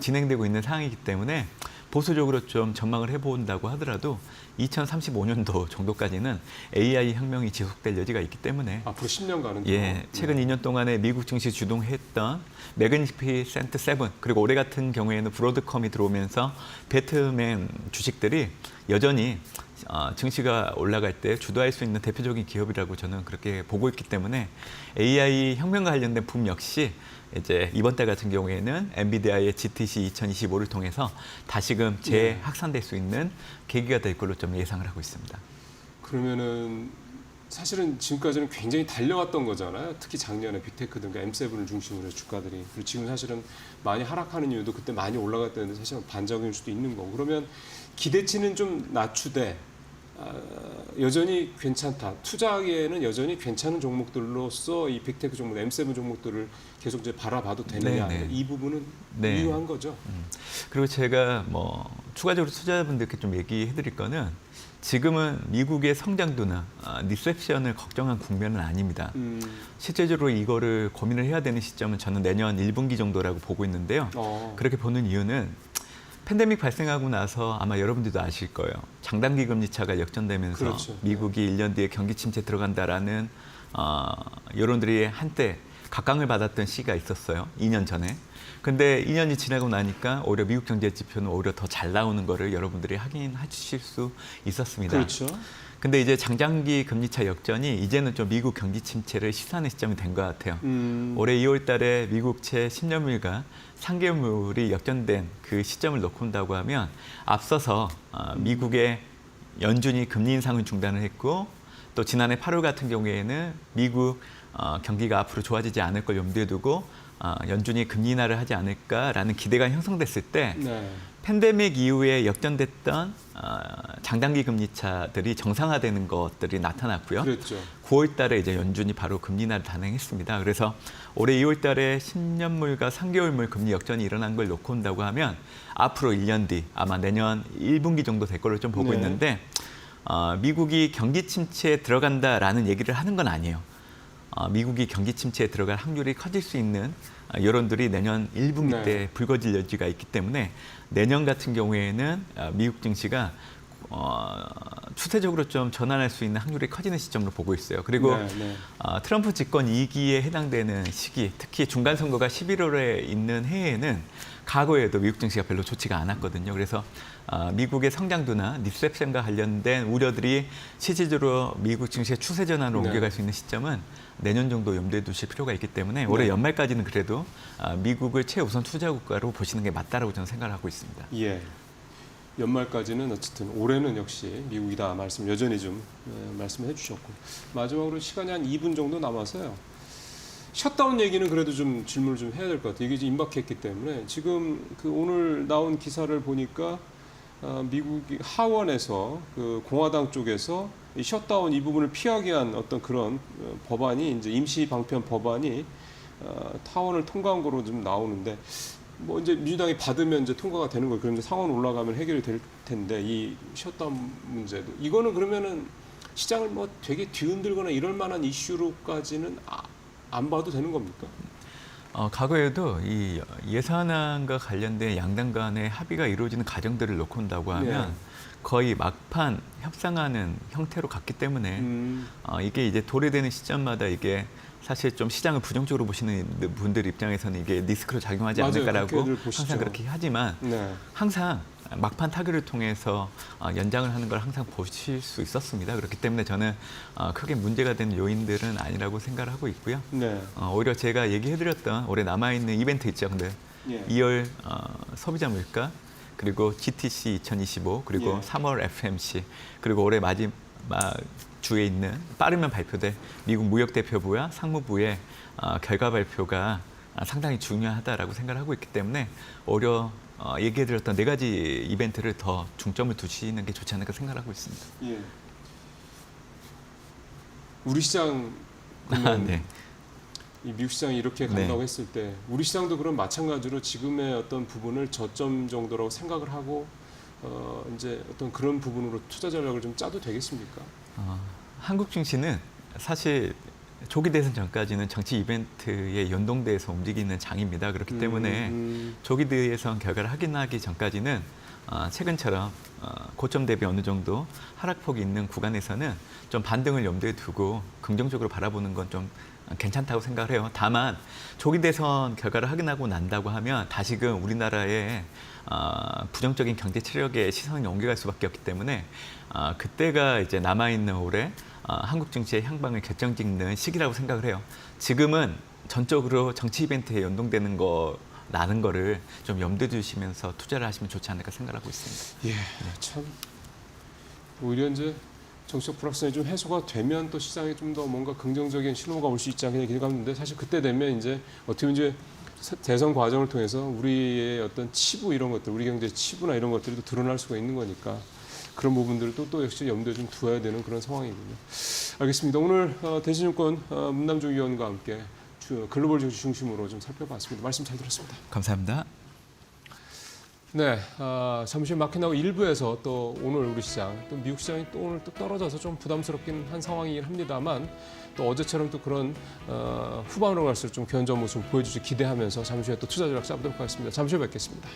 진행되고 있는 상황이기 때문에 보수적으로 좀 전망을 해본다고 하더라도 2035년도 정도까지는 AI 혁명이 지속될 여지가 있기 때문에 앞으로 10년 가는 동안 최근 2년 동안에 미국 증시 주동했던 매그니피센트 7 그리고 올해 같은 경우에는 브로드컴이 들어오면서 배트맨 주식들이 여전히 증시가 올라갈 때 주도할 수 있는 대표적인 기업이라고 저는 그렇게 보고 있기 때문에 AI 혁명과 관련된 붐 역시 이제 이번 달 같은 경우에는 엔비디아의 GTC 2025를 통해서 다시금 재확산될 수 있는 계기가 될 걸로 좀 예상을 하고 있습니다. 그러면은 사실은 지금까지는 굉장히 달려왔던 거잖아요. 특히 작년에 빅테크 등과 M7을 중심으로 해서 주가들이. 그리고 지금 사실은 많이 하락하는 이유도 그때 많이 올라갔다는데 사실은 반작용일 수도 있는 거고. 그러면 기대치는 좀 낮추되 여전히 괜찮다. 투자하기에는 여전히 괜찮은 종목들로서 이 빅테크 종목, M7 종목들을 계속 이제 바라봐도 되느냐. 네, 네. 이 부분은 네. 유효한 거죠. 그리고 제가 뭐 추가적으로 투자자분들께 좀 얘기해드릴 거는 지금은 미국의 성장도나 리셉션을 걱정한 국면은 아닙니다. 실제적으로 이거를 고민을 해야 되는 시점은 저는 내년 1분기 정도라고 보고 있는데요. 그렇게 보는 이유는 팬데믹 발생하고 나서 아마 여러분들도 아실 거예요. 장단기 금리 차가 역전되면서 그렇죠. 미국이 1년 뒤에 경기 침체 들어간다라는 여론들이 한때 각광을 받았던 시기가 있었어요. 2년 전에. 근데 2년이 지나고 나니까 오히려 미국 경제 지표는 오히려 더 잘 나오는 거를 여러분들이 확인하실 수 있었습니다. 그렇죠. 근데 이제 장장기 금리차 역전이 이제는 좀 미국 경기 침체를 시사하는 시점이 된 것 같아요. 올해 2월 달에 미국채 10년물과 3개월물이 역전된 그 시점을 놓고 본다고 하면 앞서서 미국의 연준이 금리 인상을 중단을 했고 또 지난해 8월 같은 경우에는 미국 경기가 앞으로 좋아지지 않을 걸 염두에 두고 연준이 금리 인하를 하지 않을까라는 기대가 형성됐을 때 네. 팬데믹 이후에 역전됐던 장단기 금리차들이 정상화되는 것들이 나타났고요. 그렇죠. 9월 달에 이제 연준이 바로 금리 인하를 단행했습니다. 그래서 올해 2월 달에 10년물과 3개월물 금리 역전이 일어난 걸 놓고 온다고 하면 앞으로 1년 뒤 아마 내년 1분기 정도 될 걸로 좀 보고 네. 있는데 미국이 경기 침체에 들어간다라는 얘기를 하는 건 아니에요. 미국이 경기 침체에 들어갈 확률이 커질 수 있는 여론들이 내년 1분기 네. 때 불거질 여지가 있기 때문에 내년 같은 경우에는 미국 증시가 추세적으로 좀 전환할 수 있는 확률이 커지는 시점으로 보고 있어요. 그리고 네, 네. 트럼프 집권 2기에 해당되는 시기, 특히 중간 선거가 11월에 있는 해에는 과거에도 미국 증시가 별로 좋지가 않았거든요. 그래서 미국의 성장도나 리셉션과 관련된 우려들이 실질적으로 미국 증시의 추세 전환으로 네. 옮겨갈 수 있는 시점은 내년 정도 염두에 두실 필요가 있기 때문에 올해 연말까지는 그래도 미국을 최우선 투자 국가로 보시는 게 맞다라고 저는 생각을 하고 있습니다. 예. 연말까지는 어쨌든 올해는 역시 미국이다 여전히 좀 말씀해 주셨고 마지막으로 시간이 한 2분 정도 남아서요. 셧다운 얘기는 그래도 좀 질문을 좀 해야 될 것 같아요. 이게 이제 임박했기 때문에 지금 그 오늘 나온 기사를 보니까 미국 하원에서 그 공화당 쪽에서 이 셧다운 이 부분을 피하기 위한 어떤 그런 법안이 이제 임시 방편 법안이 하원을 통과한 거로 좀 나오는데 뭐 이제 민주당이 받으면 이제 통과가 되는 거예요. 그럼 이제 상원 올라가면 해결이 될 텐데 이 셧다운 문제도 이거는 그러면은 시장을 뭐 되게 뒤흔들거나 이럴 만한 이슈로까지는 안 봐도 되는 겁니까? 과거에도 이 예산안과 관련된 양당 간의 합의가 이루어지는 과정들을 놓고 온다고 하면 네. 거의 막판 협상하는 형태로 갔기 때문에 이게 이제 도래되는 시점마다 이게 사실 좀 시장을 부정적으로 보시는 분들 입장에서는 이게 리스크로 작용하지 맞아요. 않을까라고 그렇게들 보시죠. 항상 그렇게 하지만 네. 항상 막판 타결을 통해서 연장을 하는 걸 항상 보실 수 있었습니다. 그렇기 때문에 저는 크게 문제가 되는 요인들은 아니라고 생각을 하고 있고요. 네. 오히려 제가 얘기해드렸던 올해 남아있는 이벤트 있죠. 근데 예. 2월 소비자 물가 그리고 GTC 2025 그리고 예. 3월 FMC 그리고 올해 마지막 주에 있는 빠르면 발표될 미국 무역대표부와 상무부의 결과 발표가 상당히 중요하다라고 생각을 하고 있기 때문에 오히려 얘기해드렸던 4가지 이벤트를 더 중점을 두시는 게 좋지 않을까 생각을 하고 있습니다. 예. 우리 시장 그러면 네. 이 미국 시장이 이렇게 간다고 네. 했을 때 우리 시장도 그럼 마찬가지로 지금의 어떤 부분을 저점 정도라고 생각을 하고 이제 어떤 그런 부분으로 투자 전략을 좀 짜도 되겠습니까? 한국 증시는 사실 조기 대선 전까지는 정치 이벤트에 연동돼서 움직이는 장입니다. 그렇기 때문에 조기 대선 결과를 확인하기 전까지는 최근처럼 고점 대비 어느 정도 하락폭이 있는 구간에서는 좀 반등을 염두에 두고 긍정적으로 바라보는 건 좀 괜찮다고 생각을 해요. 다만 조기 대선 결과를 확인하고 난다고 하면 다시금 우리나라의 부정적인 경제 체력에 시선이 옮겨갈 수밖에 없기 때문에 그때가 이제 남아있는 올해 한국 증시의 향방을 결정짓는 시기라고 생각을 해요. 지금은 전적으로 정치 이벤트에 연동되는 거라는 거를 좀 염두에 두시면서 투자를 하시면 좋지 않을까 생각하고 있습니다. 예, 참 오히려 이제 정치적 불확실성이 좀 해소가 되면 또 시장에 좀 더 뭔가 긍정적인 신호가 올 수 있지 않겠냐 기대하는데 사실 그때 되면 이제 어떻게 보면 이제 대선 과정을 통해서 우리의 어떤 치부 이런 것들, 우리 경제 치부나 이런 것들이 또 드러날 수가 있는 거니까 그런 부분들도 또 역시 염두에 좀 두어야 되는 그런 상황이군요. 알겠습니다. 오늘 대신증권 문남중 위원과 함께 글로벌 증시 중심으로 좀 살펴봤습니다. 말씀 잘 들었습니다. 감사합니다. 네, 잠시 마켓 나고 1부에서 또 오늘 우리 시장, 또 미국 시장이 또 오늘 또 떨어져서 좀 부담스럽긴 한 상황이긴 합니다만 또 어제처럼 또 그런 후반으로 갈수록 좀 견조한 모습을 보여주지 기대하면서 잠시 후에 또 투자 전략 짜보도록 하겠습니다. 잠시 후에 뵙겠습니다.